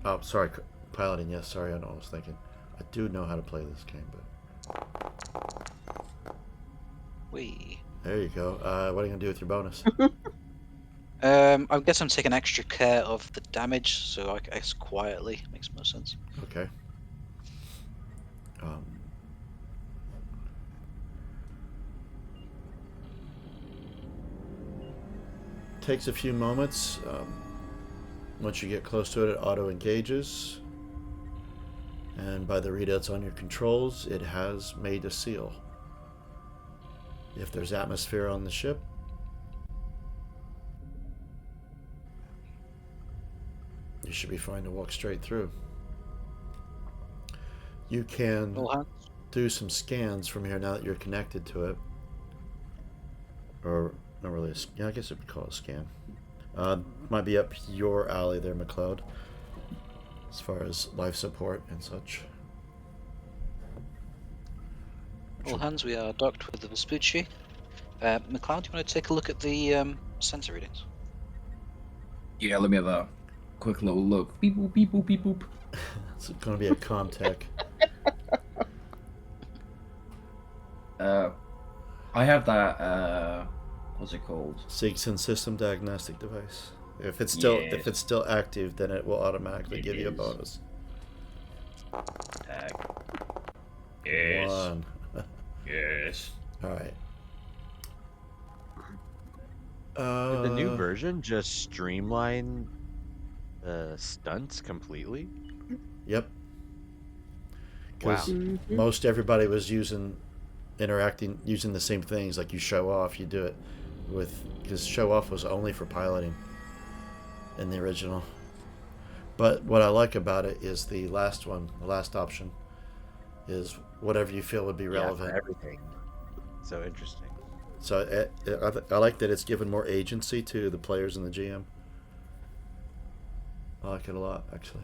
Oh, sorry, piloting. Yes, sorry, I know what I was thinking. I do know how to play this game, but Wee. there you go. What are you gonna do with your bonus? I guess I'm taking extra care of the damage, so I guess quietly makes more sense. Okay. Takes a few moments. Once you get close to it, it auto engages. And by the readouts on your controls, it has made a seal. If there's atmosphere on the ship, you should be fine to walk straight through. You can All hands. do some scans from here now that you're connected to it. Or, not really, yeah, I guess it would call it a scan. Might be up your alley there, McLeod, as far as life support and such. All hands, we are docked with the Vespucci. McLeod, do you want to take a look at the sensor readings? Yeah, let me have a quick little look. Beep boop, beep boop, beep boop. It's going to be a Comtech. I have that, what's it called? Sigson system diagnostic device. If it's still active, then it will automatically give you a bonus. Tag. Yes. 1. Yes. All right. Did the new version just streamline the stunts completely? Yep. Wow. Most everybody was using the same things. Like you show off, you do it because show off was only for piloting in the original. But what I like about it is the last option is whatever you feel would be relevant. For everything. So interesting. So I like that it's given more agency to the players and the GM. I like it a lot, actually.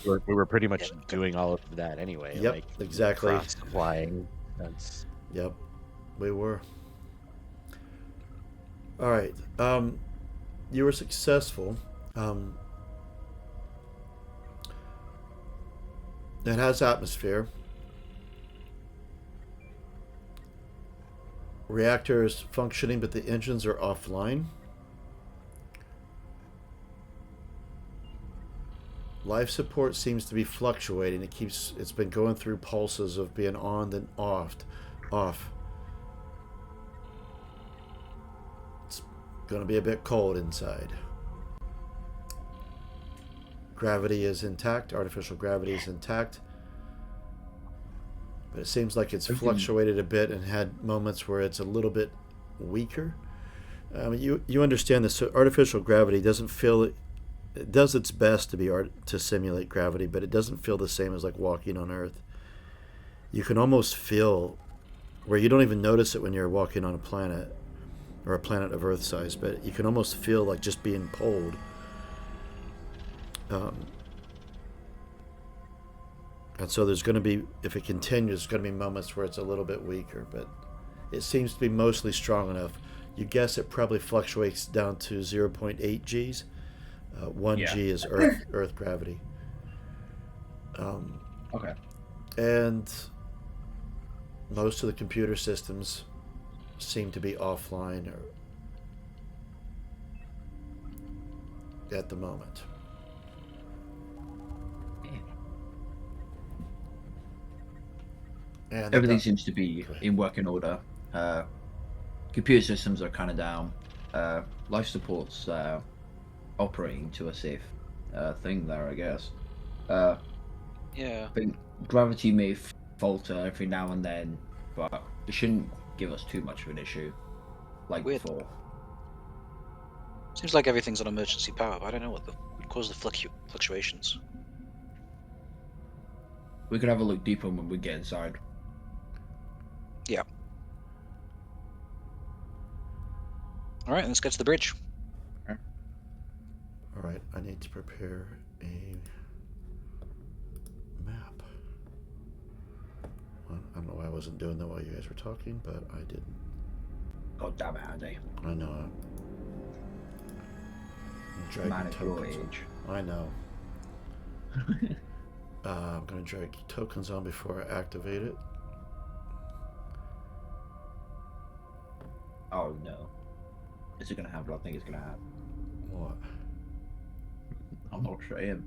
We were pretty much doing all of that anyway. Yep, like exactly. Cross-applying. That's... Yep, we were. All right. You were successful. It has atmosphere. Reactor is functioning, but the engines are offline. Life support seems to be fluctuating. It's been going through pulses of being on then off. It's going to be a bit cold inside. Gravity is intact. Artificial gravity is intact. But it seems like it's fluctuated a bit and had moments where it's a little bit weaker. You understand this. So artificial gravity doesn't feel it does its best to simulate gravity, but it doesn't feel the same as like walking on Earth. You can almost feel where you don't even notice it when you're walking on a planet or a planet of Earth size, but you can almost feel like just being pulled. And so there's going to be, if it continues, there's going to be moments where it's a little bit weaker, but it seems to be mostly strong enough. You guess it probably fluctuates down to 0.8 Gs. 1 G is Earth gravity. Okay. And most of the computer systems seem to be offline at the moment. And everything seems to be in working order. Computer systems are kind of down. Life support's operating to a safe thing there, I guess. Yeah. I think gravity may falter every now and then, but it shouldn't give us too much of an issue like Weird. before. Seems like everything's on emergency power, but I don't know what would cause the fluctuations. We could have a look deeper when we get inside. Yeah. All right, let's get to the bridge. All right, I need to prepare a map. Well, I'm don't know why I wasn't doing that while you guys were talking, but I didn't. God damn it, Andy. I know. Man at your age. I know. I'm going to drag tokens on before I activate it. Oh no. Is it going to happen? I think it's going to happen. What? I'm not saying.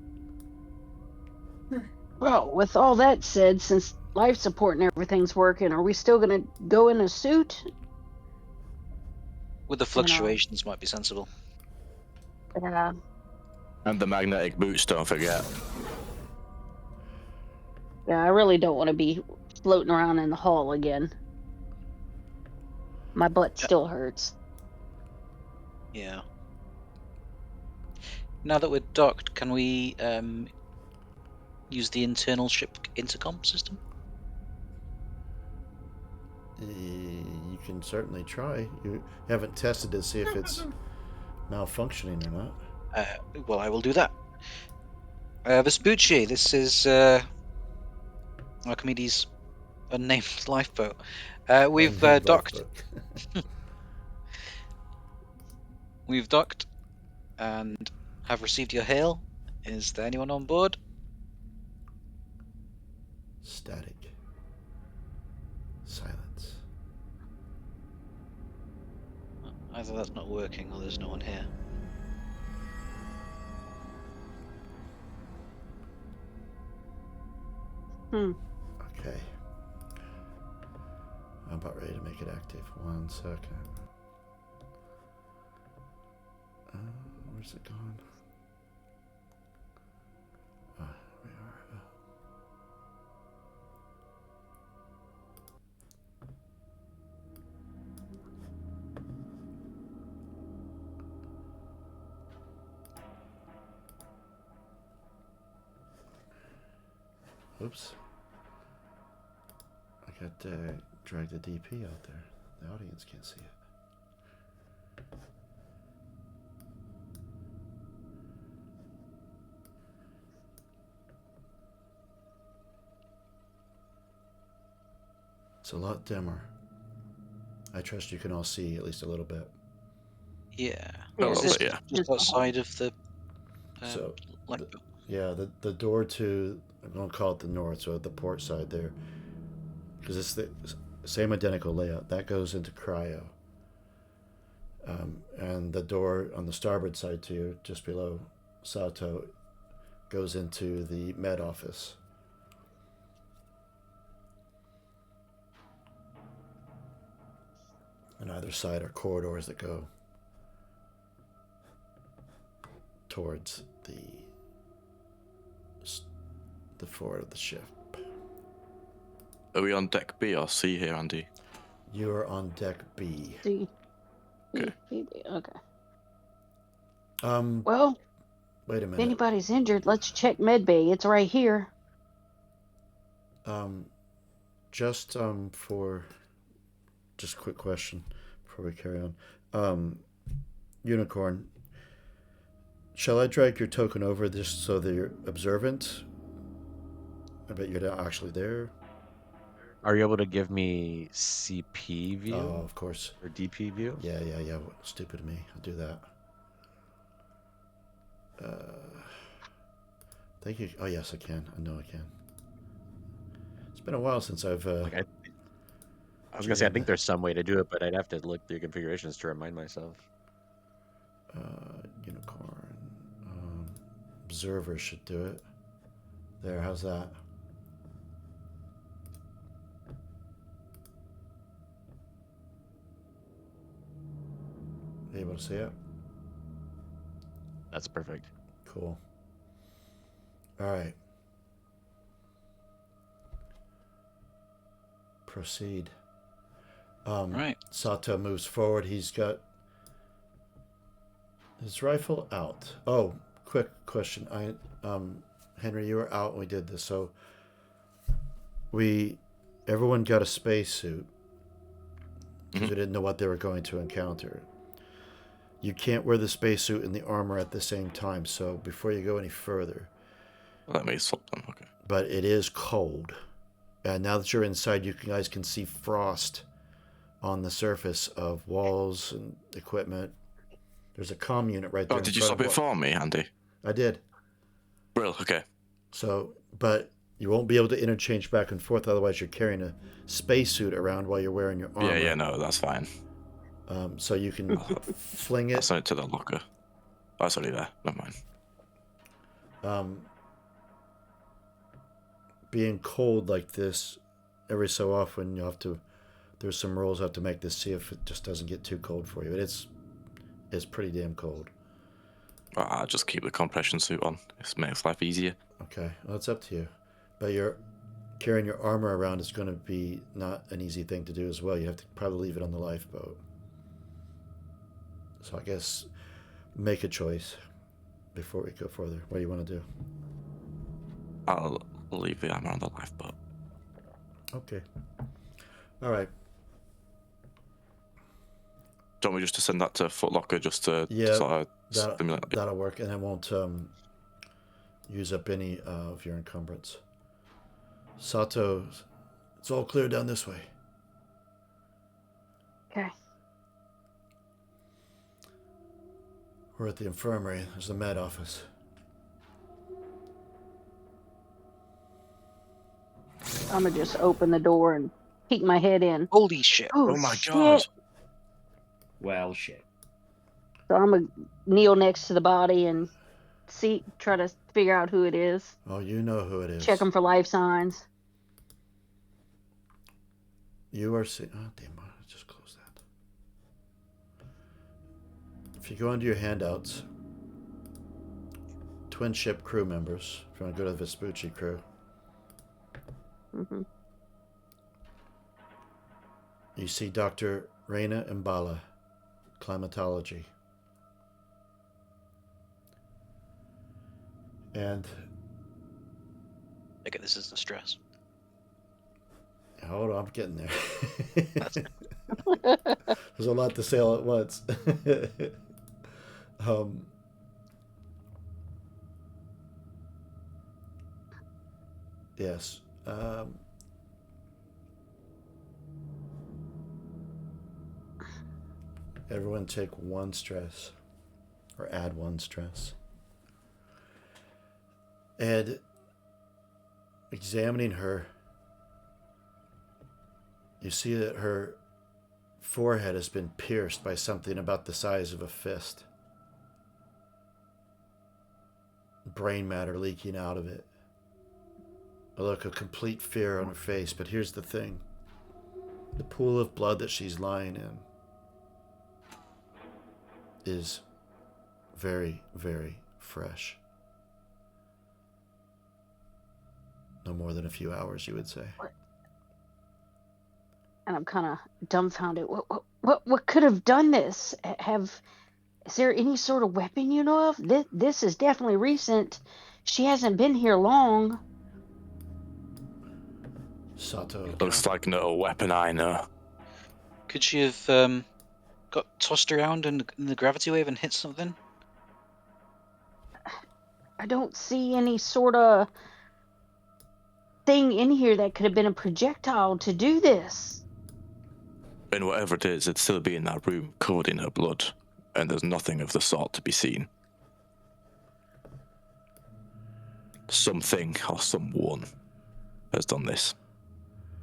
Well, with all that said, since life support and everything's working, are we still going to go in a suit? With the fluctuations, might be sensible. Yeah. And the magnetic boots, don't forget. Yeah, I really don't want to be floating around in the hall again. My butt still hurts. Yeah. Now that we're docked, can we use the internal ship intercom system? You can certainly try. You haven't tested to see if it's malfunctioning or not. Well, I will do that. Vespucci, this is Archimedes' unnamed lifeboat. We've Unnamed docked. lifeboat. We've docked and have received your hail. Is there anyone on board? Static. Silence. Either that's not working or there's no one here. Okay. I'm about ready to make it active. 1 second. Where's it gone? We are. Oops. I got to drag the DP out there. The audience can't see it. It's a lot dimmer. I trust you can all see at least a little bit. Yeah. A Is little this bit, yeah. just outside of the So, lifeboat? Yeah, the door to, I'm going to call it the north, so the port side there. Because it's the same identical layout. That goes into cryo. And the door on the starboard side to you, just below Sato, goes into the med office. On either side are corridors that go towards the forward of the ship. Are we on deck B or C here, Andy? You are on deck B. See. Okay. Okay. Wait Well, a if minute. anybody's injured, let's check medbay. It's right here. Just for just a quick question before we carry on. Unicorn, shall I drag your token over just so that you're observant? I bet you're not actually there. Are you able to give me CP view? Oh, of course. Or DP view? Yeah. Stupid of me. I'll do that. Thank you. Oh, yes, I can. I know I can. It's been a while since I've... I was going to say, I think there's some way to do it, but I'd have to look through configurations to remind myself. Unicorn. Observer should do it. There, how's that? Are you able to see it? That's perfect. Cool. All right. Proceed. Right. Sato moves forward. He's got his rifle out. Oh, quick question. Henry, you were out when we did this, so everyone got a spacesuit because we didn't know what they were going to encounter. You can't wear the spacesuit and the armor at the same time, so before you go any further. Let me swap them, okay. But it is cold. And now that you're inside, you guys can see frost on the surface of walls and equipment. There's a comm unit right there. Oh, did you stop it for me, Andy? I did. Brill, okay. So, but you won't be able to interchange back and forth. Otherwise, you're carrying a spacesuit around while you're wearing your armor. Yeah, no, that's fine. So you can fling it. I'll send it to the locker. Oh, it's already there. Never mind. Being cold like this, every so often you have to. There's some rolls I have to make to see if it just doesn't get too cold for you. It's pretty damn cold. Well, I'll just keep the compression suit on. It makes life easier. Okay, well, it's up to you. But you're carrying your armor around is going to be not an easy thing to do as well. You have to probably leave it on the lifeboat. So I guess make a choice before we go further. What do you want to do? I'll leave the armor on the lifeboat. Okay. All right. Don't we just to send that to Foot Locker just to sort of stimulate? That'll work, and it won't use up any of your encumbrance. Sato, it's all clear down this way. Okay. We're at the infirmary. There's the med office. I'm gonna just open the door and peek my head in. Holy shit. Oh my shit. god. Well, shit. So I'm gonna kneel next to the body and try to figure out who it is. Oh, you know who it is. Check them for life signs. You are seeing. Oh, damn! I just close that. If you go into your handouts, twin ship crew members. If you want to go to the Vespucci crew. Mm-hmm. You see Dr. Reina Mbala, climatology. And I get this isn't stress. hold on, I'm getting there. There's a lot to say all at once. Yes. Everyone take 1 stress, or add 1 stress. And examining her, you see that her forehead has been pierced by something about the size of a fist. Brain matter leaking out of it. A look of complete fear on her face, but here's the thing. The pool of blood that she's lying in is very, very fresh. No more than a few hours, you would say. And I'm kind of dumbfounded. What could have done this? Is there any sort of weapon you know of? This is definitely recent. She hasn't been here long. Sato. Looks like no weapon I know. Could she have got tossed around in the gravity wave and hit something? I don't see any sort of thing in here that could have been a projectile to do this. And whatever it is, it'd still be in that room covered in her blood, and there's nothing of the sort to be seen. Something or someone has done this.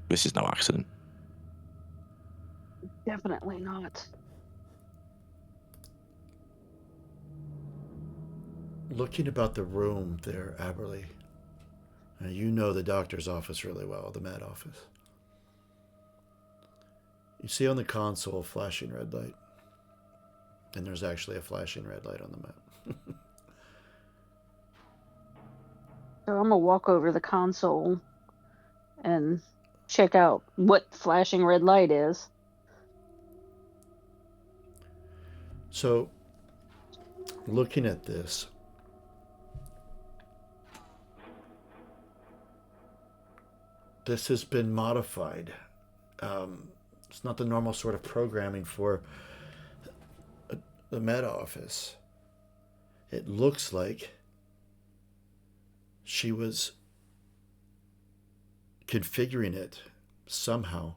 This is no accident. Definitely not. Looking about the room there, Aberley, you know the doctor's office really well, the med office. You see on the console a flashing red light. And there's actually a flashing red light on the map. So I'm going to walk over to the console and check out what flashing red light is. So, looking at this, this has been modified. It's not the normal sort of programming for the med office. It looks like she was configuring it somehow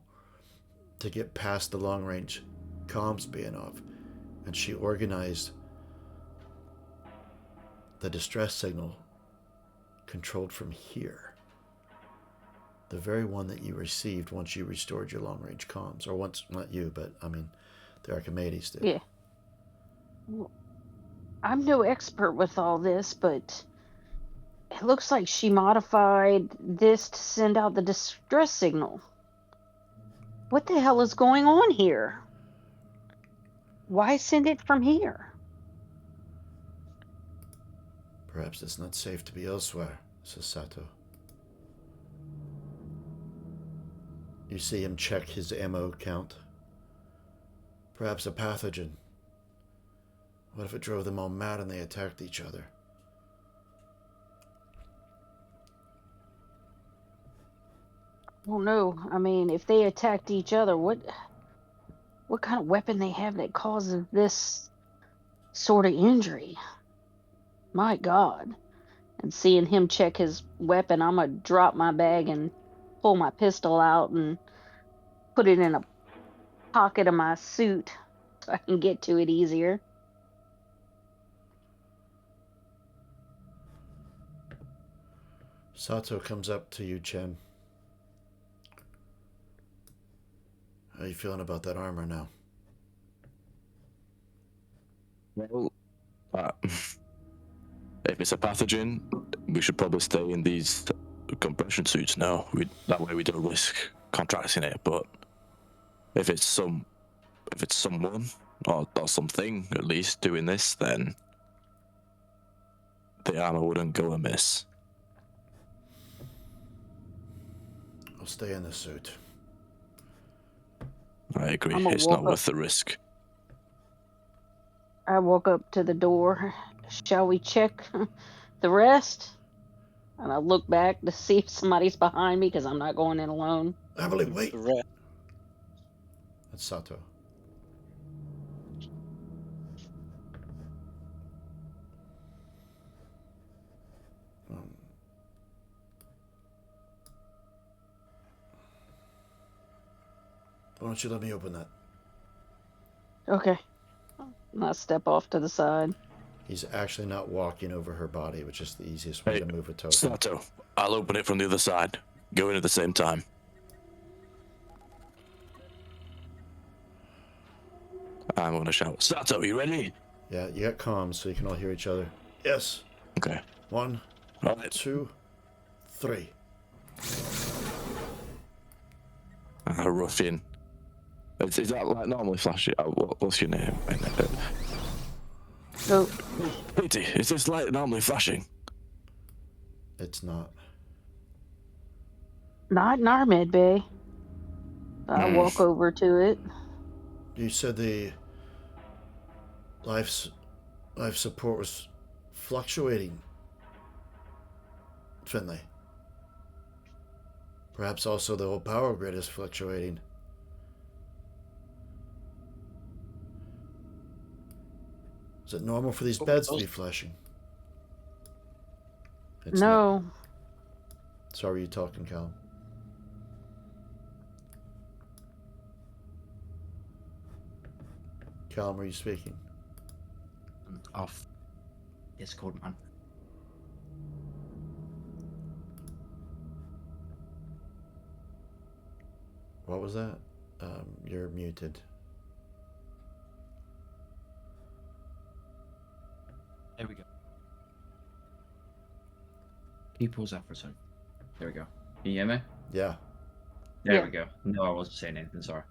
to get past the long-range comms being off, and she organized the distress signal controlled from here. The very one that you received once you restored your long-range comms. Or once, not you, but, I mean, the Archimedes did. Yeah. Well, I'm no expert with all this, but it looks like she modified this to send out the distress signal. What the hell is going on here? Why send it from here? Perhaps it's not safe to be elsewhere, says Sato. You see him check his ammo count. Perhaps a pathogen. What if it drove them all mad and they attacked each other? Well, no. I mean, if they attacked each other, what kind of weapon they have that causes this sort of injury? My God. And seeing him check his weapon, I'm going to drop my bag and pull my pistol out and put it in a pocket of my suit so I can get to it easier. Sato comes up to you, Chen. How are you feeling about that armor now? Well, if it's a pathogen, we should probably stay in these compression suits now. That way we don't risk contracting it. But if it's someone or something at least doing this, then the armor wouldn't go amiss. I'll stay in the suit. I agree. I'ma It's walk not worth the risk. I walk up to the door. Shall we check the rest? And I look back to see if somebody's behind me because I'm not going in alone. Emily, wait! The rest. That's Sato. Why don't you let me open that? Okay. And I step off to the side. He's actually not walking over her body, which is the easiest way Hey, to move a token. Sato, I'll open it from the other side. Go in at the same time. I'm gonna shout, Sato, you ready? Yeah, you got comms, so you can all hear each other. Yes. Okay. 1, All right. 2, 3. Ruffian. Is that like normally flashing? What's your name? Oh, Pity, is this light normally flashing? It's not. not in our med bay. I walk over to it. You said the life support was fluctuating, Finley. Perhaps also the whole power grid is fluctuating. Is it normal for these beds to be flashing? It's No. not. So are you talking, Callum? Callum, are you speaking? Off Discord, man. What was that? You're muted. There we go. Can you pause that for a second? There we go. Can you hear me? Yeah. There Yeah. we go. No, I wasn't saying anything, sorry.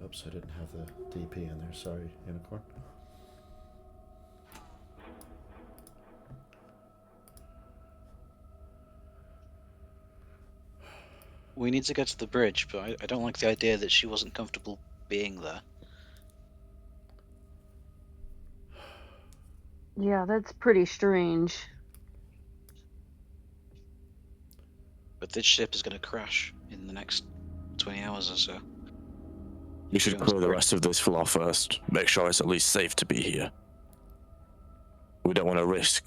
Oops, I didn't have the DP in there. Sorry, Unicorn. We need to get to the bridge, but I don't like the idea that she wasn't comfortable being there. Yeah, that's pretty strange. But this ship is going to crash in the next 20 hours or so. You should clear the rest of this floor first. Make sure it's at least safe to be here. We don't want to risk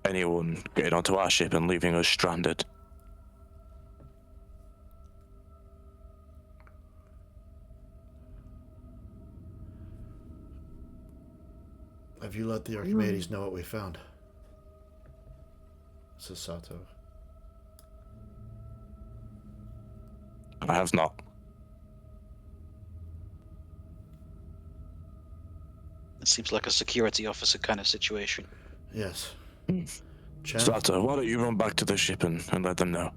anyone getting onto our ship and leaving us stranded. Have you let the Archimedes know what we found? Says Sato. I have not. It seems like a security officer kind of situation. Yes. Chen? Sato, why don't you run back to the ship and let them know?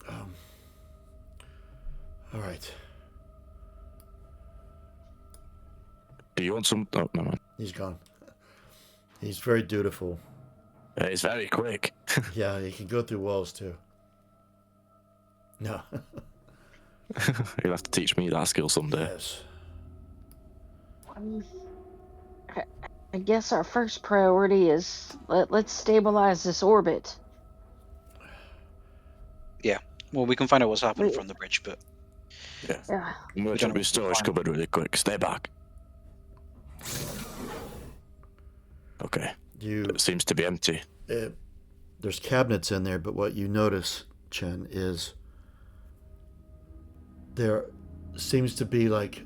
All right. Do you want some? Oh, no, man. He's gone. He's very dutiful. It's very quick. Yeah, he can go through walls too. No. You'll have to teach me that skill someday. Yes. I guess our first priority is let's stabilize this orbit. Yeah. Well, we can find out what's happened from the bridge, but Yeah. Yeah. I'm going to check my storage cupboard really quick. Stay back. Okay. It seems to be empty. There's cabinets in there, but what you notice, Chen, is there seems to be like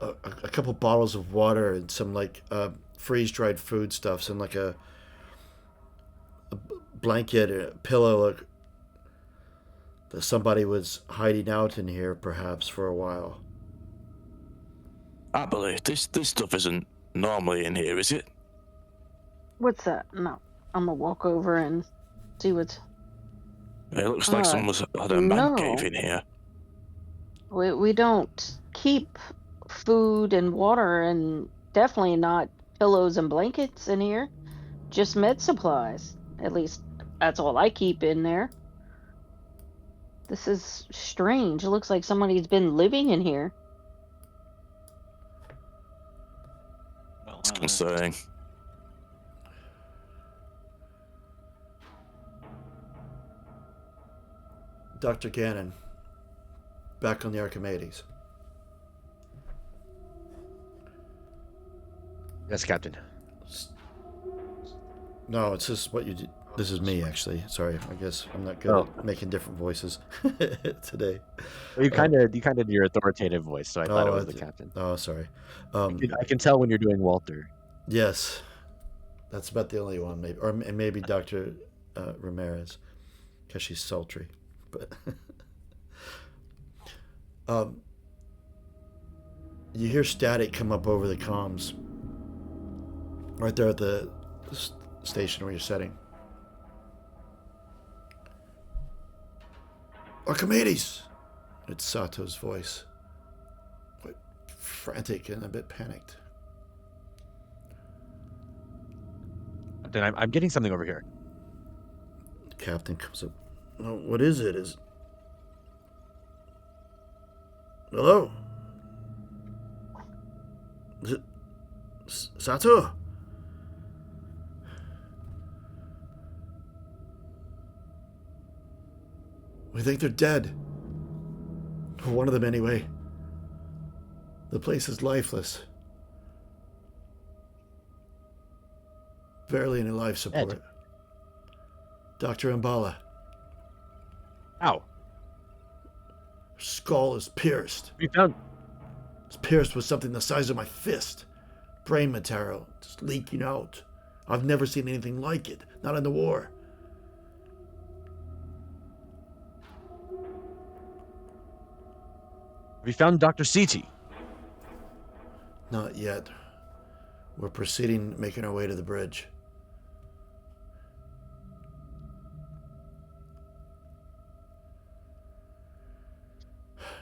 a couple bottles of water and some like freeze-dried foodstuffs and like a blanket, a pillow that somebody was hiding out in here perhaps for a while. I believe this stuff isn't normally in here, is it? What's that? No. I'm gonna walk over and see what's. It looks like someone's had a man no. cave in here. We don't keep food and water, and definitely not pillows and blankets in here. Just med supplies. At least that's all I keep in there. This is strange. It looks like somebody's been living in here. well, It's concerning. Dr. Gannon, back on the Archimedes. Yes, Captain. No, it's just what you did. This is me, actually. Sorry, I guess I'm not good at making different voices today. Well, you kind of did your authoritative voice, so I thought it was the captain. Oh, sorry. I can tell when you're doing Walter. Yes, that's about the only one, maybe, or maybe Dr. Ramirez, because she's sultry. But you hear static come up over the comms, right there at the station where you're setting. Archimedes! It's Sato's voice. Quite frantic and a bit panicked. Then I'm getting something over here. The captain comes up. Oh, what is it? Hello? Is it Sato? We think they're dead. Or one of them anyway. The place is lifeless. Barely any life support. Ed. Dr. Mbala. Ow. Her skull is pierced. We found. It's pierced with something the size of my fist. Brain material just leaking out. I've never seen anything like it. Not in the war. We found Dr. Citi. Not yet. We're proceeding, making our way to the bridge.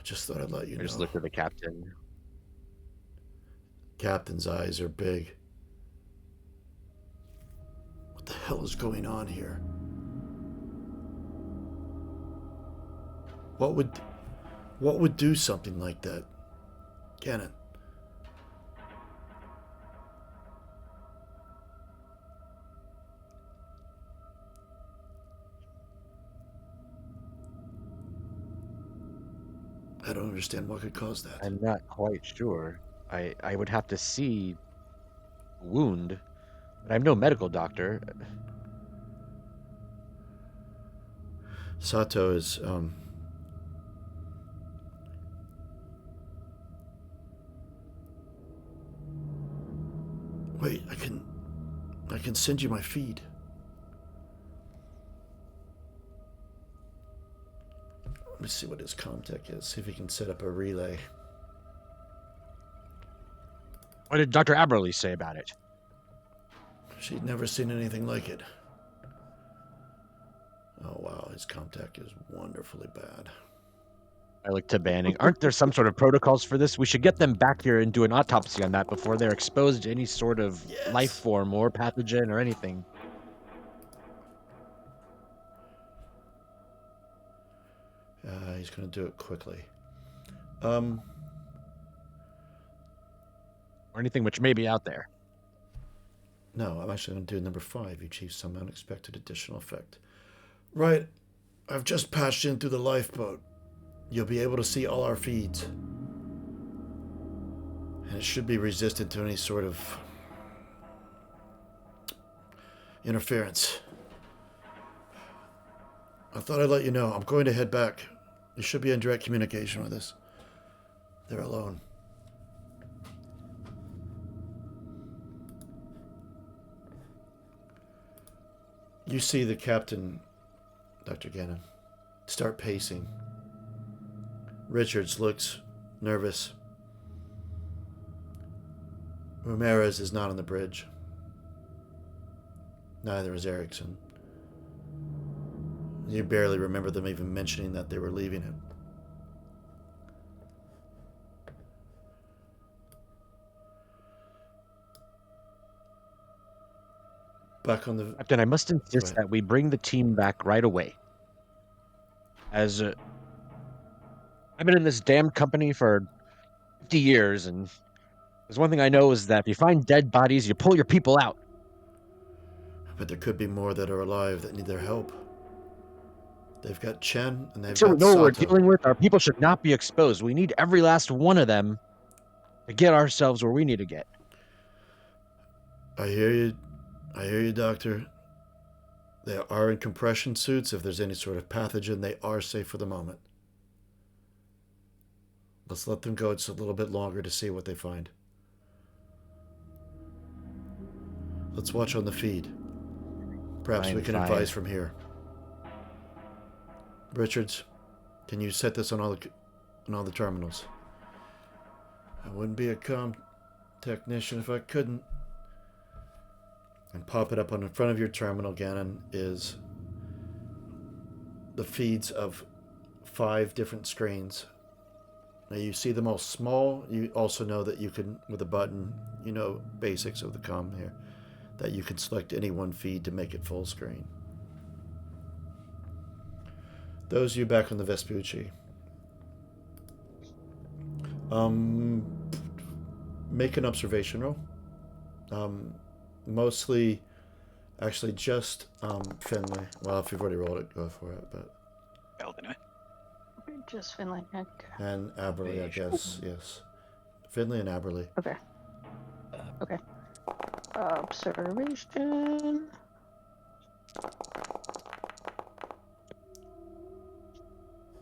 Just thought I'd let you know. I just looked at the captain. Captain's eyes are big. What the hell is going on here? What would do something like that? Gannon. I don't understand what could cause that. I'm not quite sure. I would have to see the wound, but I'm no medical doctor. Sato is, Wait, I can send you my feed. Let me see what his comtech is. See if he can set up a relay. What did Dr. Aberley say about it? She'd never seen anything like it. Oh wow, his comtech is wonderfully bad. I look to Banning. Aren't there some sort of protocols for this? We should get them back here and do an autopsy on that before they're exposed to any sort of life form or pathogen or anything. He's going to do it quickly. Or anything which may be out there. No, I'm actually going to do number 5. You achieve some unexpected additional effect. Right. I've just patched in through the lifeboat. You'll be able to see all our feeds. And it should be resistant to any sort of interference. I thought I'd let you know. I'm going to head back. You should be in direct communication with us. They're alone. You see the captain, Dr. Gannon, start pacing. Richards looks nervous. Ramirez is not on the bridge. Neither is Erickson. You barely remember them even mentioning that they were leaving it. Back on the... Captain, I must insist that we bring the team back right away. As I've been in this damn company for 50 years, and there's one thing I know is that if you find dead bodies, you pull your people out. But there could be more that are alive that need their help. They've got Chen, and they've Until got we know what we're Sato. dealing with, our people should not be exposed. We need every last one of them to get ourselves where we need to get. I hear you. I hear you, Doctor. They are in compression suits. If there's any sort of pathogen, they are safe for the moment. Let's let them go just a little bit longer to see what they find. Let's watch on the feed. Perhaps we can advise from here. Richards, can you set this on all the terminals? I wouldn't be a comm technician if I couldn't. And pop it up on the front of your terminal, Gannon, is the feeds of 5 different screens. Now you see them all small. You also know that you can, with a button, you know basics of the comm here, that you can select any one feed to make it full screen. Those of you back on the Vespucci. Make an observation roll. Mostly, actually just Finley. Well, if you've already rolled it, go for it. But Anyway. Just Finley. Okay. And Aberley, I guess. Yes. Finley and Aberley. Okay. Okay. Observation.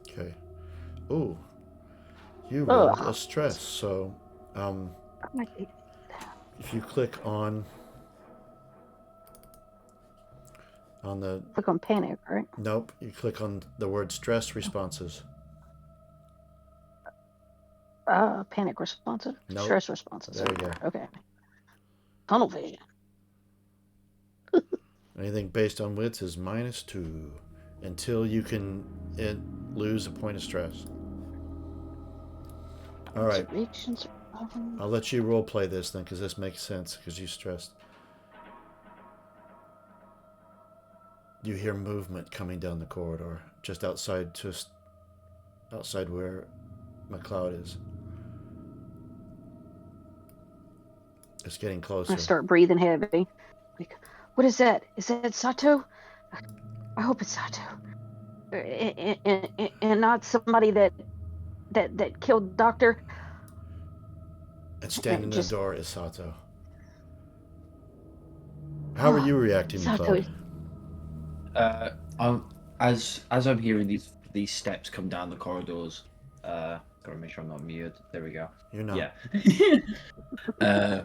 Okay. Ooh. You rolled a stress, so if you click on the... Click on panic, right? Nope. You click on the word stress responses. Panic responses? Nope. Stress responses. There you go. Okay. Tunnel vision. Anything based on wits is -2 until you can lose a point of stress. All right. I'll let you role play this then, because this makes sense, because you stressed. You hear movement coming down the corridor, just outside where McLeod is. It's getting closer. I start breathing heavy. Like, what is that? Is that Sato? I hope it's Sato. And not somebody that that killed Doctor. And standing in the Just door is Sato. How are you reacting, Sato. McLeod? As I'm hearing these steps come down the corridors, gotta make sure I'm not muted. There we go. You're not. Yeah.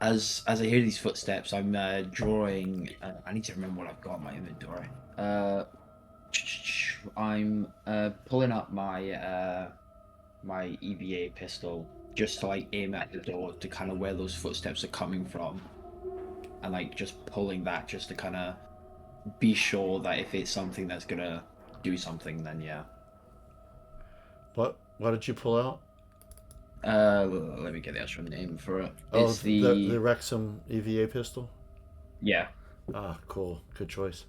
As I hear these footsteps, I'm drawing. I need to remember what I've got in my inventory. I'm pulling up my my EVA pistol just to like aim at the door to kind of where those footsteps are coming from, and like just pulling that just to kind of be sure that if it's something that's gonna do something, then yeah. What did you pull out? Let me get the actual name for it. Oh, It's the Wrexham EVA pistol? Yeah. Ah, cool. Good choice.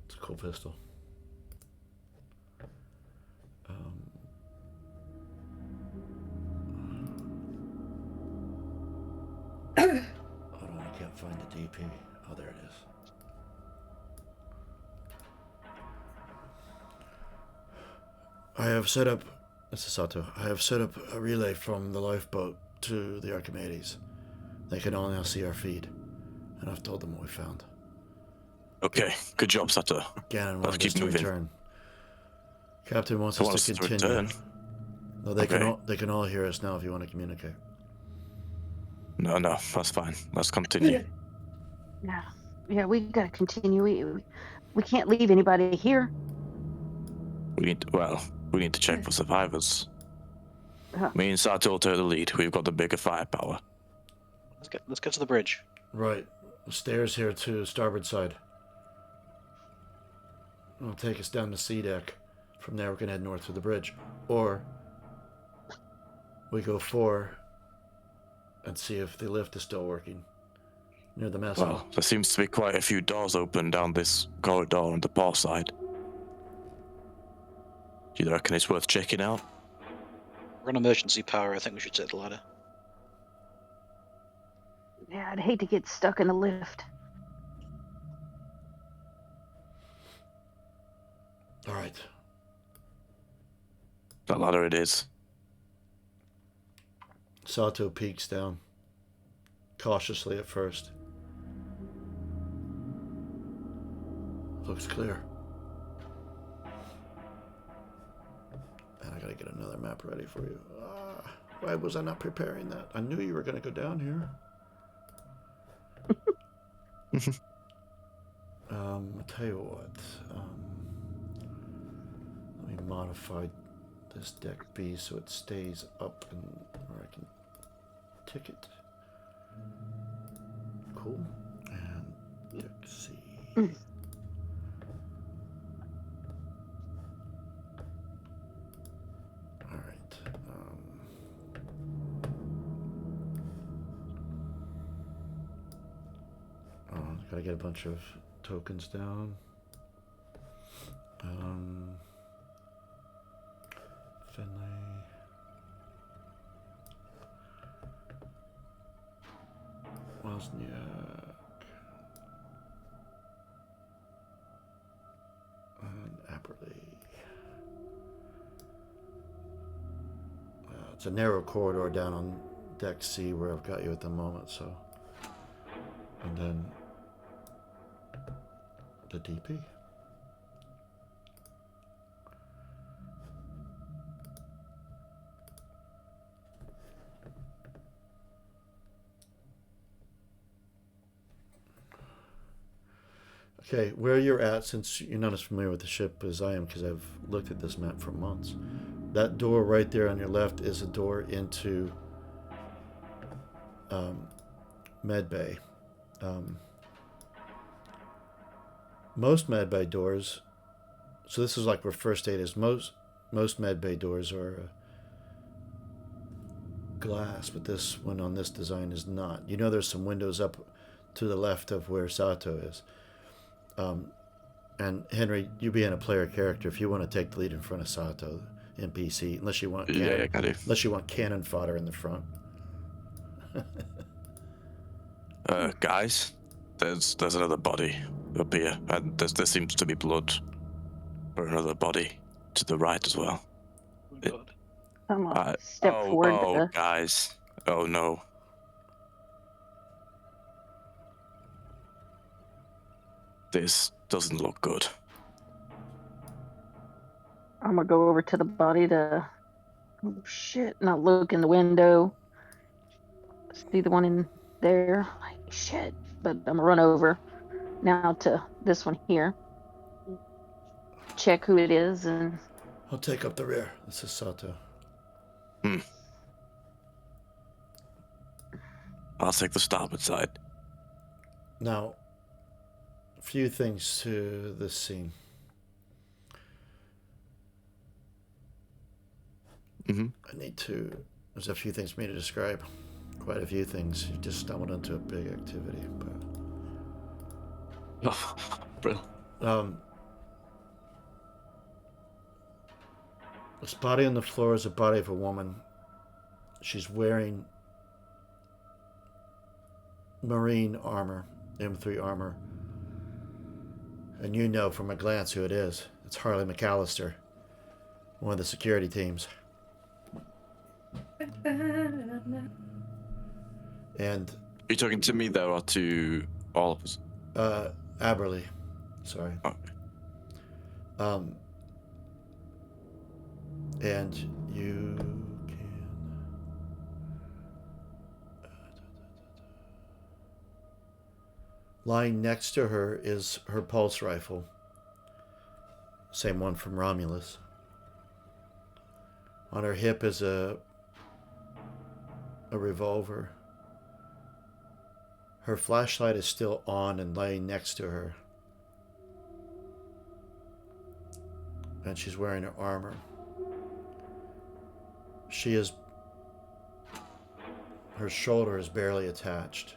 It's a cool pistol. Hold on, I can't find the DP. Oh, there it is. I have set up, this is Sato, I have set up a relay from the lifeboat to the Archimedes. They can all now see our feed, and I've told them what we found. Okay, good job, Sato. Gannon Let's wants keep us to moving. return. Captain wants They us want to us to continue. return? No, they Okay. they can all hear us now if you want to communicate. No, that's fine. Let's continue. Yeah, we gotta continue. We can't leave anybody here. We need to check for survivors. Uh, Me and Sato will take the lead. We've got the bigger firepower. Let's get to the bridge. Right. Stairs here to starboard side. It'll take us down the sea deck. From there, we can head north to the bridge. Or we go 4 and see if the lift is still working near the mess hall. Well, there seems to be quite a few doors open down this corridor on the port side. Do you reckon it's worth checking out? We're on emergency power. I think we should take the ladder. yeah, I'd hate to get stuck in the lift. All right. That ladder it is. Sato peeks down, cautiously at first. Looks clear. And I gotta get another map ready for you. Why was I not preparing that? I knew you were gonna go down here. I'll tell you what. Let me modify this deck B so it stays up and where I can tick it. Cool. And deck C. Alright. Gotta get a bunch of tokens down. Finlay. Wozniak. And Apperley. It's a narrow corridor down on deck C where I've got you at the moment, so. And then the DP. Okay, where you're at, since you're not as familiar with the ship as I am, because I've looked at this map for months, that door right there on your left is a door into med bay. Most med bay doors, so this is like where first aid is. Most med bay doors are glass, but this one on this design is not. You know, there's some windows up to the left of where Sato is. And Henry, you being a player character, if you want to take the lead in front of Sato, NPC, unless you want cannon, I do. unless you want cannon fodder in the front. Guys, there's another body up here, and there seems to be blood for another body. to the right as well. Oh, God. I'm gonna step forward. Oh, guys. Oh, no. This doesn't look good. I'm gonna go over to the body to. Oh shit! Not look in the window. See the one in there. Like shit. But I'm gonna run over now to this one here. Check who it is and. I'll take up the rear. This is Sato. I'll take the starboard side. Now, a few things to this scene. There's a few things for me to describe. Quite a few things. You just stumbled into a big activity, but... Oh, bro. This body on the floor is the body of a woman. She's wearing marine armor, M3 armor. And you know from a glance who it is. It's Harley McAllister, one of the security teams. And... Are you talking to me, though, or to all of us? Aberley. Sorry. Oh. And you can... Lying next to her is her pulse rifle. Same one from Romulus. On her hip is a revolver. Her flashlight is still on and laying next to her. And she's wearing her armor. Her shoulder is barely attached.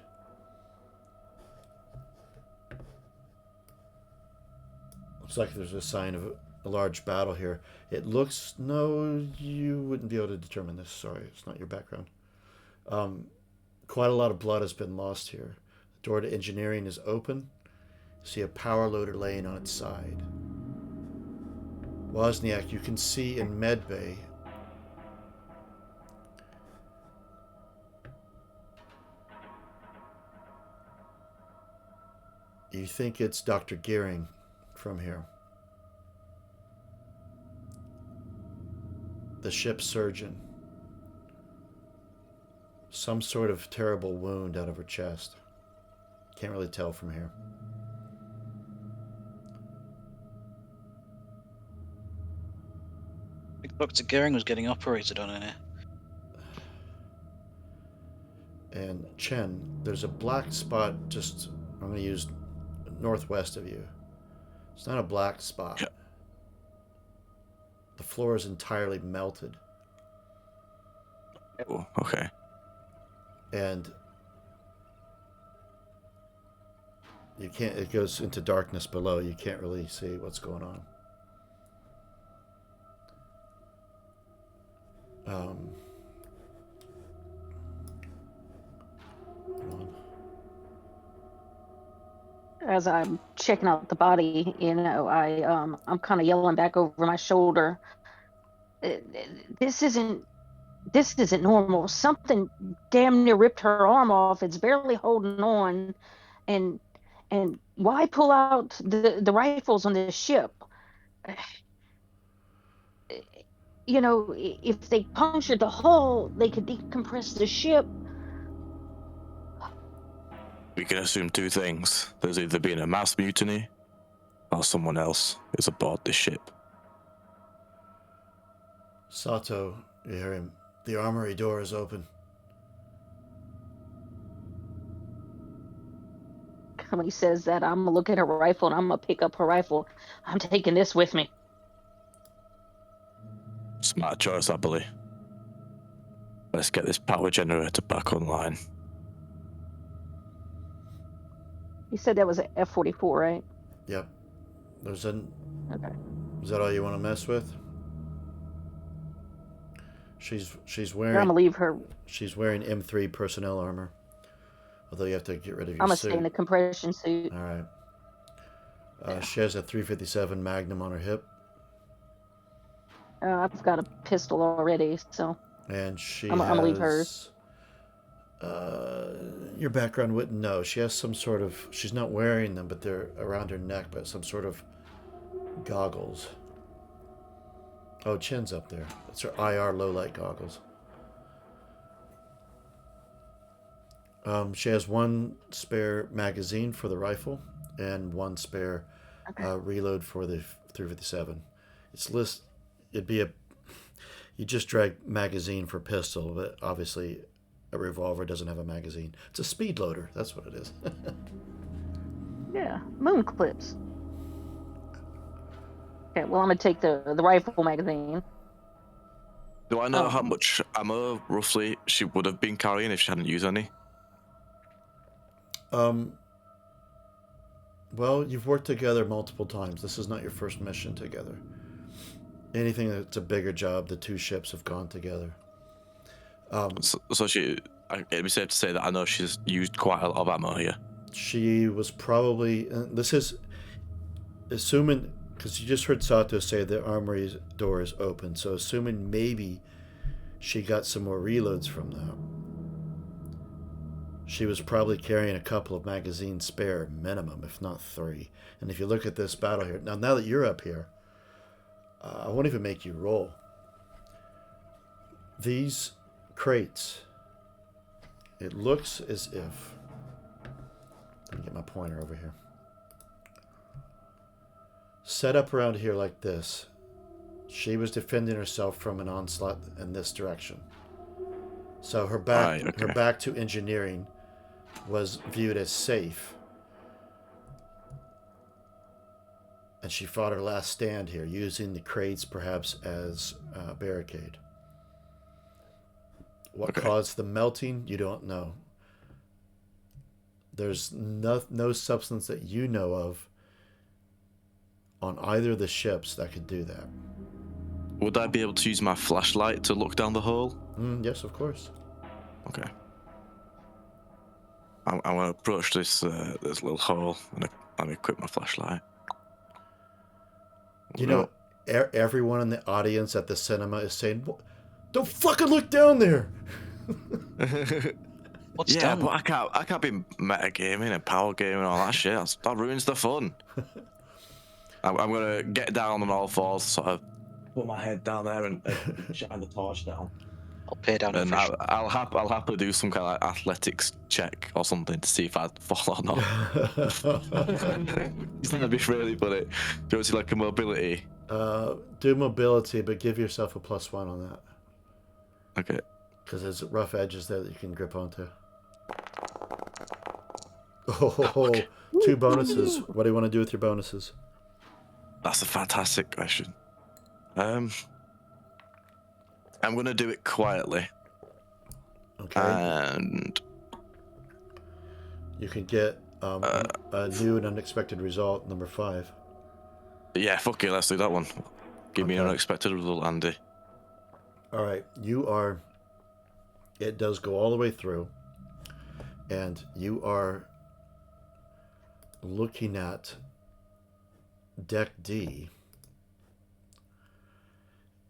Looks like there's a sign of a large battle here. It looks... No, you wouldn't be able to determine this. Sorry, it's not your background. Quite a lot of blood has been lost here. The door to engineering is open. You see a power loader laying on its side. Wozniak, you can see in medbay you think it's Dr. Gearing from here. The ship's surgeon. Some sort of terrible wound out of her chest. Can't really tell from here. I think Dr. Goering was getting operated on in here. And Chen, there's a black spot just, I'm going to use northwest of you. It's not a black spot. Yep. The floor is entirely melted. Oh, okay. And you can't, it goes into darkness below. You can't really see what's going on. Hold on. As I'm checking out the body, I'm kind of yelling back over my shoulder. This isn't normal. Something damn near ripped her arm off. It's barely holding on, and why pull out the rifles on this ship? You know, if they punctured the hull, they could decompress the ship. We can assume two things. There's either been a mass mutiny, or someone else is aboard this ship. Sato, you hear him. The armory door is open. When he says that, I'm gonna look at her rifle and I'm gonna pick up her rifle. I'm taking this with me. Smart choice, I believe. Let's get this power generator back online. You said that was an F-44, right? Yep. There's an... Okay. Is that all you want to mess with? She's wearing... I'm gonna leave her. She's wearing M3 personnel armor. Although you have to get rid of your I'm gonna suit. stay in the compression suit. All right. She has a .357 Magnum on her hip. I've got a pistol already, so And she I'm gonna leave hers. Your background wouldn't know. She has some sort of. She's not wearing them, but they're around her neck, but some sort of goggles. Oh, Chin's up there. It's her IR low light goggles. She has one spare magazine for the rifle and one spare reload for the 357. It'd be a. You just drag magazine for pistol, but obviously a revolver doesn't have a magazine. It's a speed loader. That's what it is. Yeah, moon clips. Okay, well I'm gonna take the rifle magazine. Do I know how much ammo roughly she would have been carrying if she hadn't used any? Well, you've worked together multiple times. This is not your first mission together. Anything that's a bigger job, the two ships have gone together. So it'd be safe to say that I know she's used quite a lot of ammo here. She was probably. This is assuming, because you just heard Sato say the armory door is open, so assuming maybe she got some more reloads from that. She was probably carrying a couple of magazines spare, minimum, if not 3. And if you look at this battle here, now that you're up here, I won't even make you roll. These crates, it looks as if. Let me get my pointer over here. Set up around here like this. She was defending herself from an onslaught in this direction. So her back to engineering was viewed as safe. And she fought her last stand here, using the crates perhaps as a barricade. What caused the melting, you don't know. There's no substance that you know of on either of the ships that could do that. Would I be able to use my flashlight to look down the hole? Yes, of course. Okay. I'm going to approach this little hole and let me equip my flashlight. You know, everyone in the audience at the cinema is saying, "Don't fucking look down there." What's down? But I can't be metagaming and power gaming and all that shit. That ruins the fun. I'm gonna get down on all fours, sort of put my head down there and shine the torch down. I'll peer down and I'll happily do some kind of like athletics check or something to see if I fall or not. That'd be really funny. Do you see like a mobility? Do mobility, but give yourself a +1 on that. Okay. Because there's rough edges there that you can grip onto. Oh, 2 bonuses. What do you want to do with your bonuses? That's a fantastic question. I'm gonna do it quietly. Okay. And you can get a new and unexpected result, number 5. Yeah, fuck it, let's do that one. Give me an unexpected result, Andy. All right, it does go all the way through, and you are looking at Deck D,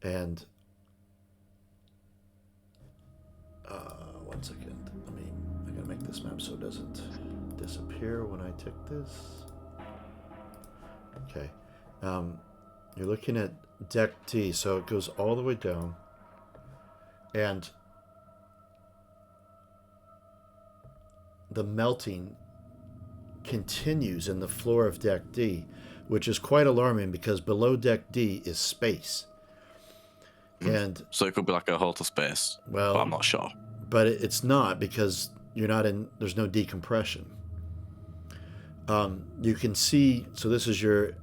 and 1 second. I gotta make this map so it doesn't disappear when I tick this. Okay, you're looking at Deck D, so it goes all the way down, and the melting continues in the floor of Deck D, which is quite alarming because below Deck D is space. And so it could be like a hole to space. Well, but I'm not sure. But it's not, because you're not in. There's no decompression. You can see. So this is your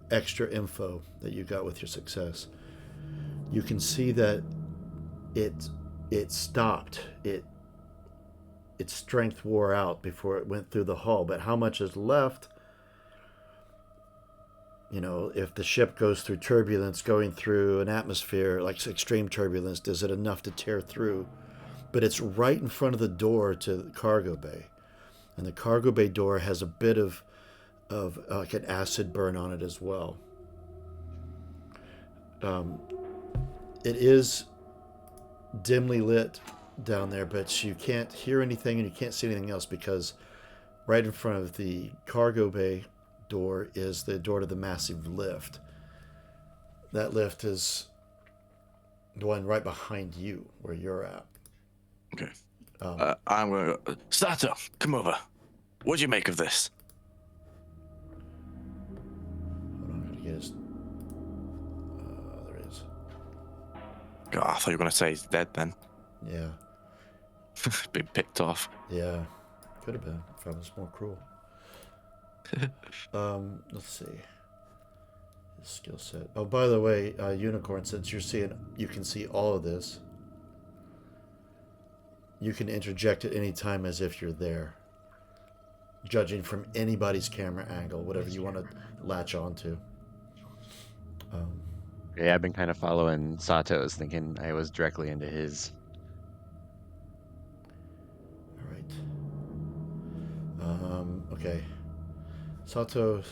extra info that you got with your success. You can see that it stopped. Its strength wore out before it went through the hull. But how much is left? You know, if the ship goes through turbulence, going through an atmosphere like extreme turbulence, is it enough to tear through? But it's right in front of the door to the cargo bay. And the cargo bay door has a bit of like an acid burn on it as well. It is dimly lit down there, but you can't hear anything and you can't see anything else because right in front of the cargo bay door is the door to the massive lift. That lift is the one right behind you where you're at. Okay. I'm going to... Sato, come over. What do you make of this? Hold on, I'm going to get his... there he is. God, I thought you were going to say he's dead then. Yeah. Been picked off. Yeah. Could have been if I was more cruel. Let's see. His skill set. Oh, by the way, Unicorn, since you can see all of this, you can interject at any time as if you're there. Judging from anybody's camera angle, whatever you want to latch onto. Yeah, I've been kind of following Sato's, thinking I was directly into his. All right. Okay. Sato.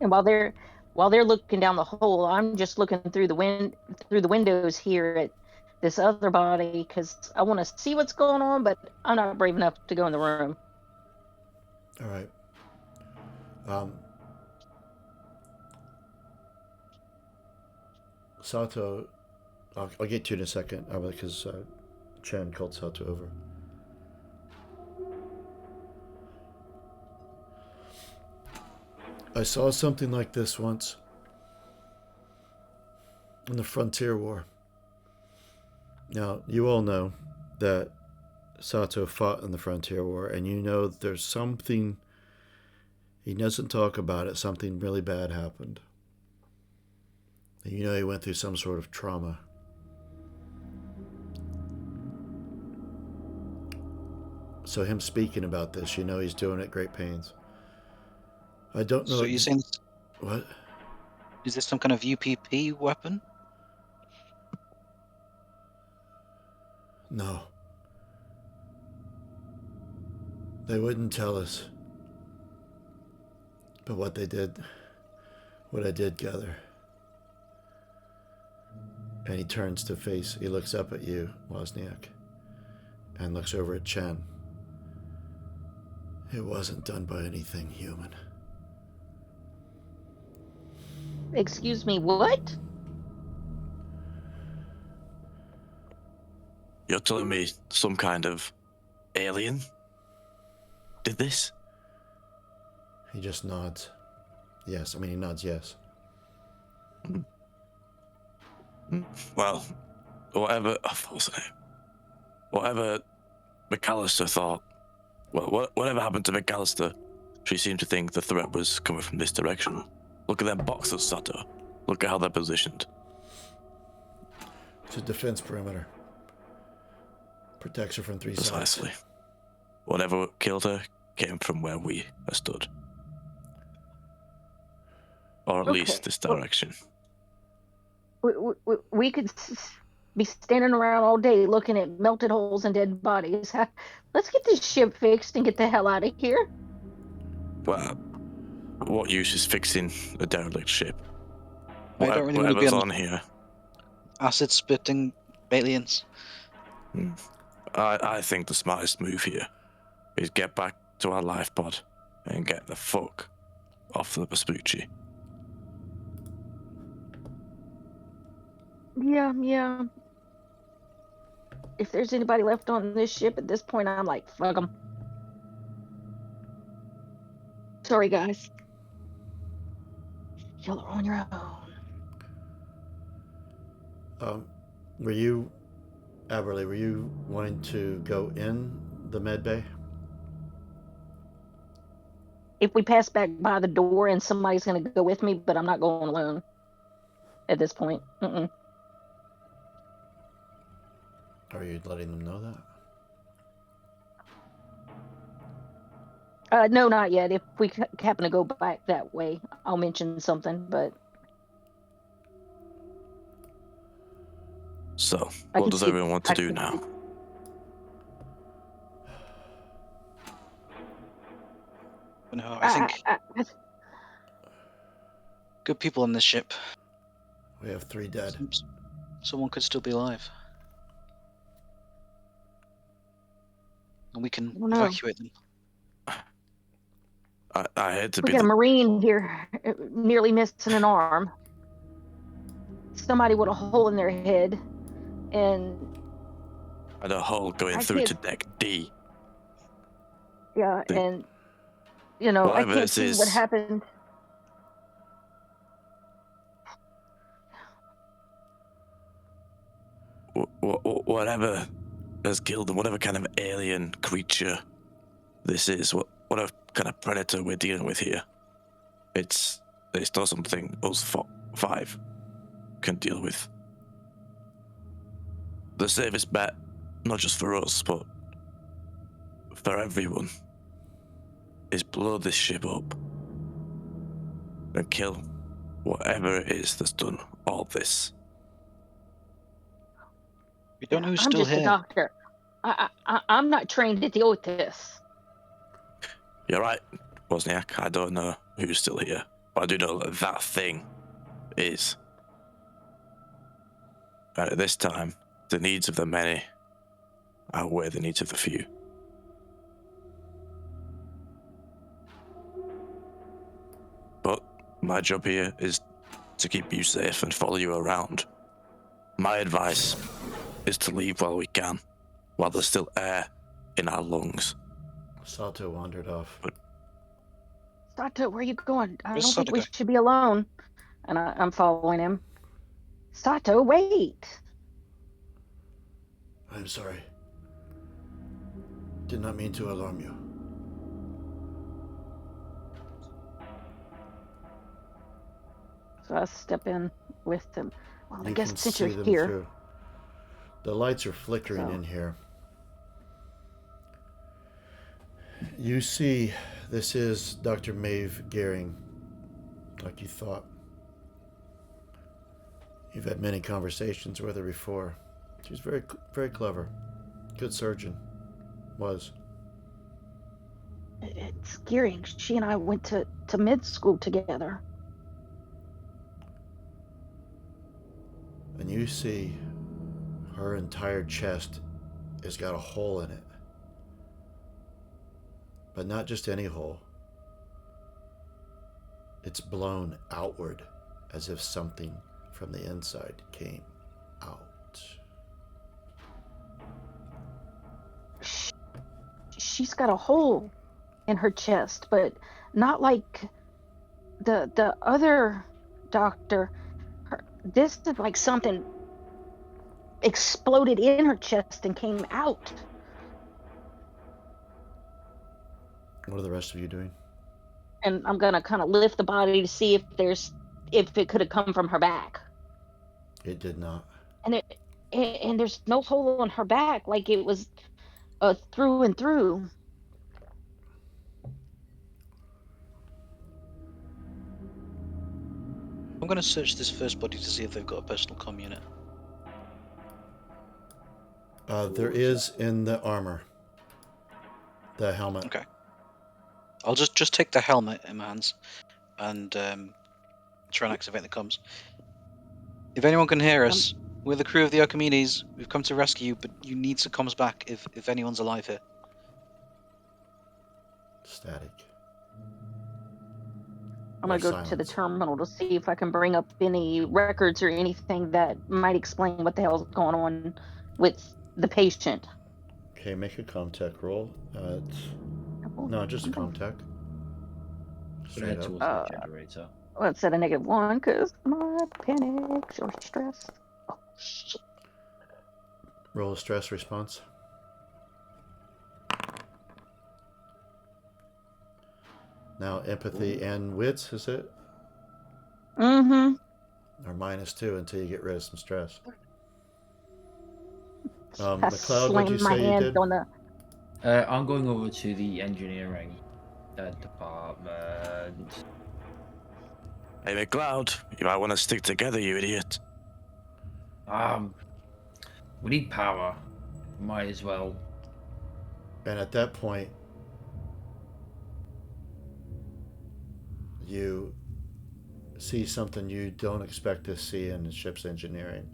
And while they're looking down the hole, I'm just looking through the windows here at this other body because I want to see what's going on, but I'm not brave enough to go in the room. All right. Sato, I'll get to you in a second because Chan called Sato over. I saw something like this once in the Frontier War. Now, you all know that Sato fought in the Frontier War, and you know there's something he doesn't talk about it. Something really bad happened. And you know he went through some sort of trauma. So him speaking about this, you know he's doing it great pains. I don't know. So you're saying... What? Is this some kind of UPP weapon? No. They wouldn't tell us. But what I did gather. And he turns to face, he looks up at you, Wozniak, and looks over at Chen. It wasn't done by anything human. Excuse me, what? You're telling me some kind of alien did this? He just nods. Yes, he nods yes. Well, whatever McAllister thought, well, whatever happened to McAllister, she seemed to think the threat was coming from this direction. Look at them boxes, Sato. Look at how they're positioned. It's a defense perimeter. Protects her from three sides. Precisely. Whatever killed her came from where we stood. Or at least this direction. We could be standing around all day looking at melted holes and dead bodies. Let's get this ship fixed and get the hell out of here. Well, what use is fixing a derelict ship? I don't really want to be Whatever's on here. Acid spitting aliens. I think the smartest move here is get back to our life pod and get the fuck off the Vespucci. Yeah. If there's anybody left on this ship at this point, I'm like, fuck them. Sorry, guys. Y'all are on your own. Were you, Aberley, wanting to go in the med bay? If we pass back by the door and somebody's going to go with me, but I'm not going alone at this point. Are you letting them know that? No, not yet. If we happen to go back that way, I'll mention something, but... So, what does everyone want to do now? No, I think good people on this ship. We have 3 dead. Someone could still be alive. And we can don't know. evacuate them. I hate to We be got a the Marine here nearly missing an arm. Somebody with a hole in their head. And and a hole going I through can't, to deck D. yeah, The- and you know, I Whatever can't this see what is, happened. whatever has killed them, whatever kind of alien creature this is, what kind of predator we're dealing with here, it's not something us five can deal with. The safest bet, not just for us, but for everyone, is blow this ship up and kill whatever it is that's done all this. We don't know who's I'm still just a here. doctor. I'm not trained to deal with this. You're right, Wozniak. I don't know who's still here, but I do know that thing is. And at this time, the needs of the many outweigh the needs of the few. But my job here is to keep you safe and follow you around. My advice is to leave while we can, while there's still air in our lungs. Sato wandered off. Sato, where are you going? I Where's don't think Sato we going? should be alone. And I'm following him. Sato, wait. I'm sorry. Did not mean to alarm you. So I step in with him. Well, I You guess can since see you're them here. through. The lights are flickering So. in here. You see, this is Dr. Maeve Gehring, like you thought. You've had many conversations with her before. She's very, very clever. Good surgeon. Was. It's Gearing. She and I went to med school together. And you see her entire chest has got a hole in it. But not just any hole. It's blown outward as if something from the inside came out. She's got a hole in her chest, but not like the other doctor. This is like something exploded in her chest and came out. What are the rest of you doing? And I'm gonna kind of lift the body to see if it could have come from her back. It did not. And there's no hole in her back, like it was through and through. I'm going to search this first body to see if they've got a personal comm unit. There is in the armor. The helmet. Okay. I'll just take the helmet in my hands and try and activate the comms. If anyone can hear us, we're the crew of the Archimedes. We've come to rescue you, but you need some comms back if anyone's alive here. Static. I'm gonna go to the terminal to see if I can bring up any records or anything that might explain what the hell's going on with the patient. Okay, make a comtech roll. No, just a comtech. Straight up. Towards the generator. Well, it's at a -1 because my panic or stress. Oh shit. Roll a stress response. Now empathy and wits, is it? Mm-hmm. Or -2 until you get rid of some stress. I McLeod, what'd you slammed my say you hand did? on the. I'm going over to the engineering department. Hey, McLeod, you might want to stick together, you idiot. We need power. Might as well. And at that point, you see something you don't expect to see in the ship's engineering.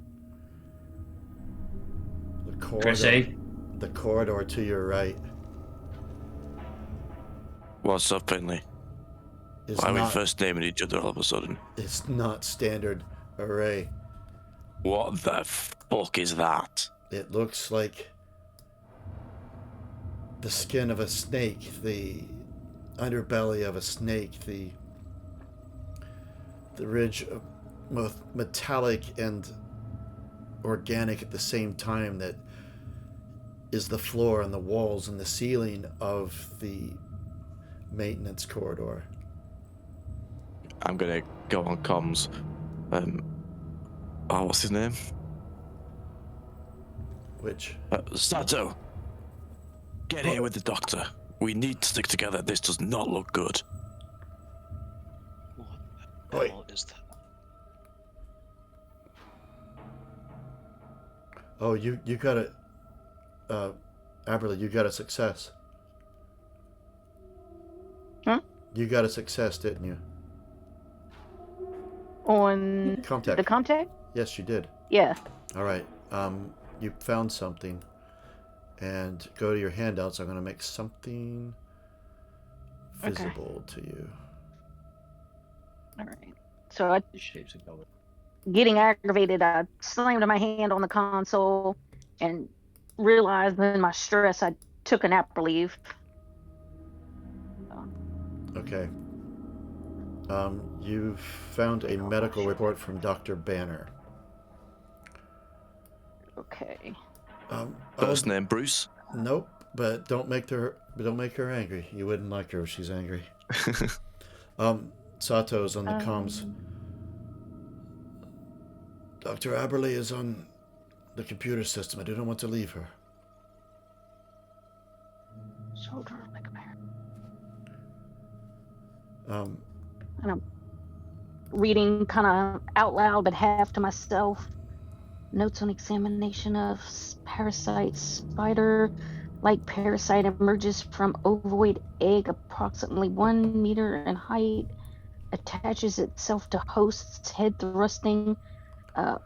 Chrissy? The corridor to your right What's up, Finley? is Why are we not. first naming each other all of a sudden? It's not standard array. What the fuck is that? It looks like the skin of a snake, the underbelly of a snake, the ridge of both metallic and organic at the same time that is the floor and the walls and the ceiling of the maintenance corridor. I'm gonna go on comms. What's his name? Which? Sato! Get here with the doctor. We need to stick together. This does not look good. What the Oi. hell is that? Oh, you got it. Aberly, you got a success. Huh? You got a success, didn't you? On Comtech. the Comtech? Yes, you did. Yeah. All right. You found something. And go to your handouts. I'm going to make something visible to you. All right. So The shapes of color. getting aggravated, I slammed my hand on the console and realized in my stress I took a nap leave. Okay. You found a medical report from Dr. Banner. Okay. First name Bruce. Nope, but don't make her angry. You wouldn't like her if she's angry. Sato's on the comms. Dr. Aberley is on the computer system. I do not want to leave her. Shoulder like a bear. Um, And I'm reading kind of out loud, but half to myself. Notes on examination of parasite. Spider-like parasite emerges from ovoid egg approximately 1 meter in height. Attaches itself to host's head, thrusting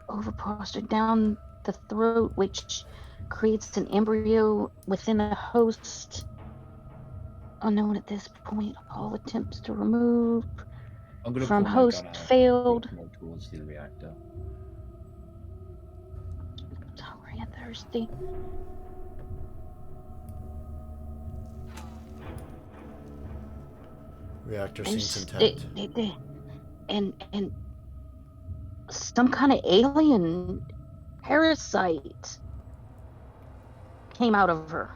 ovipositor down the throat, which creates an embryo within the host. Unknown at this point. All attempts to remove I'm gonna from pull my host gun out, failed. more towards the reactor. Hungry and thirsty. reactor And seems s- intact. and some kind of alien parasite came out of her.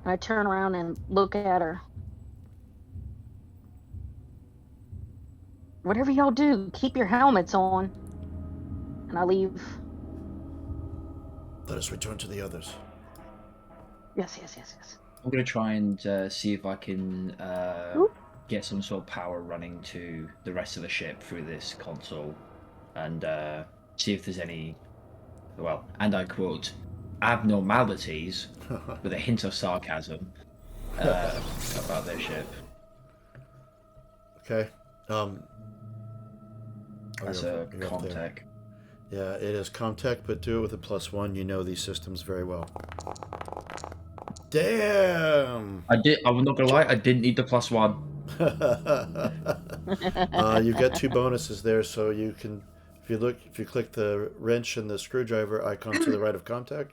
And I turn around and look at her. Whatever y'all do, keep your helmets on. And I leave. Let us return to the others. Yes. I'm gonna try and see if I can Oop. get some sort of power running to the rest of the ship through this console, and see if there's any, well, and I quote, abnormalities with a hint of sarcasm about their ship. Okay. As you're a up there. Comtech. Yeah, it is Comtech, but do it with a +1. You know these systems very well. Damn! I'm not gonna lie, I didn't need the +1. You've got 2 bonuses there, so you can, if you click the wrench and the screwdriver icon to the right of Comtech,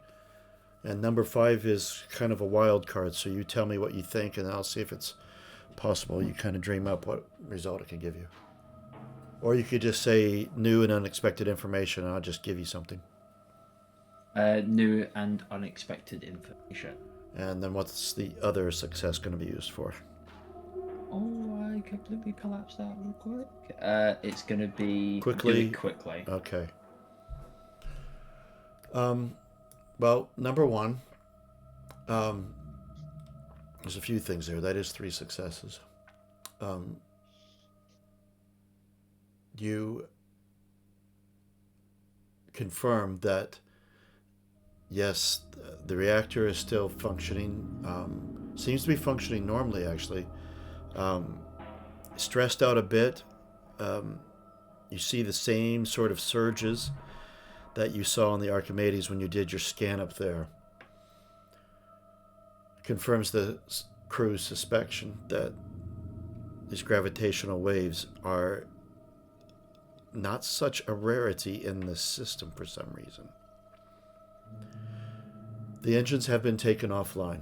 and number 5 is kind of a wild card, so you tell me what you think, and I'll see if it's possible. You kind of dream up what result it can give you. Or you could just say new and unexpected information, and I'll just give you something. New and unexpected information. And then what's the other success going to be used for? Oh, I completely collapsed that real quick. It's going to be Quickly. do it quickly. Okay. Well, number 1, there's a few things there. That is 3 successes. You confirm that, yes, the reactor is still functioning. Seems to be functioning normally, actually. Stressed out a bit. You see the same sort of surges that you saw on the Archimedes when you did your scan up there confirms the crew's suspicion that these gravitational waves are not such a rarity in this system for some reason. The engines have been taken offline.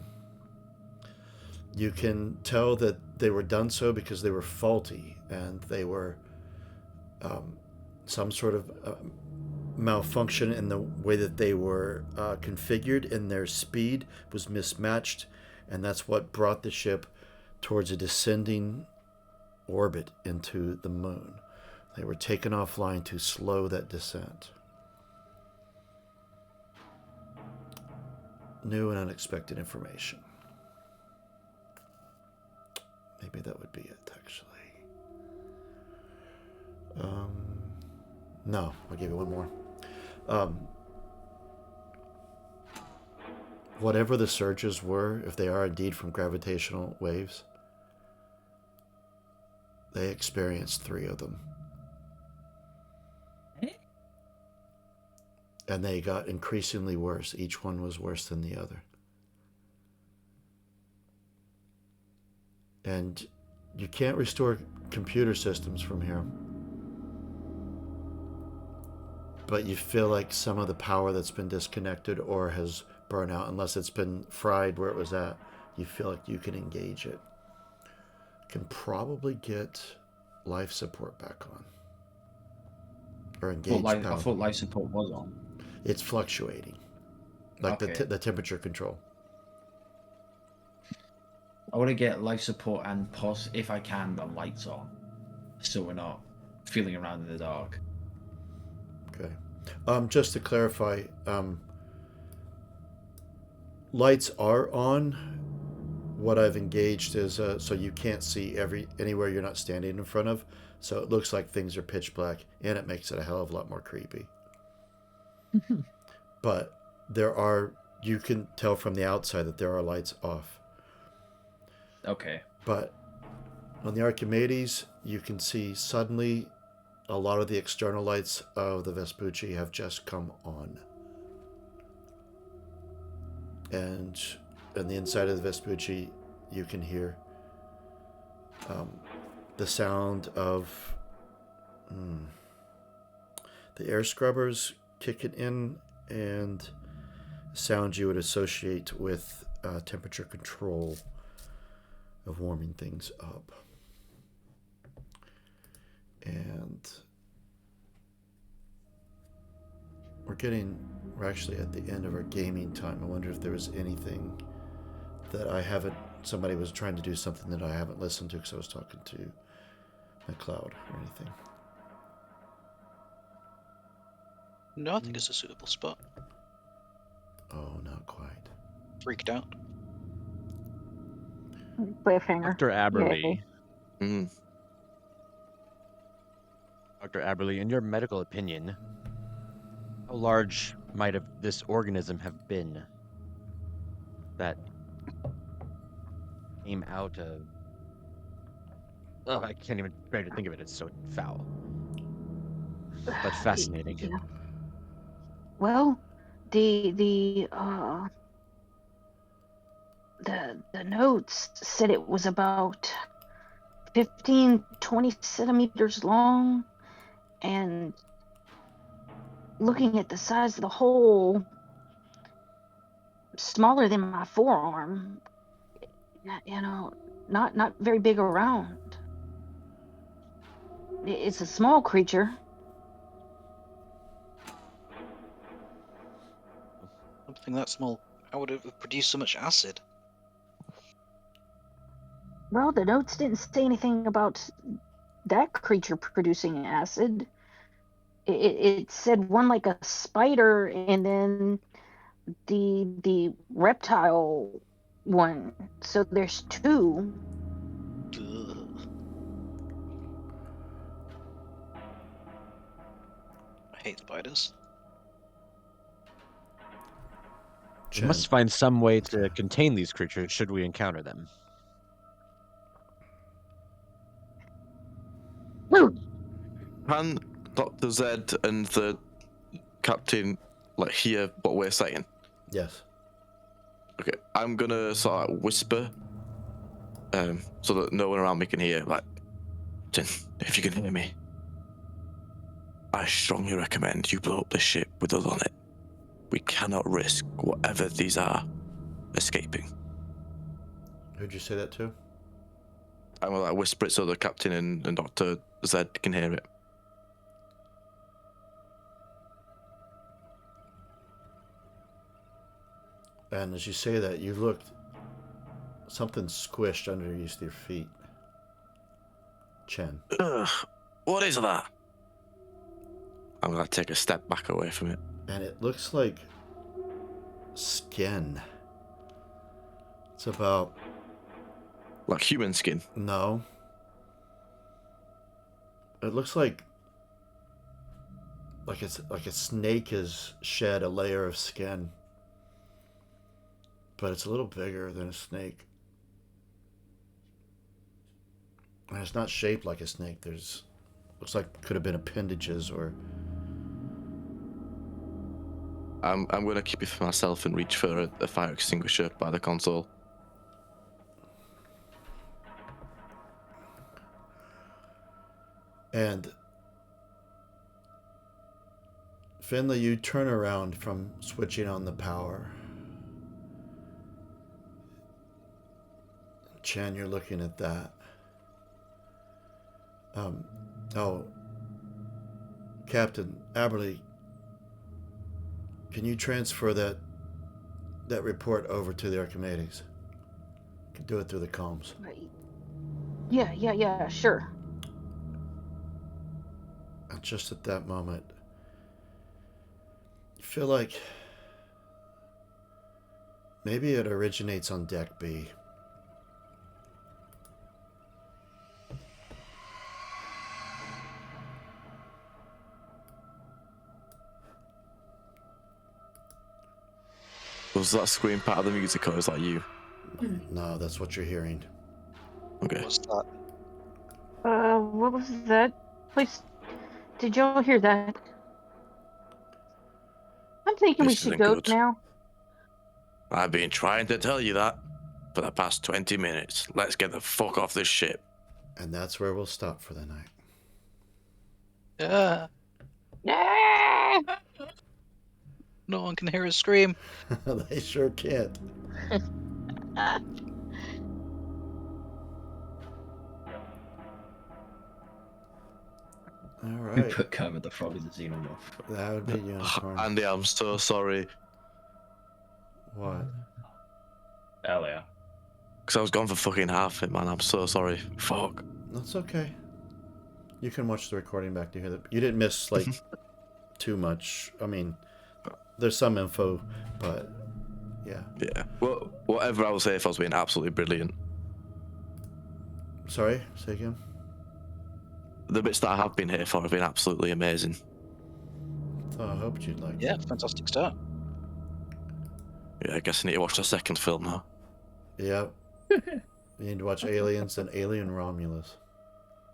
You can tell that they were done so because they were faulty and they were some sort of malfunction in the way that they were configured, and their speed was mismatched, and that's what brought the ship towards a descending orbit into the moon. They were taken offline to slow that descent. New and unexpected information. Maybe that would be it, actually. No, I'll give you one more. Whatever the surges were, if they are indeed from gravitational waves, they experienced 3 of them. And they got increasingly worse. Each one was worse than the other. And you can't restore computer systems from here. But you feel like some of the power that's been disconnected or has burned out, unless it's been fried where it was at, you feel like you can engage it. Can probably get life support back on. Or engage power. I thought life support was on. It's fluctuating. Like Okay. the temperature control. I want to get life support and if I can, the lights on. So we're not feeling around in the dark. Okay. Just to clarify, lights are on. What I've engaged is so you can't see anywhere you're not standing in front of. So it looks like things are pitch black, and it makes it a hell of a lot more creepy. But you can tell from the outside that there are lights off. Okay. But on the Archimedes, you can see suddenly a lot of the external lights of the Vespucci have just come on. And on the inside of the Vespucci, you can hear the sound of the air scrubbers kicking in, and sound you would associate with temperature control of warming things up. And we're actually at the end of our gaming time. I wonder if there was anything that somebody was trying to do something that I haven't listened to because I was talking to McLeod or anything. No, I think it's a suitable spot. Oh, not quite. Freaked out. Cliffhanger. Dr. Aberley. Yay. Dr. Aberley, in your medical opinion, how large might this organism have been that came out of... Oh, I can't even bear to think of it. It's so foul. But fascinating. Yeah. Well, the notes said it was about 15-20 centimeters long, and looking at the size of the hole, smaller than my forearm. You know, not very big around. It's a small creature. Something that small, how would it have produced so much acid? Well, the notes didn't say anything about that creature producing acid. It said one like a spider, and then the reptile one. So there's 2. Ugh. I hate spiders. We must find some way to contain these creatures should we encounter them. Woo! Can Dr. Zed and the Captain hear what we're saying? Yes. Okay, I'm gonna sort of whisper, so that no one around me can hear. If you can hear me, I strongly recommend you blow up the ship with us on it. We cannot risk whatever these are escaping. Who'd you say that to? I'm gonna whisper it so the captain and Dr. Zed can hear it. And as you say that, you looked. Something squished underneath your feet. Chen. Ugh, what is that? I'm gonna take a step back away from it. And it looks like skin. It's about... Like human skin? No. It looks like a snake has shed a layer of skin. But it's a little bigger than a snake. And it's not shaped like a snake. Looks like could have been appendages or... I'm gonna keep it for myself and reach for a fire extinguisher by the console. And Finley, you turn around from switching on the power. Chen, you're looking at that. Captain Aberley, can you transfer that report over to the Archimedes? You can do it through the comms. Right. Yeah, sure. And just at that moment, you feel like maybe it originates on Deck B. Was that scream part of the music, or is that you? No, that's what you're hearing. Okay. What's that? What was that? Please, did y'all hear that? I'm thinking we This should isn't go good. now. I've been trying to tell you that for the past 20 minutes. Let's get the fuck off this ship. And that's where we'll stop for the night. Yeah. Ah! No one can hear us scream. They sure can't. All We right. put Kermit the Frog in the xenomorph. That would be unicorn. Andy, I'm so sorry. What? Hell yeah. Because I was gone for fucking half it, man. I'm so sorry. Fuck. That's okay. You can watch the recording back to hear that. You didn't miss, like, too much. I mean, there's some info, but yeah. Yeah. Well, whatever I will say, if I was being absolutely brilliant. Sorry? Say again? The bits that I have been here for have been absolutely amazing. Oh, I hoped you'd like Yeah, it. fantastic start. Yeah, I guess I need to watch the second film now. Yep. You need to watch Aliens and Alien Romulus.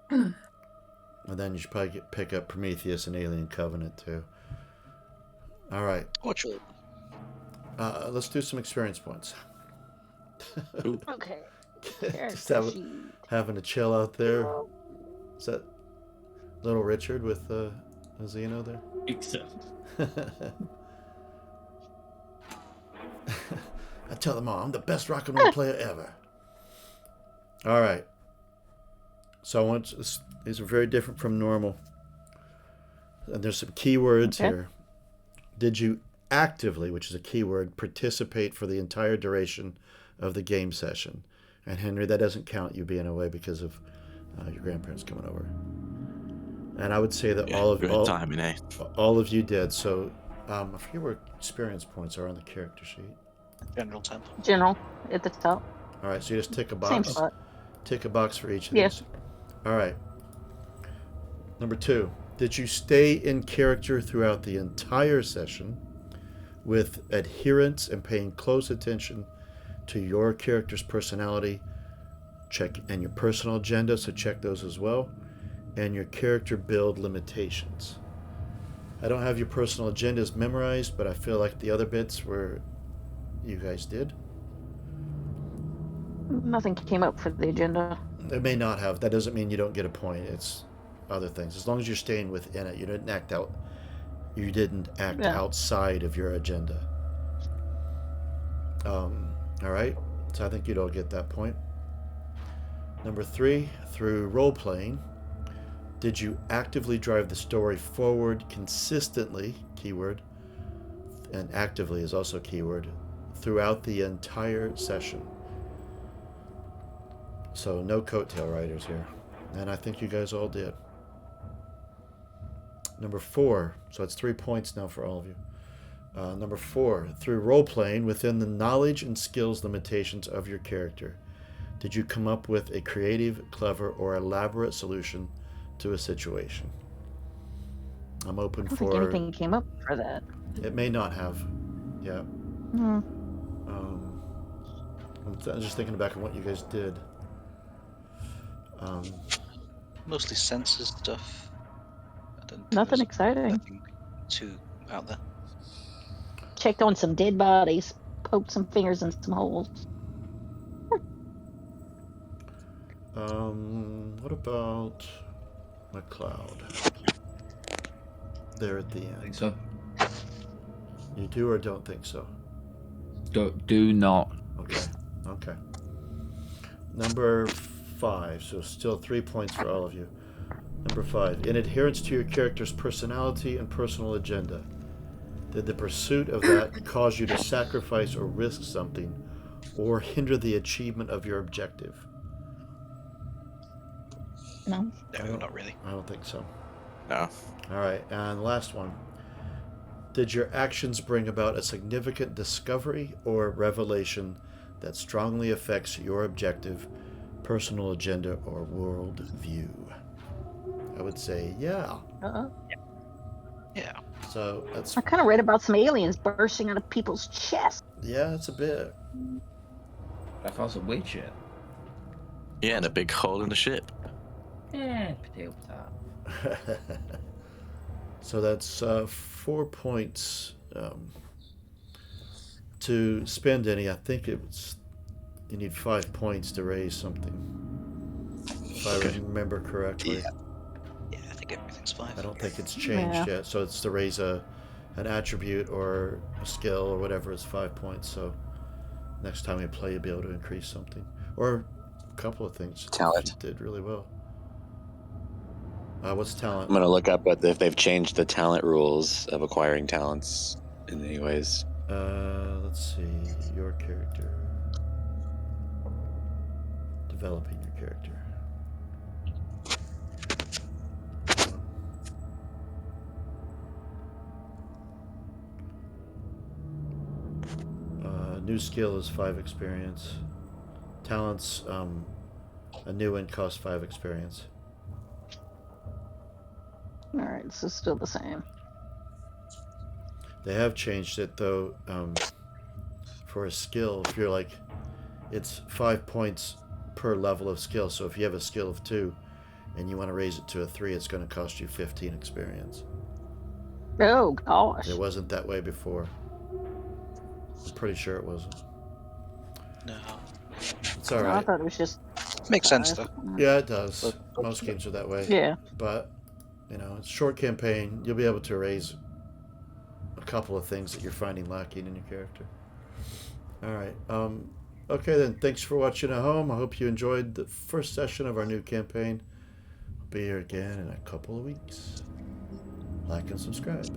And then you should probably pick up Prometheus and Alien Covenant, too. All right. Watch it. Let's do some experience points. Okay. Just having to chill out there. Is that little Richard with Zeno there? I tell them all, I'm the best rock and roll player ever. All right. So I want these are very different from normal. And there's some keywords here. Did you actively, which is a keyword, participate for the entire duration of the game session? And Henry, that doesn't count you being away because of your grandparents coming over. And I would say that all of you did. So I forget where experience points are on the character sheet. General temp. General at the top. All right, so you just tick a box. Same spot. Tick a box for each of Yes. these. All right. Number 2. Did you stay in character throughout the entire session with adherence and paying close attention to your character's personality? Check and your personal agenda, so check those as well. And your character build limitations. I don't have your personal agendas memorized, but I feel like the other bits were you guys did. Nothing came up for the agenda. It may not have. That doesn't mean you don't get a point. It's other things. As long as you're staying within it, you didn't act out. You didn't act Yeah. outside of your agenda. All right. So I think you'd all get that point. Number 3, through role playing, did you actively drive the story forward consistently? Keyword. And actively is also keyword. Throughout the entire session. So no coattail riders here. And I think you guys all did. Number 4, so it's 3 points now for all of you. Number 4, through role playing within the knowledge and skills limitations of your character, did you come up with a creative, clever, or elaborate solution to a situation? I'm open I don't for. think anything came up for that. It may not have. Yeah. Hmm. I'm just thinking back on what you guys did. Mostly senses stuff. Nothing exciting. Nothing too out there. Checked on some dead bodies, poked some fingers in some holes. What about McLeod? There at the I end. think so. You do or don't think so? Do not. Okay. Number 5, so still 3 points for all of you. Number 5, in adherence to your character's personality and personal agenda, did the pursuit of that cause you to sacrifice or risk something, or hinder the achievement of your objective? No. No, not really. I don't think so. No. All right, and last one. Did your actions bring about a significant discovery or revelation that strongly affects your objective, personal agenda, or world view? I would say yeah. Yeah. So that's I kind of read about some aliens bursting out of people's chests. yeah, it's a bit. I found some weird shit. Yeah, and a big hole in the ship. Potato. So that's 4 points to spend any. I think it's you need 5 points to raise something, if I remember correctly. Yeah, I think everything's 5. I don't think it's changed yet. So it's to raise an attribute or a skill or whatever is 5 points. So next time we play, you'll be able to increase something or a couple of things. Talent. You did really well. What's talent? I'm gonna look up if they've changed the talent rules of acquiring talents in any ways. Let's see. Your character. Developing your character. New skill is 5 experience. Talents, a new one costs 5 experience. All right, so still the same. They have changed it though. For a skill, if you're like, it's 5 points per level of skill. So if you have a skill of 2 and you want to raise it to a 3, it's going to cost you 15 experience. Oh gosh. It wasn't that way before. I'm pretty sure it wasn't. No. It's all I right. thought it was just. Makes sense though. Yeah, it does. Most games are that way. Yeah. But it's a short campaign. You'll be able to raise a couple of things that you're finding lacking in your character. All right. Okay then. Thanks for watching at home. I hope you enjoyed the first session of our new campaign. I'll be here again in a couple of weeks. Like and subscribe.